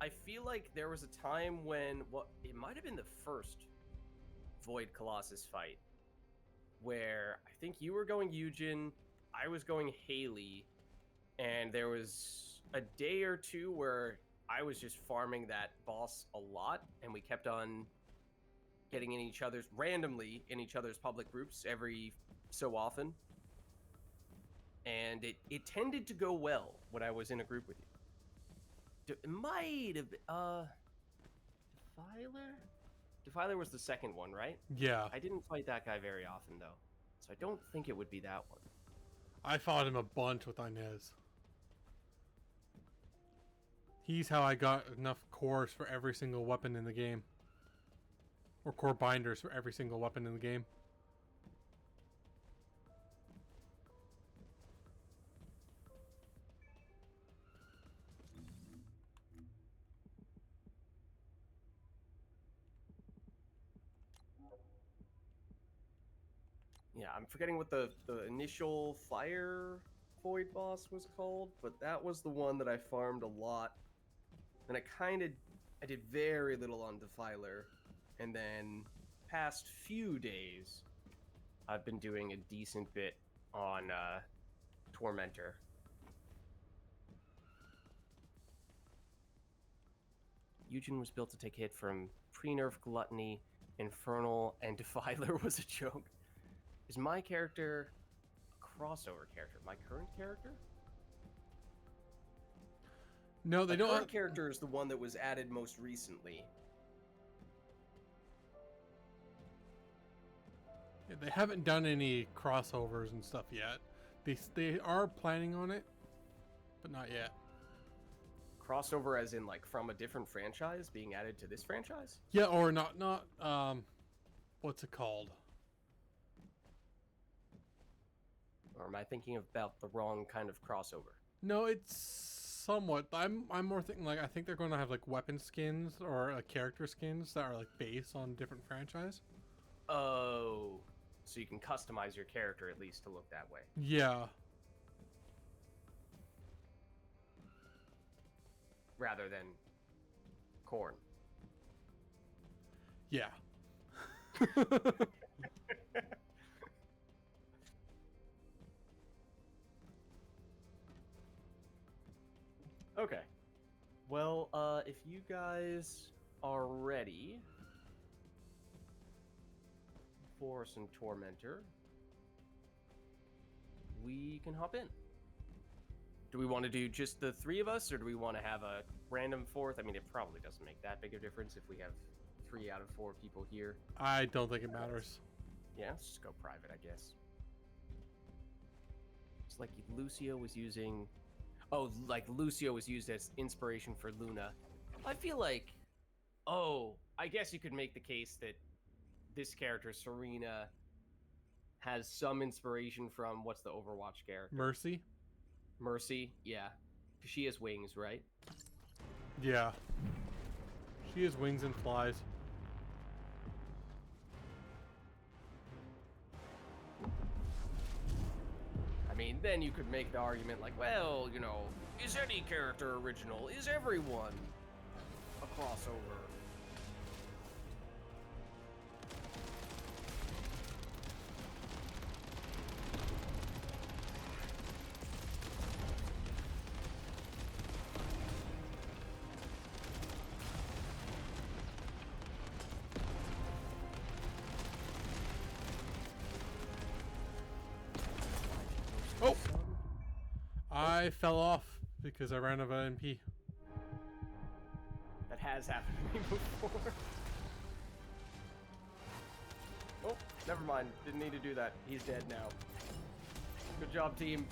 I feel like there was a time when, it might have been the first Void Colossus fight, where I think you were going Eugen, I was going Haley, and there was a day or two where I was just farming that boss a lot, and we kept on getting in each other's, randomly in each other's public groups every so often. And it tended to go well when I was in a group with you. It might have been, Defiler? Defiler was the second one, right? Yeah. I didn't fight that guy very often, though. So I don't think it would be that one. I fought him a bunch with Inez. He's how I got enough cores for every single weapon in the game. Or core binders for every single weapon in the game. yeah, I'm forgetting what the initial fire void boss was called, but that was the one that I farmed a lot. And I did very little on Defiler, and then past few days, I've been doing a decent bit on Tormentor. Eugen was built to take hit from pre-nerf Gluttony, Infernal, and Defiler was a joke. Is my character a crossover character? My current character? No, they My don't. current character is the one that was added most recently. Yeah, they haven't done any crossovers and stuff yet. They are planning on it, but not yet. Crossover as in like from a different franchise being added to this franchise? Yeah, or not what's it called? Or am I thinking about the wrong kind of crossover? No, it's somewhat. I'm more thinking like I think they're going to have like weapon skins or character skins that are like based on different franchise. Oh, so you can customize your character at least to look that way. Yeah. Rather than corn. Yeah. Okay. Well, if you guys are ready for some Tormentor, we can hop in. Do we want to do just the three of us, or do we want to have a random fourth? I mean, it probably doesn't make that big of a difference if we have 3 out of 4 people here. I don't think it matters. Yeah, let's just go private, I guess. It's like Lucio was using... Oh, like Lucio was used as inspiration for Luna. I feel like... Oh, I guess you could make the case that this character, Serena, has some inspiration from... What's the Overwatch character? Mercy? Mercy, yeah. She has wings, right? Yeah. She has wings and flies. I mean, then you could make the argument like, well, you know, is any character original? Is everyone a crossover? Oh! I fell off because I ran out of MP. That has happened to me before. Oh, never mind. Didn't need to do that. He's dead now. Good job, team.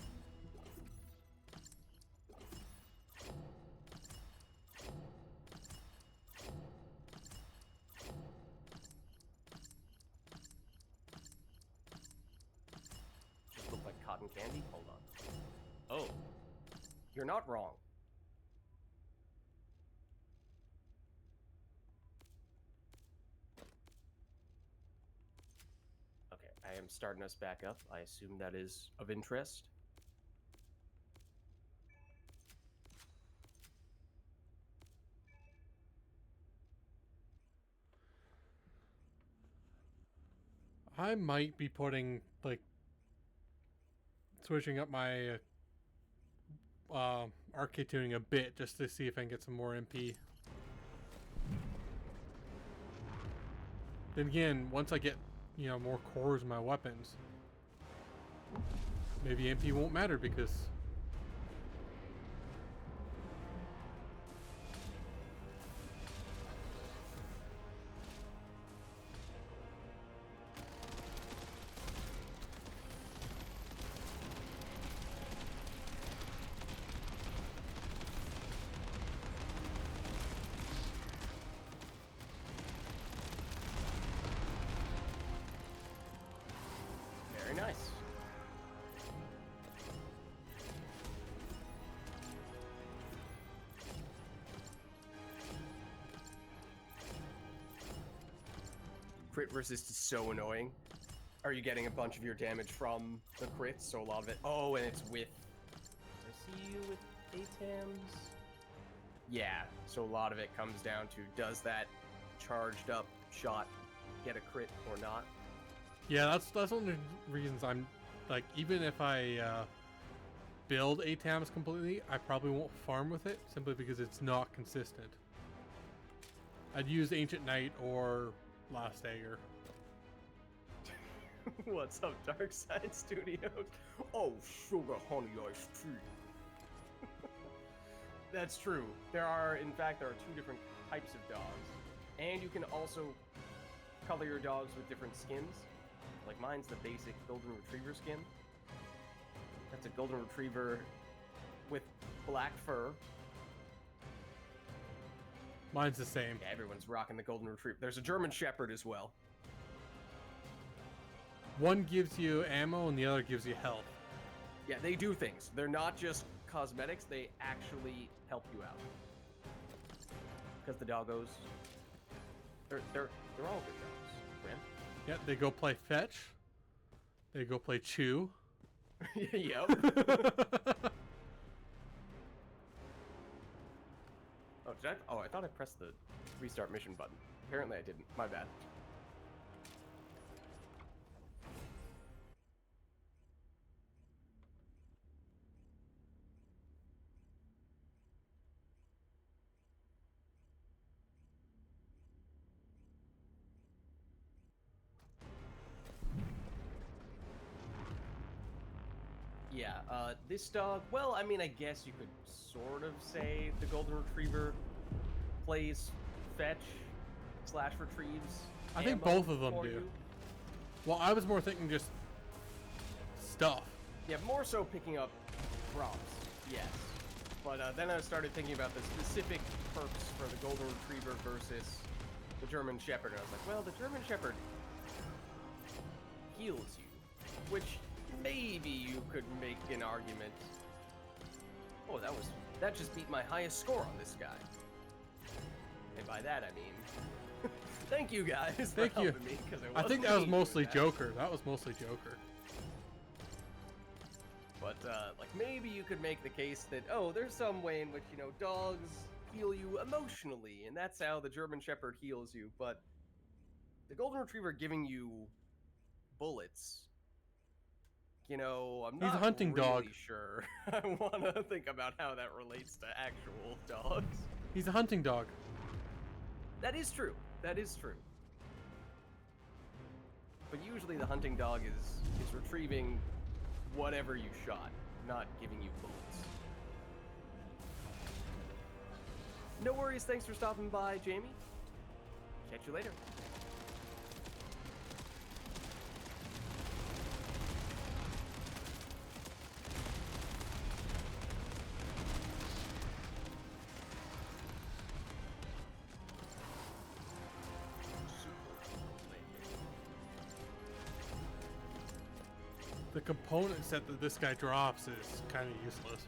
Just look like cotton candy? Hold on. Oh. You're not wrong. Okay, I am starting us back up. I assume that is of interest. I might be putting, like, switching up my arcade tuning a bit just to see if I can get some more MP. Then again, once I get, you know, more cores in my weapons, maybe MP won't matter because... Very nice. Crit resist is so annoying. are you getting a bunch of your damage from the crits? So a lot of it. Oh, and it's with. I see you with ATAMs. Yeah. So a lot of it comes down to does that charged up shot get a crit or not? Yeah, that's one of the reasons I'm like, even if I build ATAMs completely, I probably won't farm with it simply because it's not consistent. I'd use Ancient Knight or Last Dagger. What's up, Dark Side Studios? Oh, sugar honey ice tea. That's true. There are two different types of dogs, and you can also color your dogs with different skins. Like mine's the basic golden retriever skin. That's a golden retriever with black fur. Mine's the same. Yeah, everyone's rocking the golden retriever. There's a German Shepherd as well. One gives you ammo and the other gives you health. Yeah, they do things. They're not just cosmetics, they actually help you out. Because the doggos, they're all good dogs. Ren? Yeah, they go play fetch. They go play chew. Yep. I thought I pressed the restart mission button. Apparently I didn't. My bad. Yeah, this dog, well, I mean, I guess you could sort of say the Golden Retriever plays fetch / retrieves. I think ammo both of them for do. you. Well, I was more thinking just stuff. Yeah, more so picking up props, yes. But then I started thinking about the specific perks for the Golden Retriever versus the German Shepherd. And I was like, well, the German Shepherd heals you, which maybe you could make an argument. Oh, that just beat my highest score on this guy. And by that I mean, thank you guys Thank for you. helping me. I think that was mostly Joker. That was mostly Joker. But like maybe you could make the case that there's some way in which dogs heal you emotionally, and that's how the German Shepherd heals you. But the Golden Retriever giving you bullets. I'm not He's a hunting dog. really sure I want to think about how that relates to actual dogs. He's a hunting dog. That is true. That is true. But usually the hunting dog is retrieving whatever you shot, not giving you bullets. No worries. Thanks for stopping by, Jamie. Catch you later. The component set that this guy drops is kind of useless.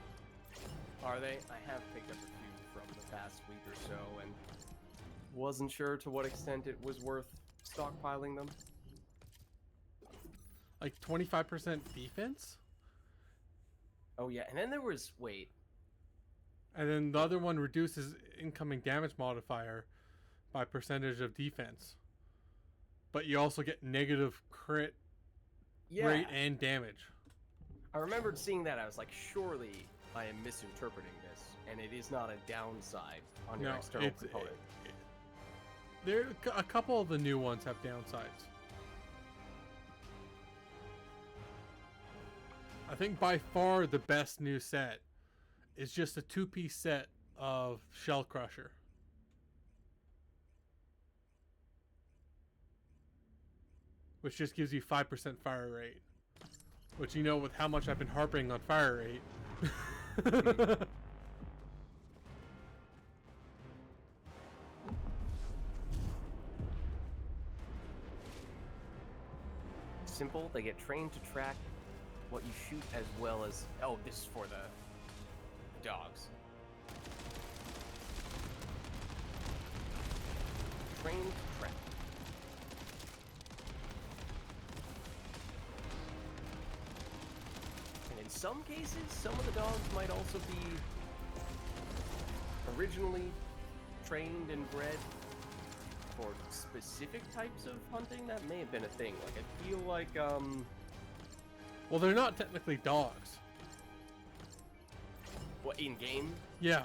Are they? I have picked up a few from the past week or so, and wasn't sure to what extent it was worth stockpiling them. Like 25% defense? Oh yeah, and then there was And then the other one reduces incoming damage modifier by percentage of defense. But you also get negative crit rate and damage. I remembered seeing that. I was like, surely I am misinterpreting this, and it is not a downside on your external component. A couple of the new ones have downsides. I think by far the best new set is just a 2-piece set of Shell Crusher. Which just gives you 5% fire rate. Which, with how much I've been harping on fire rate. Simple, they get trained to track what you shoot as well as... Oh, this is for the dogs. Trained to track. some cases, some of the dogs might also be originally trained and bred for specific types of hunting. That may have been a thing. Like, I feel like, Well, they're not technically dogs. what, in game? Yeah.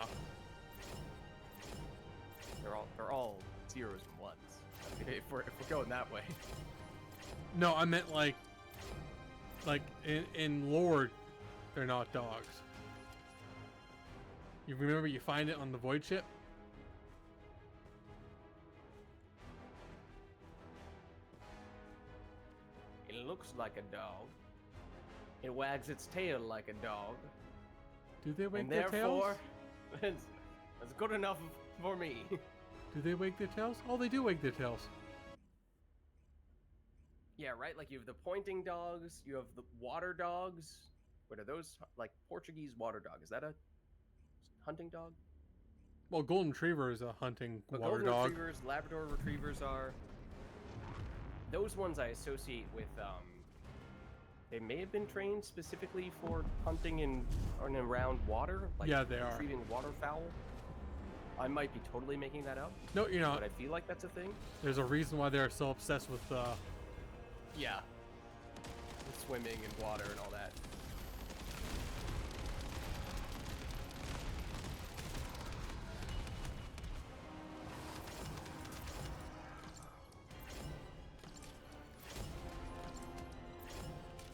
They're all zeros and ones. If we're going that way. No, I meant like in lore, they're not dogs. You remember you find it on the void ship? It looks like a dog. It wags its tail like a dog. Do they wag And their therefore, tails? that's good enough for me. Do they wag their tails? Oh, they do wag their tails. Yeah, right? Like, you have the pointing dogs, you have the water dogs. What are those? Like, Portuguese water dog. Is that a hunting dog? Well, golden retriever is a hunting But water golden dog. retrievers, Labrador retrievers are... Those ones I associate with, they may have been trained specifically for hunting in and around water. Like Yeah, they are. retrieving waterfowl. I might be totally making that up, No, you're not. but I feel like that's a thing. There's a reason why they're so obsessed with Yeah. With swimming and water and all that.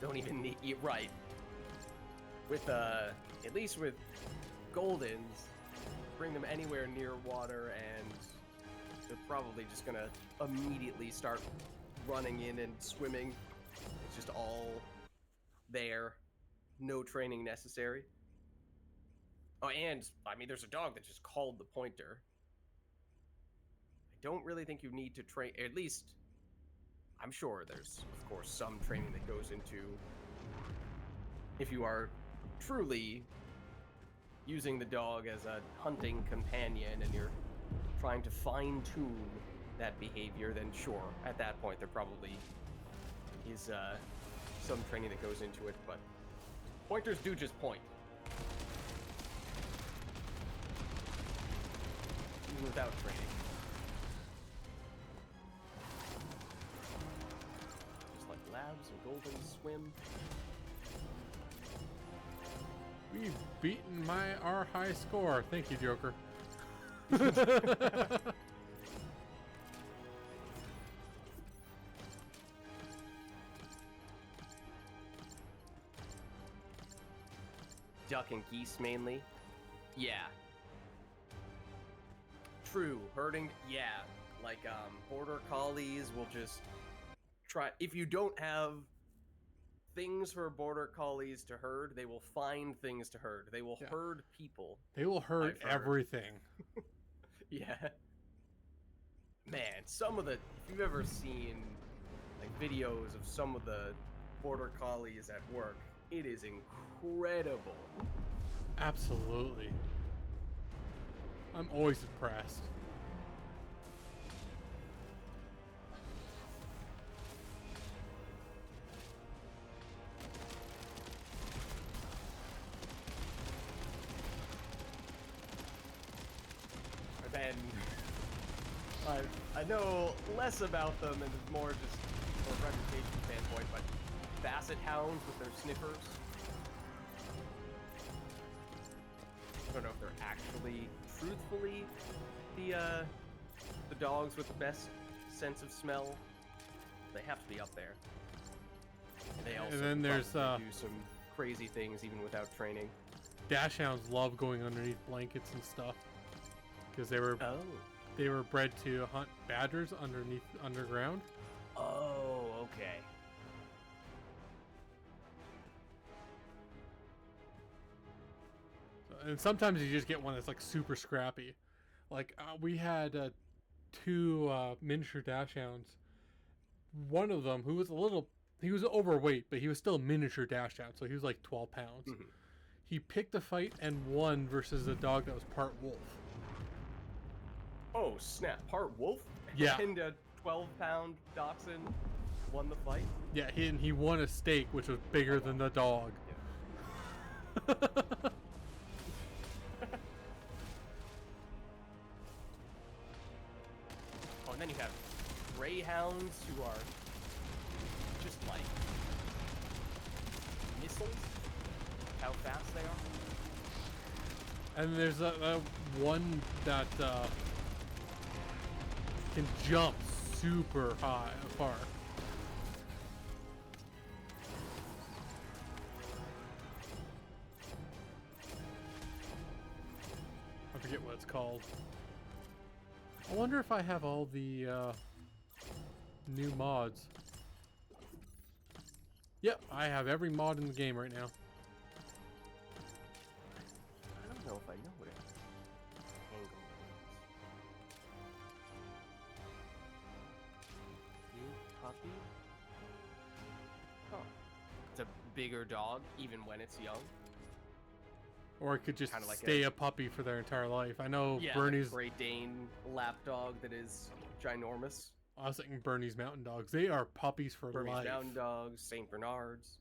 Don't even need you right. With at least with Goldens, bring them anywhere near water and they're probably just gonna immediately start running in and swimming. It's just all there. No training necessary. Oh, and, I mean, there's a dog that's just called the Pointer. I don't really think you need to train, at least, I'm sure there's, of course, some training that goes into if you are truly using the dog as a hunting companion and you're trying to fine-tune that behavior, then sure, at that point there probably is some training that goes into it, but pointers do just point. Even without training. Just like labs and golden swim. We've beaten our high score. Thank you, Joker. Duck and geese mainly. Yeah. True. Herding. Yeah. Like, border collies will just try. If you don't have things for border collies to herd, they will find things to herd. They will herd people. They will hurt I've heard. everything. Yeah. Man, some of the, if you've ever seen like videos of some of the border collies at work, it is incredible. Absolutely. I'm always impressed. And I know less about them and it's more just from a reputation standpoint, but basset hounds with their sniffers. I don't know if they're actually, truthfully, the dogs with the best sense of smell. They have to be up there. And they also then there's, probably do some crazy things even without training. Dachshunds love going underneath blankets and stuff because they were bred to hunt badgers underground. Oh, okay. And sometimes you just get one that's like super scrappy. Like we had 2 miniature dachshunds. One of them, who was he was overweight, but he was still a miniature dachshund, so he was like 12 pounds. Mm-hmm. He picked a fight and won versus a dog that was part wolf. Oh, snap. Part wolf? Yeah. And a 12-pound dachshund won the fight? Yeah, he won a steak, which was bigger than the dog. Oh, and then you have greyhounds who are just like missiles. How fast they are. And there's a one that can jump super high, far. I forget what it's called. I wonder if I have all the new mods. Yep, I have every mod in the game right now. I don't know if I know what it is. Angle means. New puppy? Huh. It's a bigger dog, even when it's young. Or I could just Kinda like stay a puppy for their entire life. I know Yeah, Bernie's. like a Great Dane lap dog that is ginormous. I was thinking Bernie's Mountain Dogs. They are puppies for Burmese life. Mountain Dogs, St. Bernards.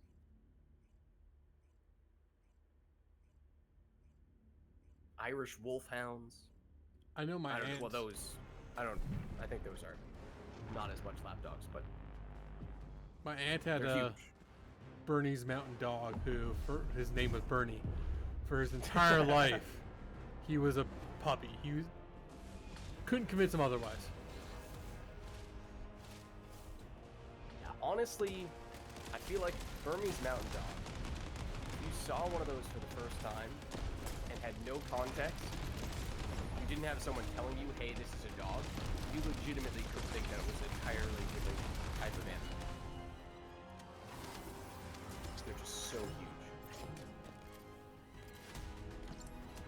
Irish Wolfhounds. I know my aunt. Well, those, I think those are not as much lapdogs, but My aunt had they're a huge. Bernese Mountain Dog who, his name was Bernie. For his entire life, he was a puppy. Couldn't convince him otherwise. Yeah, honestly, I feel like Burmese Mountain Dog, if you saw one of those for the first time and had no context, you didn't have someone telling you, hey, this is a dog, you legitimately could think that it was an entirely different type of animal. They're just so huge.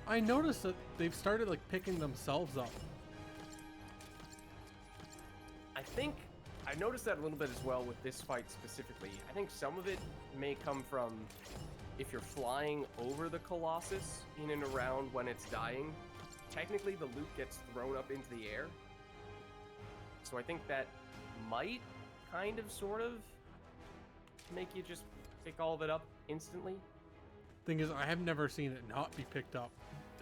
I noticed that they've started like picking themselves up. I noticed that a little bit as well with this fight specifically. I think some of it may come from if you're flying over the Colossus in and around when it's dying, technically the loot gets thrown up into the air. So I think that might kind of sort of make you just pick all of it up instantly. Thing is, I have never seen it not be picked up,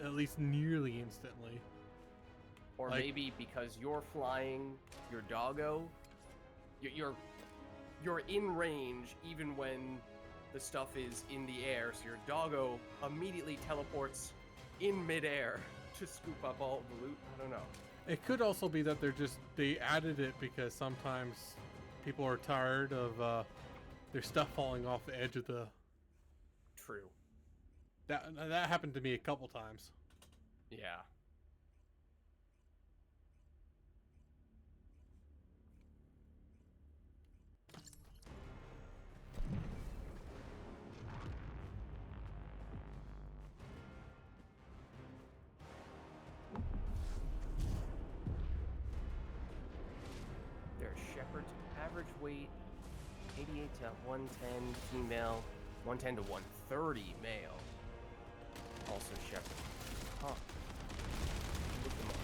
at least nearly instantly. Or Like- maybe because you're flying your doggo, you're in range even when the stuff is in the air, so your doggo immediately teleports in midair to scoop up all of the loot. I don't know. It could also be that they added it because sometimes people are tired of their stuff falling off the edge of the. True. That happened to me a couple times. Yeah. They're shepherds. Average weight 88 to 110 female, 110 to 130 male. Also shepherd. Huh. Look them up.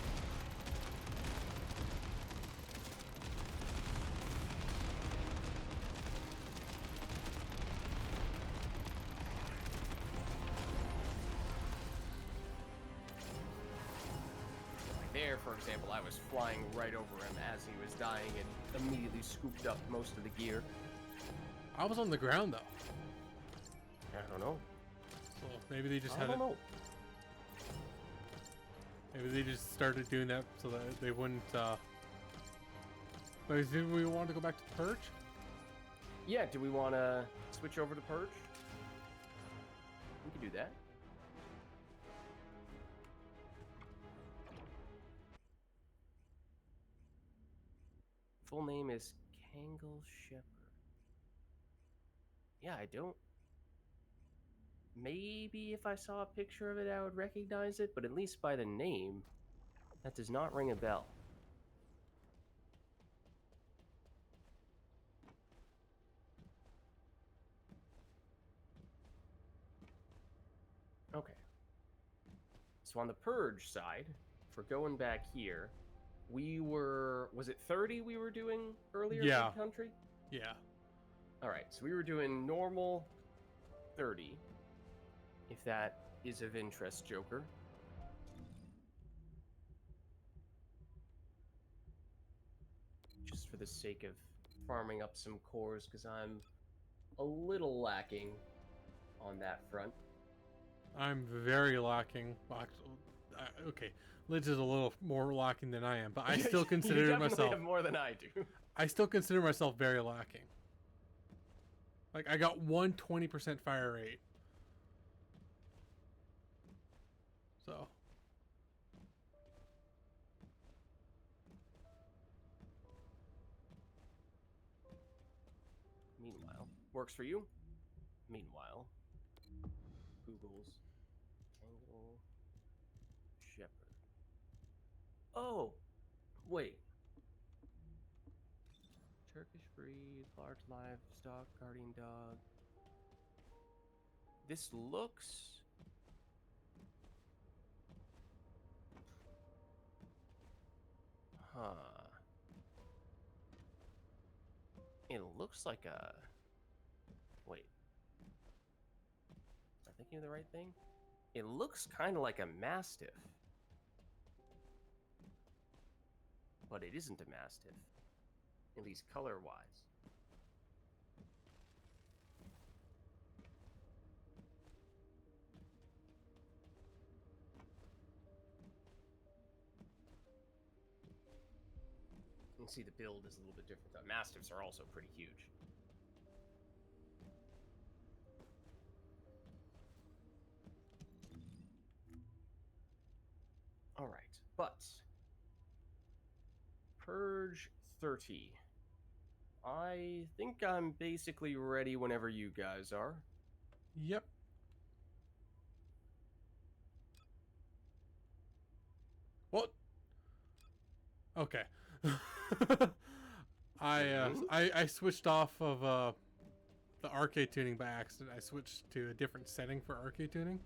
Like there, for example, I was flying right over him as he was dying and immediately scooped up most of the gear. I was on the ground though, I don't know. so maybe they just I had don't it. know. Maybe they just started doing that so that they wouldn't. But do we want to go back to the perch? Yeah, do we want to switch over to Perch? We can do that. Full name is Kangle Shepherd. Yeah, I don't. Maybe if I saw a picture of it, I would recognize it, but at least by the name, that does not ring a bell. Okay. So on the Purge side, if we're going back here, we were... Was it 30 we were doing earlier Yeah. in the country? Yeah. Alright, so we were doing normal 30. If that is of interest, Joker. Just for the sake of farming up some cores, because I'm a little lacking on that front. I'm very lacking. Okay, Lids is a little more lacking than I am, but I still You consider definitely myself. have more than I do. I still consider myself very lacking. Like, I got 120% fire rate. So. Meanwhile, works for you. Meanwhile, Google's Tangle Shepherd. Oh, wait. Turkish breed, large livestock, guardian dog. This looks... Huh. It looks like a... Wait. Am I thinking of the right thing? It looks kind of like a Mastiff. But it isn't a Mastiff. At least color-wise. You can see the build is a little bit different. The Mastiffs are also pretty huge. All right, but Purge 30. I think I'm basically ready whenever you guys are. Yep. What? Okay. I switched off of the arcade tuning by accident. I switched to a different setting for arcade tuning,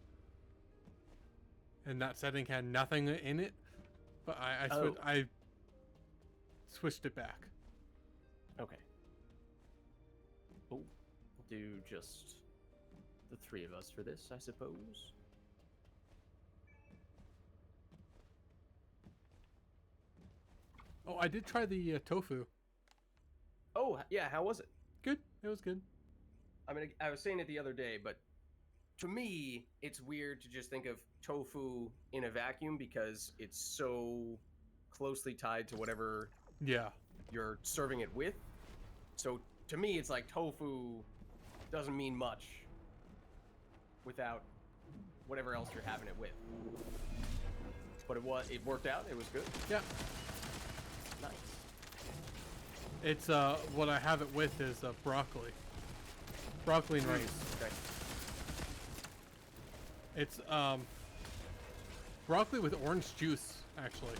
and that setting had nothing in it. But I switched it back. Okay. Oh, we'll do just the three of us for this, I suppose. Oh, I did try the tofu. Oh, yeah, how was it? Good. It was good. I mean, I was saying it the other day, but to me, it's weird to just think of tofu in a vacuum because it's so closely tied to whatever Yeah. you're serving it with. So to me, it's like tofu doesn't mean much without whatever else you're having it with. But it worked out. It was good. Yeah. Nice. It's what I have it with is broccoli. Broccoli and rice. Okay. It's broccoli with orange juice, actually.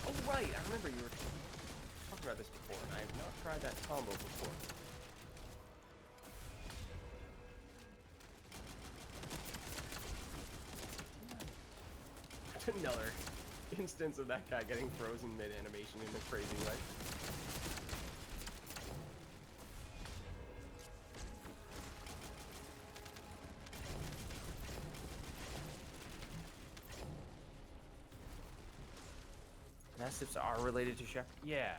Oh right, I remember you were talking about this before, and I have not tried that combo before. Another instance of that guy getting frozen mid-animation in a crazy way. Mastiffs are related to Shepherd? Yeah.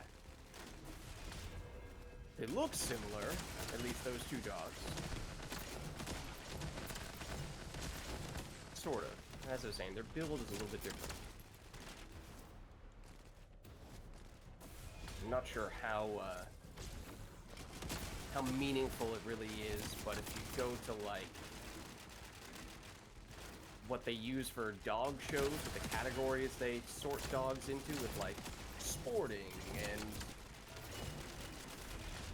They look similar, at least those two dogs. Sort of. As I was saying, their build is a little bit different. I'm not sure how meaningful it really is, but if you go to, like, what they use for dog shows, with the categories they sort dogs into, with, like, sporting and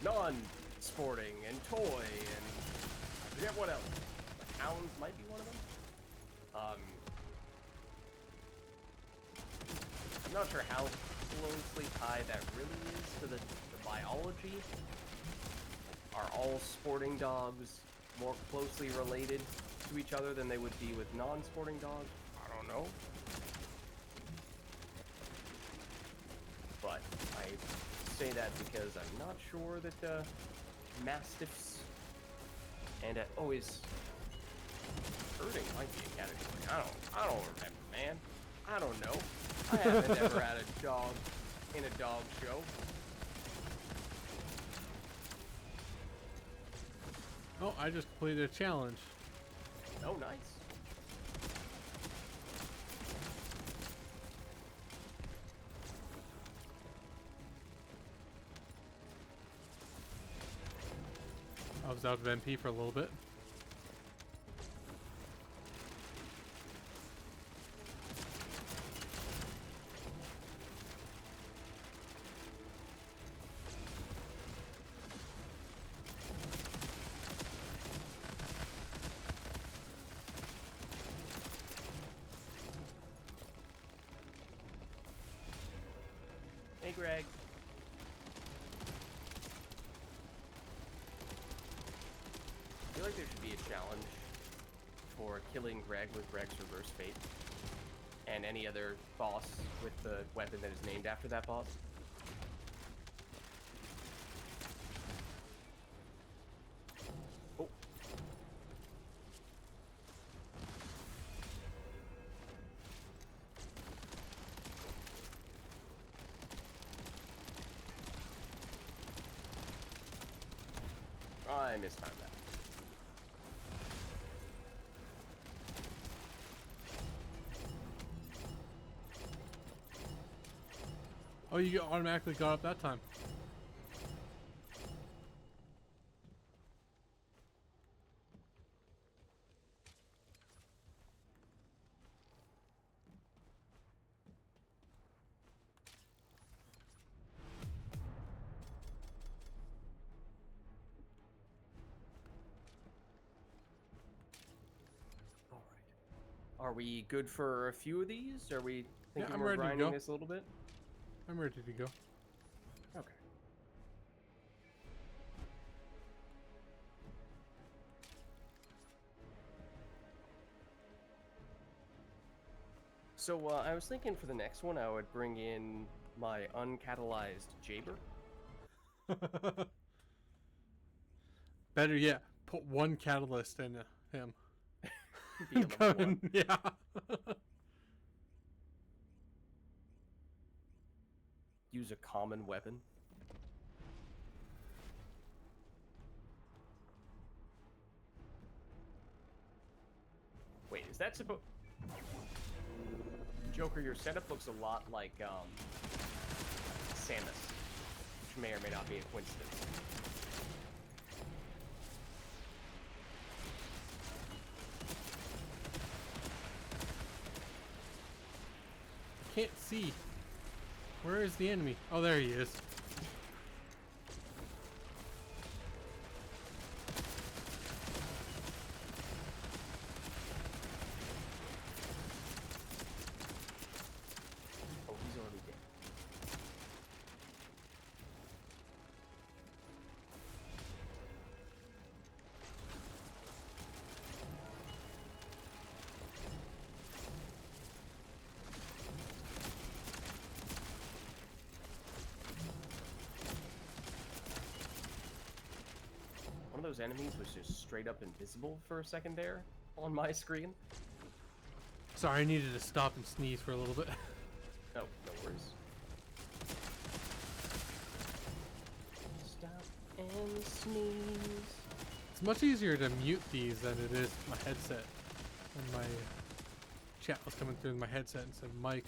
non-sporting and toy and I forget what else. Like, hounds might be one of them. I'm not sure how closely tied that really is to the biology. Are all sporting dogs more closely related to each other than they would be with non-sporting dogs? I don't know. But I say that because I'm not sure that Mastiffs and herding might be a category. I don't remember, man. I don't know. I haven't ever had a dog in a dog show. Oh, I just completed a challenge. Oh, nice. I was out of MP for a little bit. Hey, Greg. I feel like there should be a challenge for killing Greg with Greg's reverse fate, and any other boss with the weapon that is named after that boss. Oh. I mistimed that. Oh, you automatically got up that time. All right. Are we good for a few of these? Are we thinking I'm we're ready to grinding go. this a little bit? I'm ready to go. Okay. So I was thinking for the next one, I would bring in my uncatalyzed Jaber. Better yet, put one catalyst in him. Be a level one. Yeah. Use a common weapon. Wait, is that supposed... Joker, your setup looks a lot like, Samus, which may or may not be a coincidence. Can't see. Where is the enemy? Oh, there he is. Oh, he's already dead. One of those enemies was just straight up invisible for a second there on my screen. Sorry, I needed to stop and sneeze for a little bit. Oh, no worries. Stop and sneeze. It's much easier to mute these than it is my headset. And my chat was coming through my headset and said mic.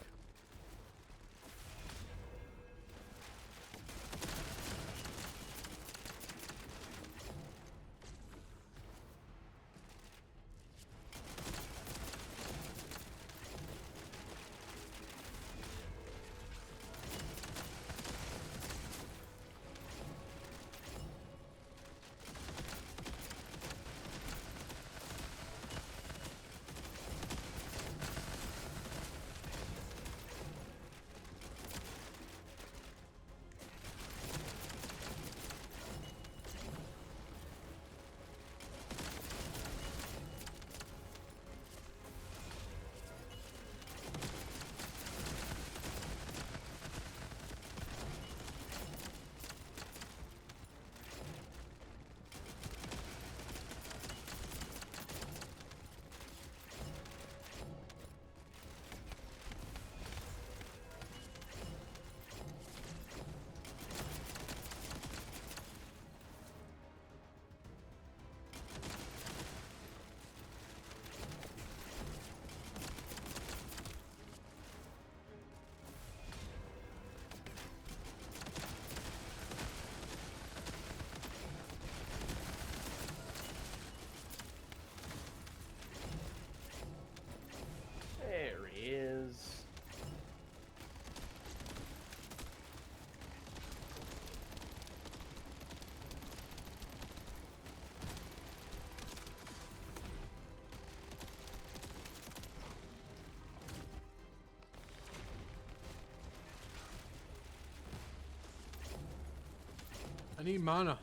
I need mana.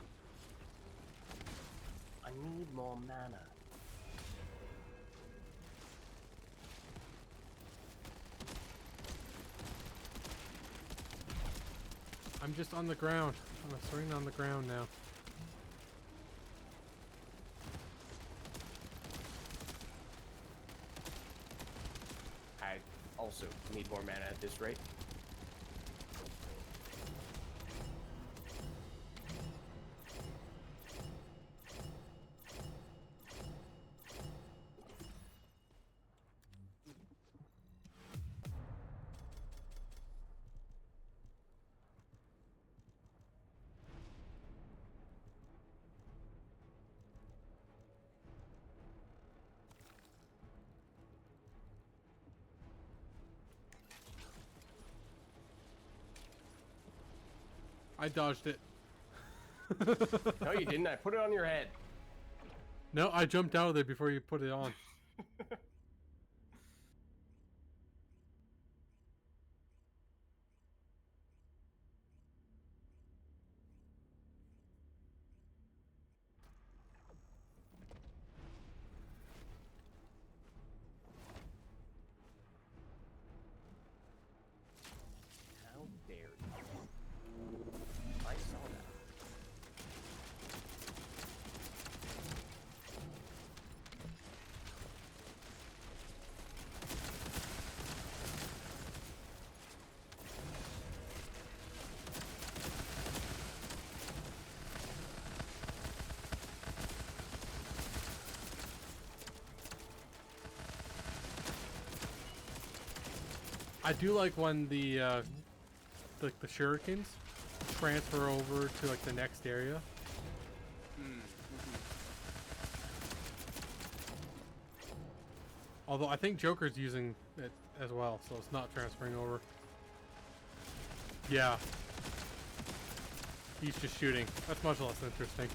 I need more mana. I'm just on the ground. I'm a swing on the ground now. I also need more mana at this rate. I dodged it. No, you didn't. I put it on your head. No, I jumped out of there before you put it on. How dare you? I saw that. I do like when the shurikens transfer over to like the next area. Although I think Joker's using it as well, so it's not transferring over. Yeah. He's just shooting. That's much less interesting.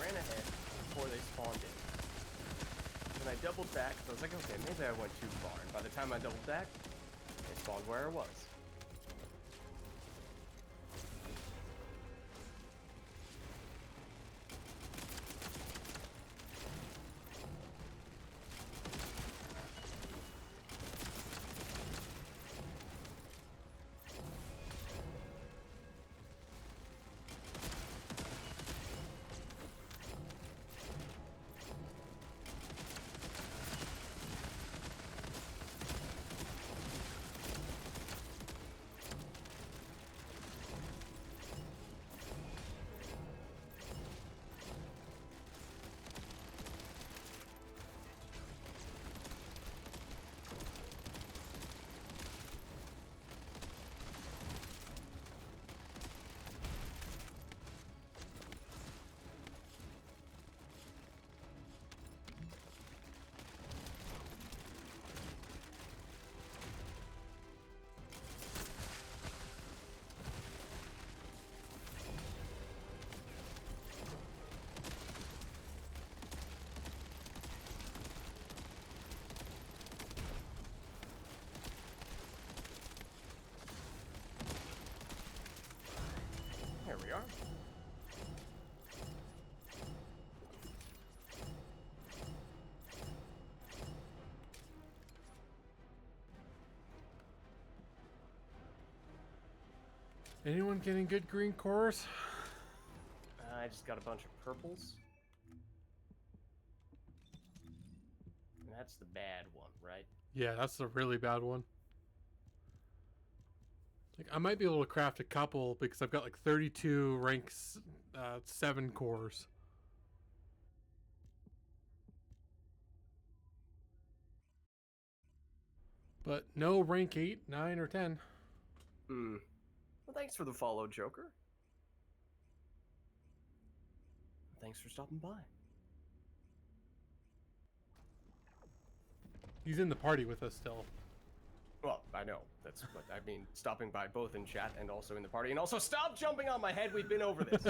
Ran ahead before they spawned in. When I doubled back, I was like, okay, maybe I went too far. And by the time I doubled back, they spawned where I was. There we are. Anyone getting good green cores? I just got a bunch of purples. And that's the bad one, right? Yeah, that's the really bad one. Like, I might be able to craft a couple because I've got like 32 ranks, 7 cores. But no rank 8, 9, or 10. Hmm. Well, thanks for the follow, Joker. Thanks for stopping by. He's in the party with us still. Well, I know. That's what I mean. Stopping by both in chat and also in the party. And also, stop jumping on my head. We've been over this.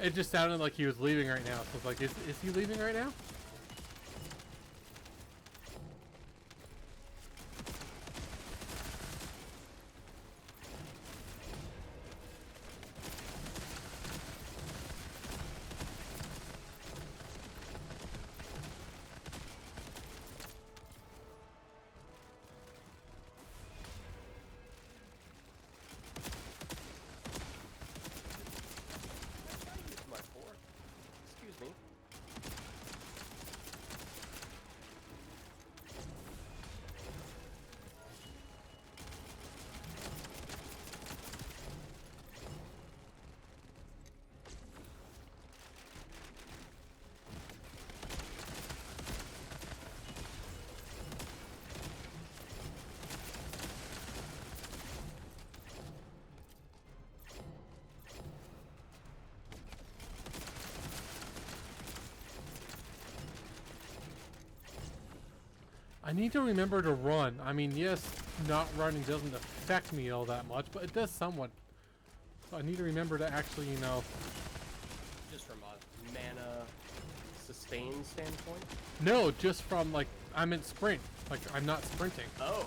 It just sounded like he was leaving right now. So it's like, is he leaving right now? My fork. Excuse me. I need to remember to run. I mean, yes, not running doesn't affect me all that much, but it does somewhat. So I need to remember to actually, you know... Just from a mana sustain standpoint? No, just from, like, I'm in sprint. Like, I'm not sprinting. Oh.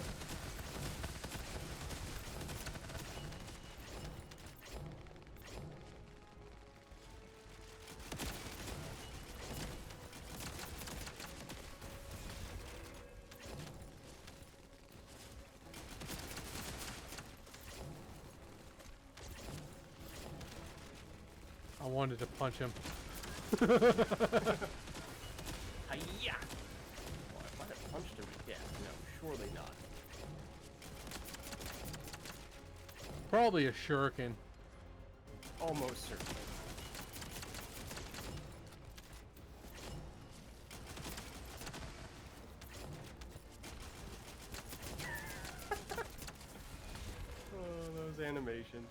I wanted to punch him. Hiya! Well, I might have punched him to death. No, surely not. Probably a shuriken. Almost certainly. Oh, those animations.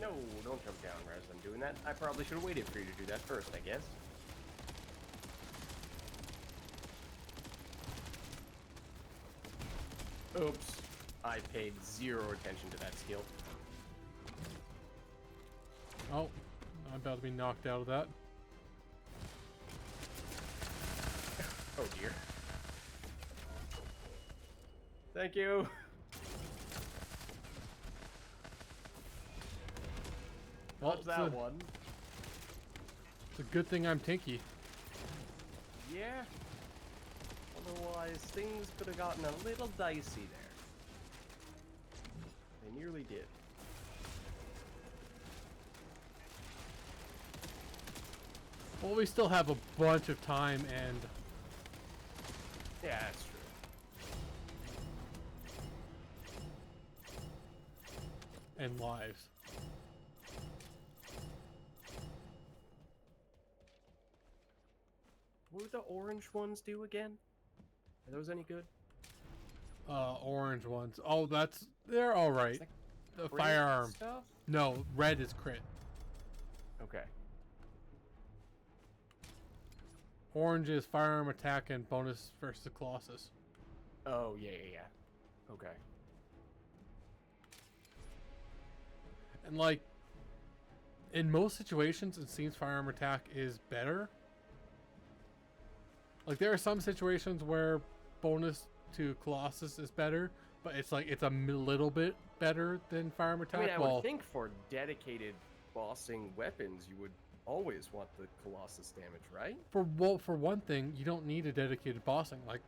No, don't jump down rather than doing that. I probably should have waited for you to do that first, I guess. Oops. I paid zero attention to that skill. Oh, I'm about to be knocked out of that. Oh dear. Thank you. Well, What's that one? It's a good thing I'm tanky. Yeah. Otherwise, things could have gotten a little dicey there. They nearly did. Well, we still have a bunch of time and... Yeah, that's true. and lives. What would the orange ones do again? Are those any good? Orange ones. Oh, they're all right. The Crit firearm. stuff? No, red is crit. Okay. Orange is firearm attack and bonus versus the Colossus. Oh, yeah. Okay. And like, in most situations, it seems firearm attack is better. Like, there are some situations where bonus to Colossus is better, but it's like it's a little bit better than firearm attack. I mean, I would think for dedicated bossing weapons, you would always want the Colossus damage, right? For one thing, you don't need a dedicated bossing. Like,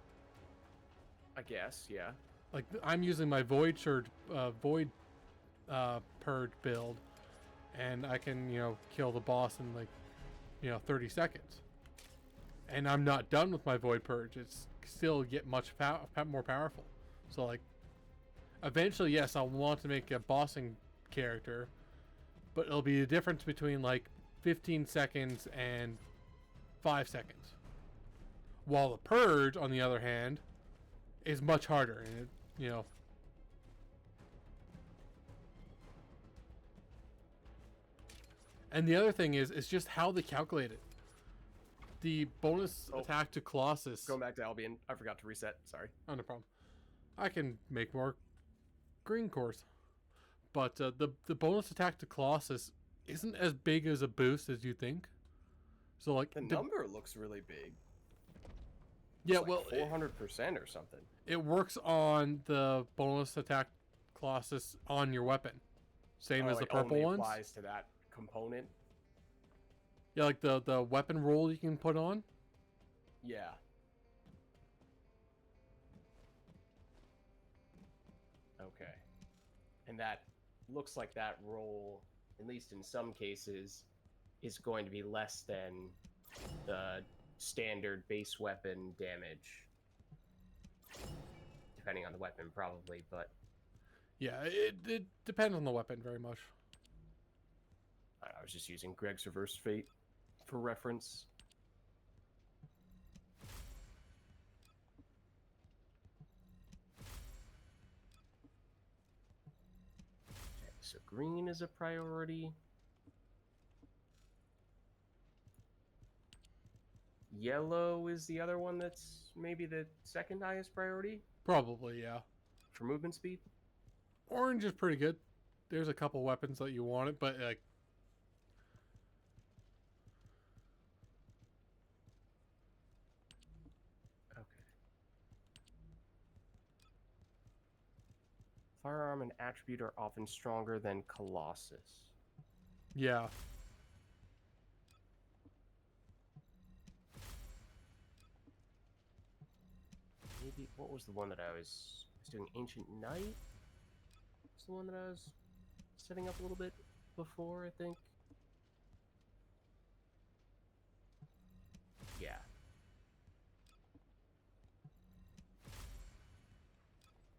I guess, yeah. Like, I'm using my Void Purge build, and I can, kill the boss in, like, 30 seconds. And I'm not done with my Void Purge. It's still get much more powerful. So, like, eventually, yes, I'll want to make a bossing character, but it'll be the difference between, like, 15 seconds and 5 seconds. While the Purge, on the other hand, is much harder, and it, And the other thing is, it's just how they calculate it. The bonus attack to Colossus. Going back to Albion, I forgot to reset. Sorry. Oh, no problem. I can make more green cores, but the bonus attack to Colossus isn't as big as a boost as you think. So, like, the number looks really big. Yeah, like well, 400% or something. It works on the bonus attack Colossus on your weapon, same as the purple only ones. Applies to that component. Yeah, like the weapon roll you can put on. Yeah. Okay. And that looks like that roll, at least in some cases, is going to be less than the standard base weapon damage. Depending on the weapon, probably, but... Yeah, it depends on the weapon very much. I was just using Greg's Reverse Fate for reference. Okay, so green is a priority. Yellow is the other one that's maybe the second highest priority Probably, yeah. for movement speed. Orange is pretty good. There's a couple weapons that you want it, but like... Okay. Firearm and attribute are often stronger than Colossus. Yeah. Maybe, what was the one that I was doing? Ancient Knight? That's the one that I was setting up a little bit before, I think. Yeah.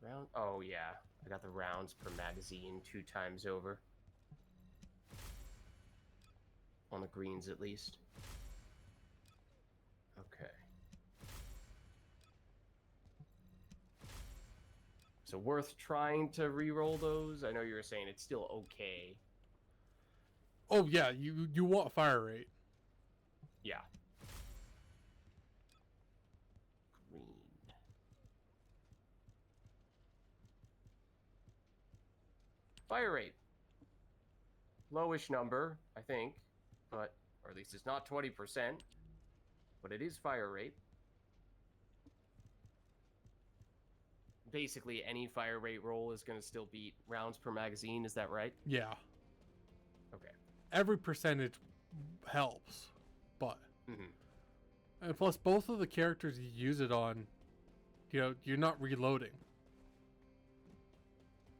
Round, oh yeah, I got the rounds per magazine 2 times over. On the greens at least. Okay. So worth trying to re-roll those? I know you were saying it's still okay. Oh yeah, you want fire rate. Yeah. Green. Fire rate. Lowish number, I think, but, or at least it's not 20%, but it is fire rate. Basically, any fire rate roll is going to still beat rounds per magazine, is that right? Yeah. Okay. Every percentage helps, but... And plus, both of the characters you use it on, you're not reloading.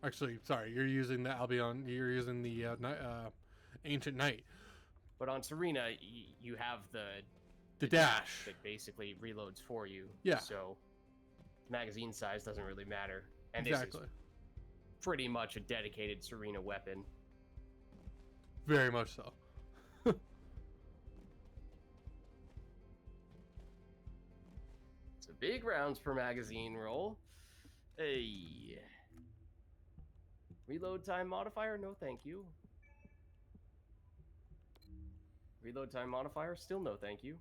Actually, sorry, you're using the Albion, you're using the Ancient Knight. But on Serena, you have the dash that basically reloads for you. Yeah. So magazine size doesn't really matter. And Exactly. this is pretty much a dedicated Serena weapon. Very much so. It's a big rounds per magazine roll. Hey. Reload time modifier? No, thank you. Reload time modifier? Still no, thank you.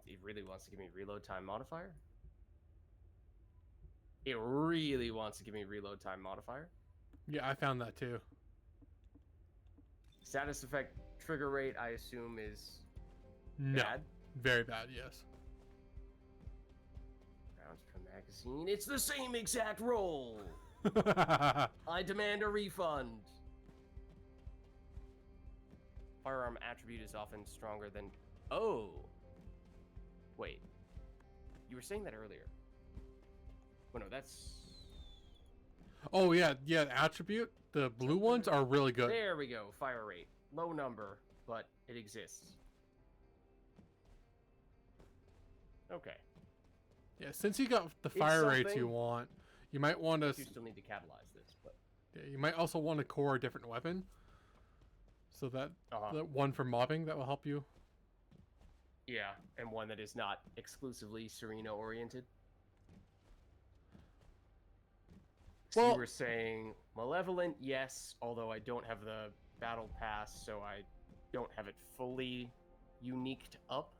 It really wants to give me reload time modifier? It really wants to give me reload time modifier? Yeah, I found that too. Status effect trigger rate, I assume, is No. bad. Very bad, yes. Rounds per magazine. It's the same exact roll. I demand a refund. Firearm attribute is often stronger than. Oh. Wait. You were saying that earlier. Oh no, that's. Oh yeah, yeah. Attribute. The blue ones are really good. There we go. Fire rate. Low number, but it exists. Okay. Yeah, since you got the It's fire rates you something. want, you might want to. You still need to catalyze this, but. Yeah, you might also want to core a different weapon. So that the one for mobbing that will help you. Yeah, and one that is not exclusively Serena oriented. So Well- you were saying malevolent, yes, although I don't have the battle pass, so I don't have it fully uniqued up.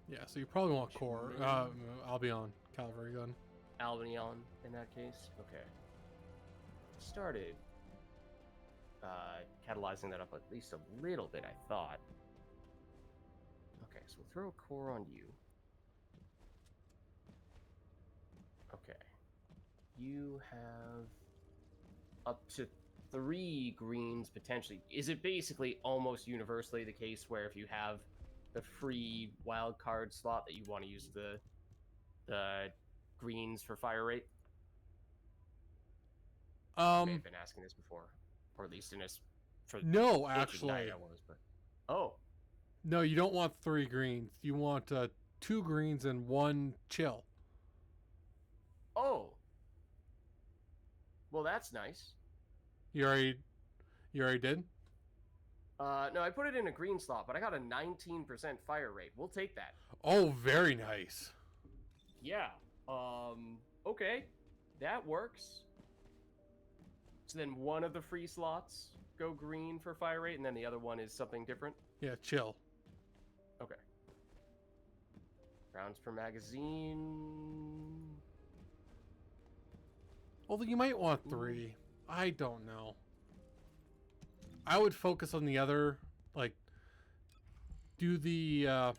Yeah, so you probably want core. Albion cavalry gun. Albion in that case. Okay. Started catalyzing that up at least a little bit, I thought. Okay, so we'll throw a core on you. Okay. You have up to 3 greens potentially. Is it basically almost universally the case where if you have the free wild card slot that you want to use the greens for fire rate? I may have been asking this before, or at least in this. For No, Ancient actually, Knight I was, but oh, no. You don't want 3 greens. You want 2 greens and 1 chill. oh. Well, that's nice. You already did. No, I put it in a green slot, but I got a 19% fire rate. We'll take that. Oh, very nice. Yeah. Okay, that works. So then one of the free slots go green for fire rate, and then the other one is something different. Yeah, chill. Okay. Rounds per magazine. Although you might want 3. I don't know. I would focus on the other, like, do the, I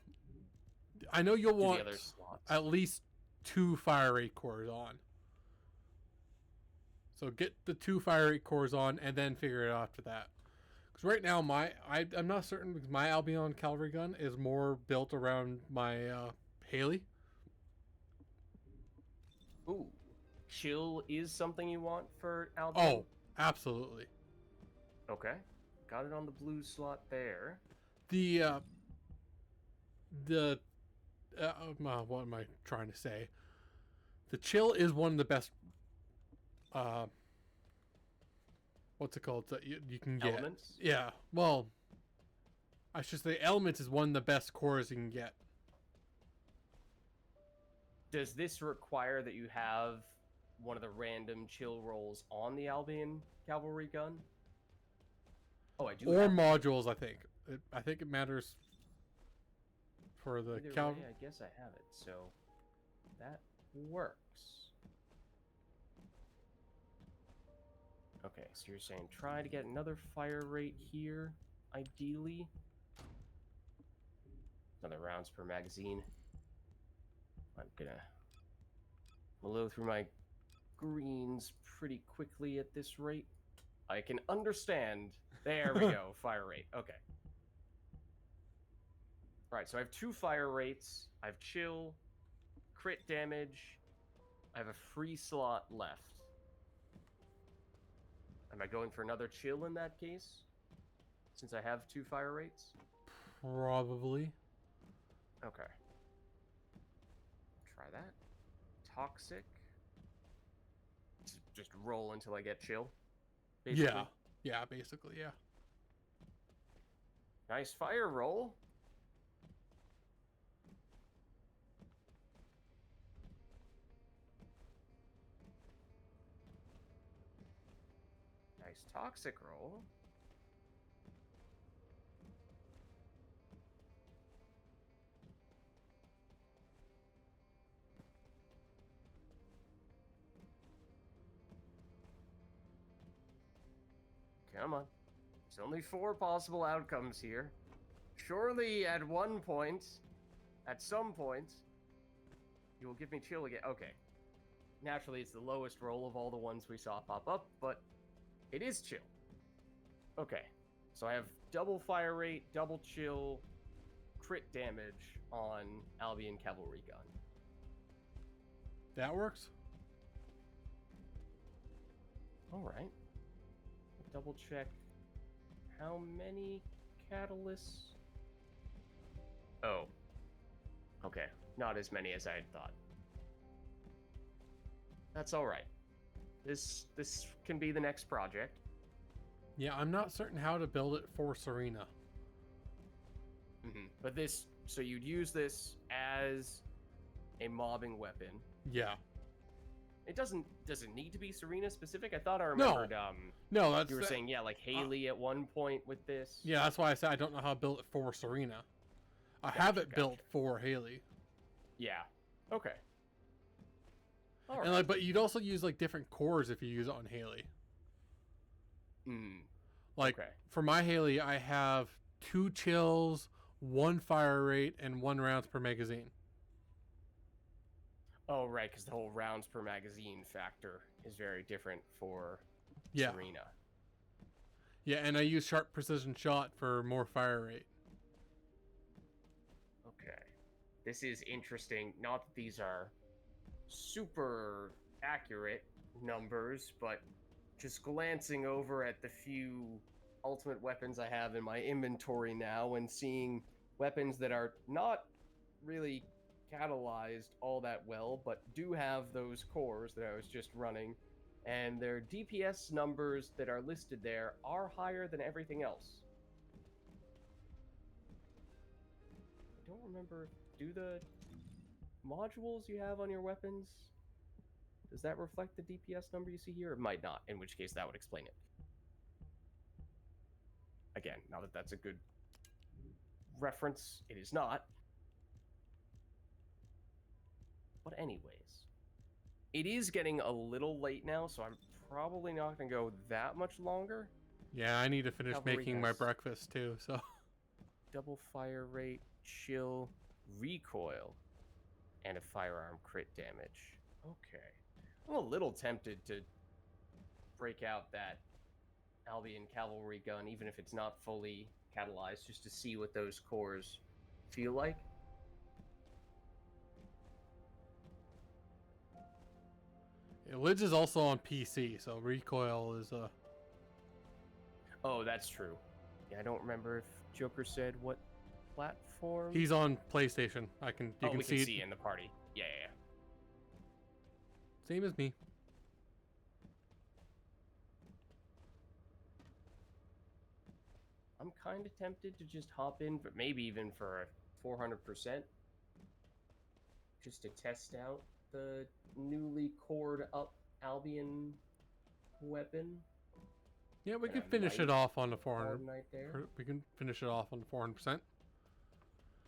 know you'll Do the want other slots. at least 2 fire rate cores on. So get the 2 fire rate cores on and then figure it out after that. Because right now, I'm not certain because my Albion cavalry gun is more built around my Haley. Ooh. Chill is something you want for Albion? Oh, absolutely. Okay. Got it on the blue slot there. What am I trying to say? The chill is one of the best. What's it called that you can get? Elements? Yeah. Well, I should say elements is one of the best cores you can get. Does this require that you have one of the random chill rolls on the Albion cavalry gun? Oh, I do. Or have modules, I think. I think it matters for the Either cavalry. way, I guess I have it, so that works. Okay, so you're saying try to get another fire rate here, ideally. Another rounds per magazine. I'm gonna blow through my greens pretty quickly at this rate. I can understand. There we go, fire rate. Okay. Right, so I have 2 fire rates. I have chill, crit damage. I have a free slot left. Am I going for another chill in that case? Since I have 2 fire rates? Probably. Okay. Try that. Toxic. Just roll until I get chill. Basically. Yeah. Yeah, basically, yeah. Nice fire roll. Nice toxic roll. Come on. There's only 4 possible outcomes here. Surely at one point, at some point, you will give me chill again. Okay. Naturally, it's the lowest roll of all the ones we saw pop up, but it is chill. Okay. So I have double fire rate, double chill, crit damage on Albion Cavalry Gun. That works. Alright. Double check how many catalysts. Oh. Okay. Not as many as I had thought. That's alright. This can be the next project. Yeah, I'm not certain how to build it for Serena. But this, so you'd use this as a mobbing weapon. Yeah. It does it need to be Serena specific? I thought I remembered No, that's you were saying like Haley at one point with this. Yeah, that's why I said I don't know how to build it for Serena. I have it built for Haley. Yeah. Okay. All And like, but you'd also use like different cores if you use it on Haley. Like Okay. for my Haley, I have 2 chills, 1 fire rate, and 1 rounds per magazine. Oh, right, because the whole rounds per magazine factor is very different for Serena. Yeah, and I use sharp precision shot for more fire rate. Okay. This is interesting. Not that these are super accurate numbers, but just glancing over at the few ultimate weapons I have in my inventory now and seeing weapons that are not really catalyzed all that well, but do have those cores that I was just running, and their DPS numbers that are listed there are higher than everything else. I don't remember, do the modules you have on your weapons, does that reflect the DPS number you see here? It might not, in which case that would explain it. Again, now that that's a good reference, it is not. But anyways, it is getting a little late now, so I'm probably not going to go that much longer. Yeah, I need to finish Cavalry making my guns. breakfast too, so. Double fire rate, chill, recoil, and a firearm crit damage. Okay. I'm a little tempted to break out that Albion Cavalry Gun, even if it's not fully catalyzed, just to see what those cores feel like. Yeah, Lids is also on PC, so recoil is Oh, that's true. Yeah, I don't remember if Joker said what platform. He's on PlayStation. You can we see can it. see in the party. Yeah. Same as me. I'm kind of tempted to just hop in, but maybe even for a 400%, just to test out the newly cored up Albion weapon. Yeah, we And can I finish might it off on the 400. Hard Knight there. We can finish it off on the 400%.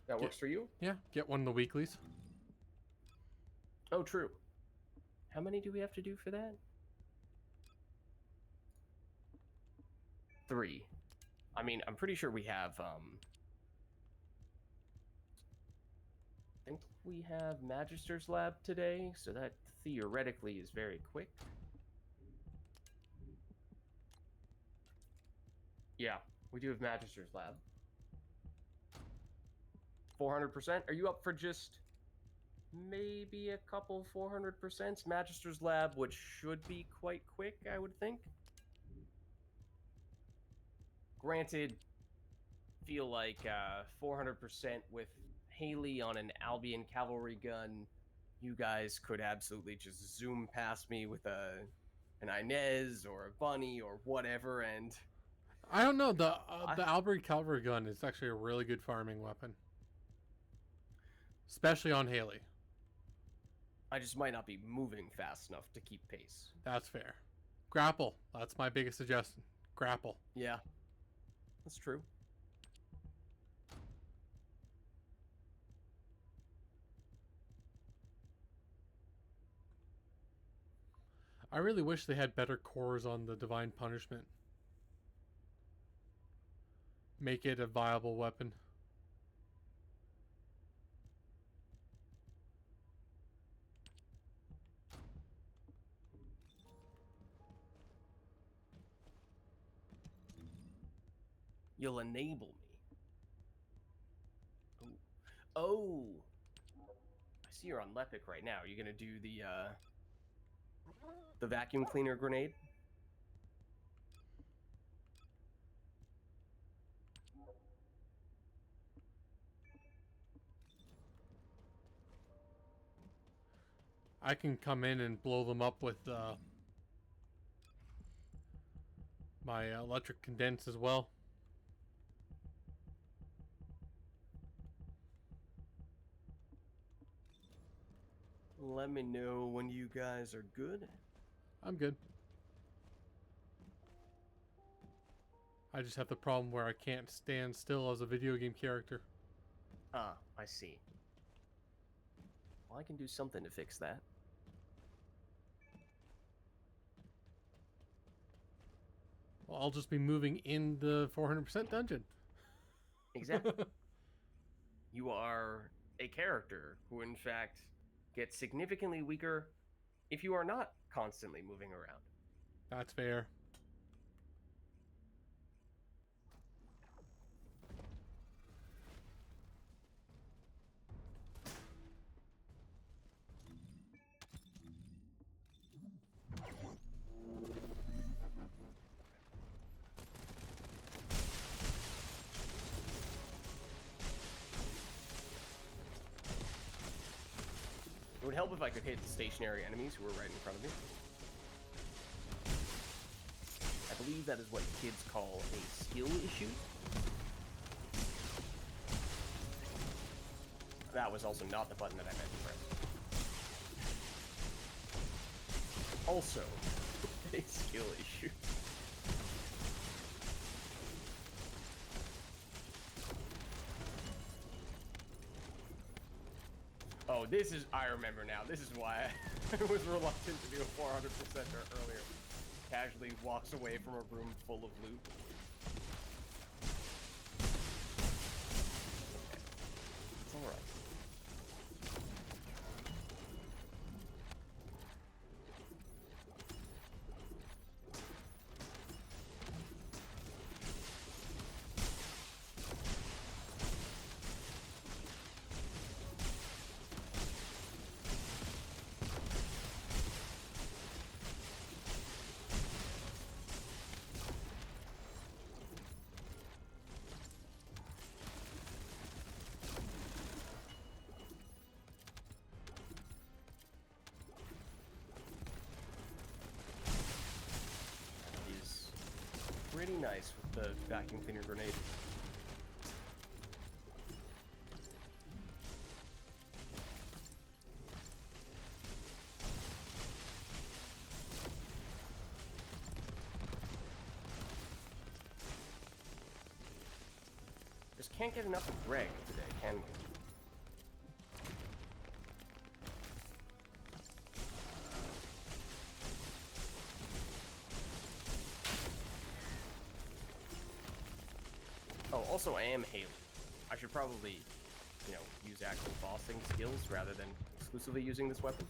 That works for you? Yeah, get one of the weeklies. Oh, true. How many do we have to do for that? 3. I mean, I'm pretty sure we have, I think we have Magister's Lab today, so that theoretically is very quick. Yeah, we do have Magister's Lab. 400%? Are you up for just maybe a couple 400%? Magister's Lab, which should be quite quick, I would think. Granted, feel like 400% with Haley on an Albion Cavalry Gun, you guys could absolutely just zoom past me with an Inez or a Bunny or whatever, and I don't know. The Albert Cavalry Gun is actually a really good farming weapon. Especially on Haley. I just might not be moving fast enough to keep pace. That's fair. Grapple. That's my biggest suggestion. Grapple. Yeah, that's true. I really wish they had better cores on the Divine Punishment. make it a viable weapon. You'll enable me. Ooh. Oh! I see you're on Lepic right now. Are you gonna do the vacuum cleaner grenade? I can come in and blow them up with my electric condense as well. Let me know when you guys are good. I'm good. I just have the problem where I can't stand still as a video game character. Ah, I see. Well, I can do something to fix that. Well, I'll just be moving in the 400% dungeon. Exactly. You are a character who, in fact, gets significantly weaker if you are not constantly moving around. That's fair. It would help if I could hit the stationary enemies who are right in front of me. I believe that is what kids call a skill issue. That was also not the button that I meant to press. Also, a skill issue. Oh, this is... I remember now. This is why I was reluctant to do a 400% earlier. Casually walks away from a room full of loot. It's alright. Pretty nice with the vacuum cleaner grenade. Just can't get enough of Greg today, can we? Oh, also I am Haley. I should probably, you know, use actual bossing skills rather than exclusively using this weapon.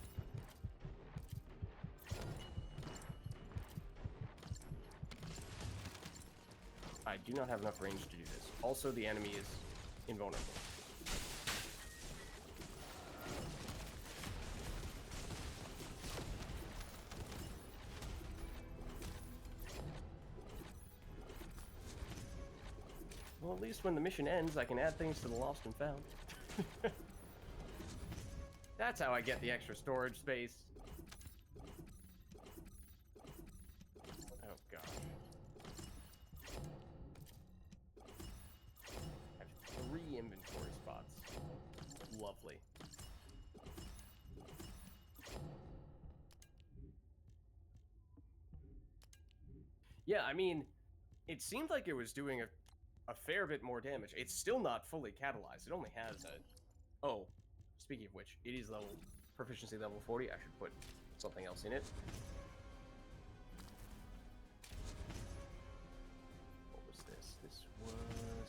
I do not have enough range to do this. Also, the enemy is invulnerable. Well, at least when the mission ends, I can add things to the lost and found. That's how I get the extra storage space. Oh, God. I have 3 inventory spots. Lovely. Yeah, I mean, it seemed like it was doing a fair bit more damage. It's still not fully catalyzed. It only has a... Oh, speaking of which, it is proficiency level 40. I should put something else in it. What was this? This was...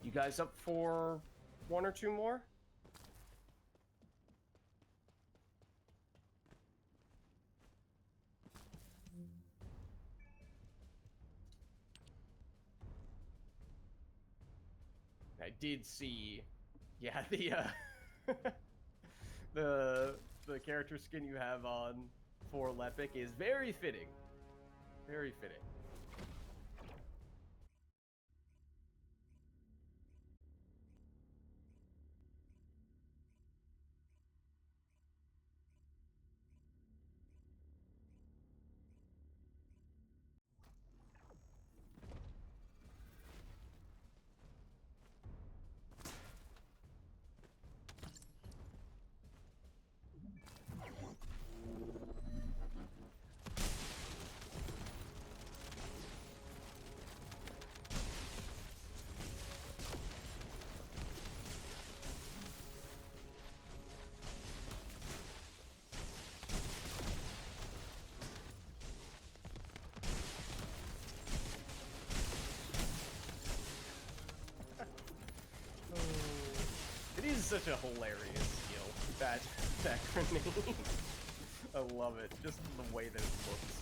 You guys up for one or two more? I did see, yeah, the character skin you have on for Lepic is very fitting. Very fitting. It is such a hilarious skill, that grenade. I love it, just the way that it looks.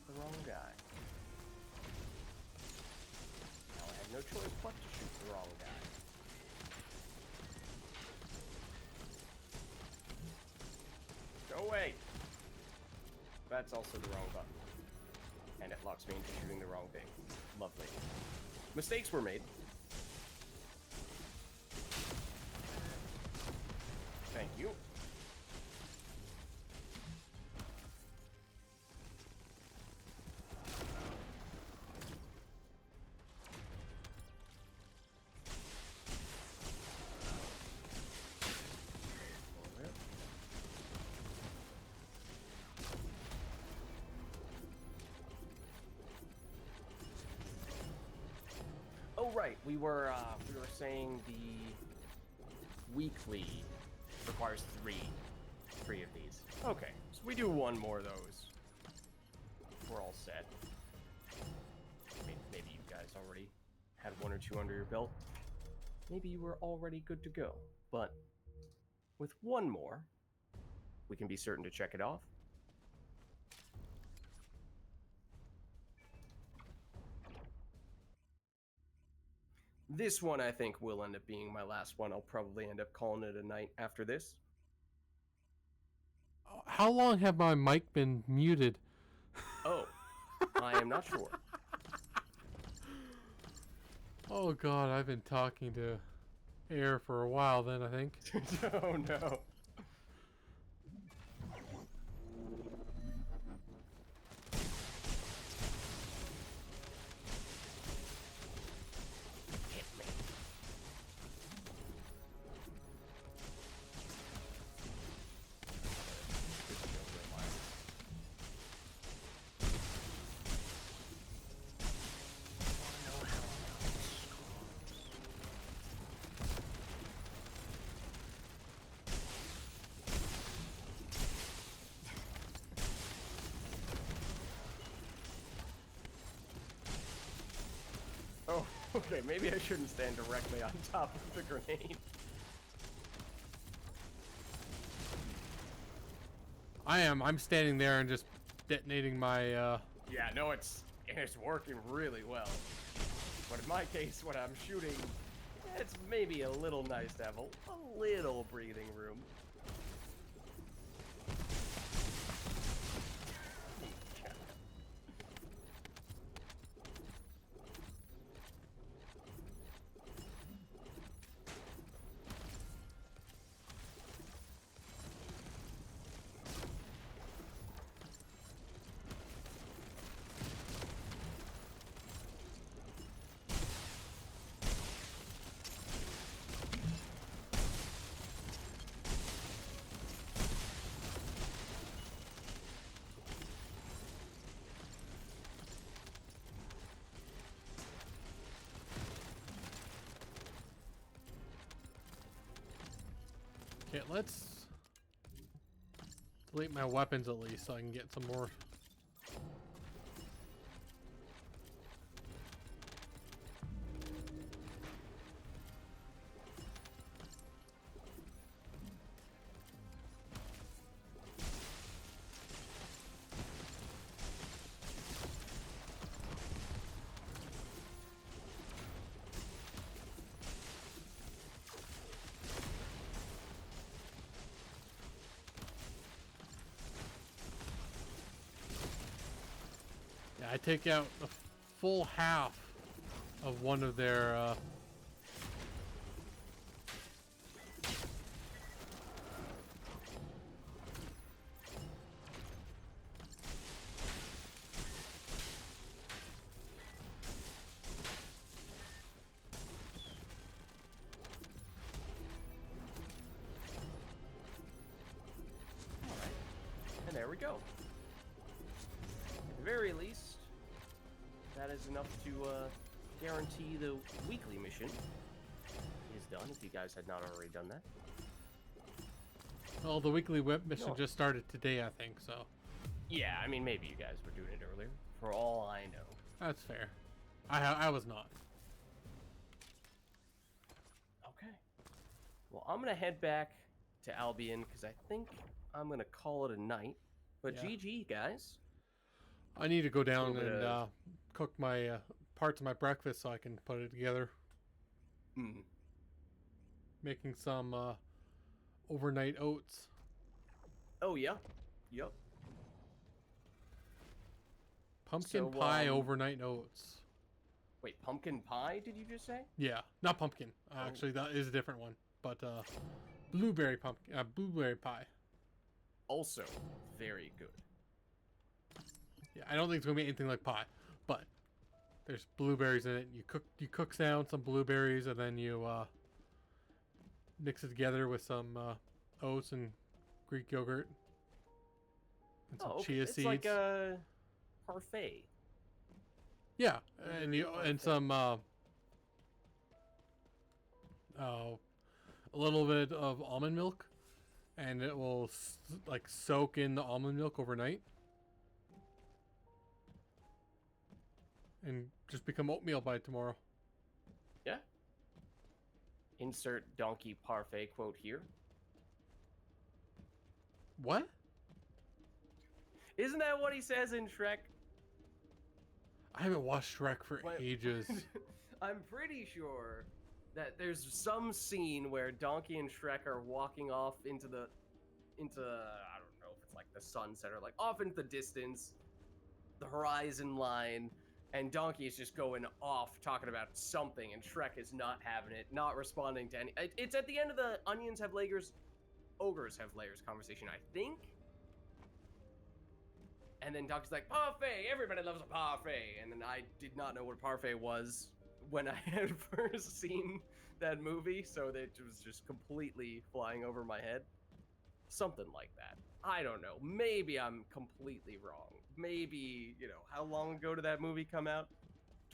The wrong guy. Now I have no choice but to shoot the wrong guy. Go away! That's also the wrong button. And it locks me into shooting the wrong thing. Lovely. Mistakes were made. Thank you. Oh right, we were saying the weekly requires three of these. Okay, so we do one more of those. We're all set. Maybe you guys already had one or two under your belt. Maybe you were already good to go. But with one more, we can be certain to check it off. This one, I think, will end up being my last one. I'll probably end up calling it a night after this. How long have my mic been muted? Oh, I am not sure. Oh god, I've been talking to air for a while then, I think. Oh no. Okay, maybe I shouldn't stand directly on top of the grenade. I am. I'm standing there and just detonating my, Yeah, no, it's working really well. But in my case, when I'm shooting, it's maybe a little nice to have a little breathing room. okay, let's delete my weapons at least so I can get some more. Yeah, I take out a full half of one of their, And there we go. At the very least, that is enough to guarantee the weekly mission is done, if you guys had not already done that. well, the weekly whip mission No. just started today, I think, so Yeah, I mean, maybe you guys were doing it earlier, for all I know. that's fair. I was not. Okay. Well, I'm going to head back to Albion, because I think I'm going to call it a night. But Yeah. GG, guys. I need to go down Little bit and of- cook my parts of my breakfast so I can put it together. Hmm. Making some overnight oats. Oh, yeah. Yep. Pumpkin So, pie overnight oats. Wait, pumpkin pie, did you just say? Yeah, not pumpkin. Actually, that is a different one. But blueberry blueberry pie. Also, very good. Yeah, I don't think it's gonna be anything like pie, but there's blueberries in it. You cook down some blueberries and then you mix it together with some oats and Greek yogurt and some chia it's seeds. like a parfait. Yeah, and you and some a little bit of almond milk, and it will like soak in the almond milk overnight, and just become oatmeal by tomorrow. Yeah. Insert donkey parfait quote here. What? Isn't that what he says in Shrek? I haven't watched Shrek for What? ages. I'm pretty sure that there's some scene where Donkey and Shrek are walking off into I don't know if it's like the sunset or like off into the distance, the horizon line, and Donkey is just going off talking about something, and Shrek is not having it, not responding to any. It's at the end of the onions have layers, ogres have layers conversation, I think. And then Donkey's like, parfait, everybody loves a parfait. And then I did not know what parfait was when I had first seen that movie, so that it was just completely flying over my head. Something like that. I don't know. Maybe I'm completely wrong. Maybe, how long ago did that movie come out?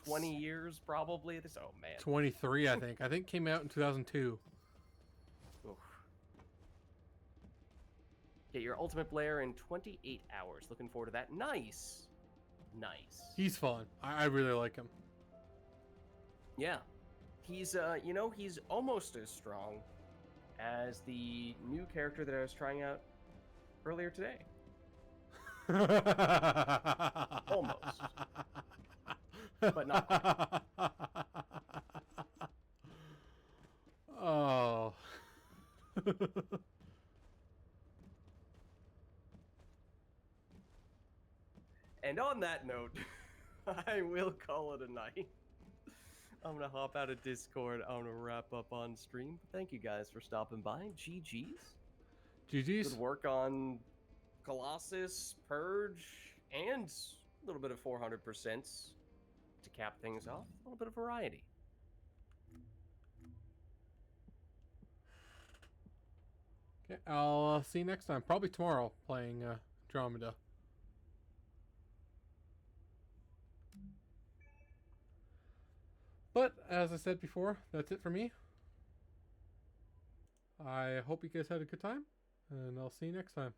20 years, probably? Oh, man. 23, I think. I think it came out in 2002. Oof. Get your ultimate player in 28 hours. Looking forward to that. Nice. Nice. He's fun. I really like him. Yeah. He's, he's almost as strong as the new character that I was trying out earlier today. Almost. But not quite. Oh. And on that note, I will call it a night. I'm gonna hop out of Discord. I'm gonna wrap up on stream. Thank you guys for stopping by. GG's. GG's. Good work on Colossus, Purge, and a little bit of 400% to cap things off. A little bit of variety. Okay, I'll see you next time. Probably tomorrow playing Andromeda. But, as I said before, that's it for me. I hope you guys had a good time, and I'll see you next time.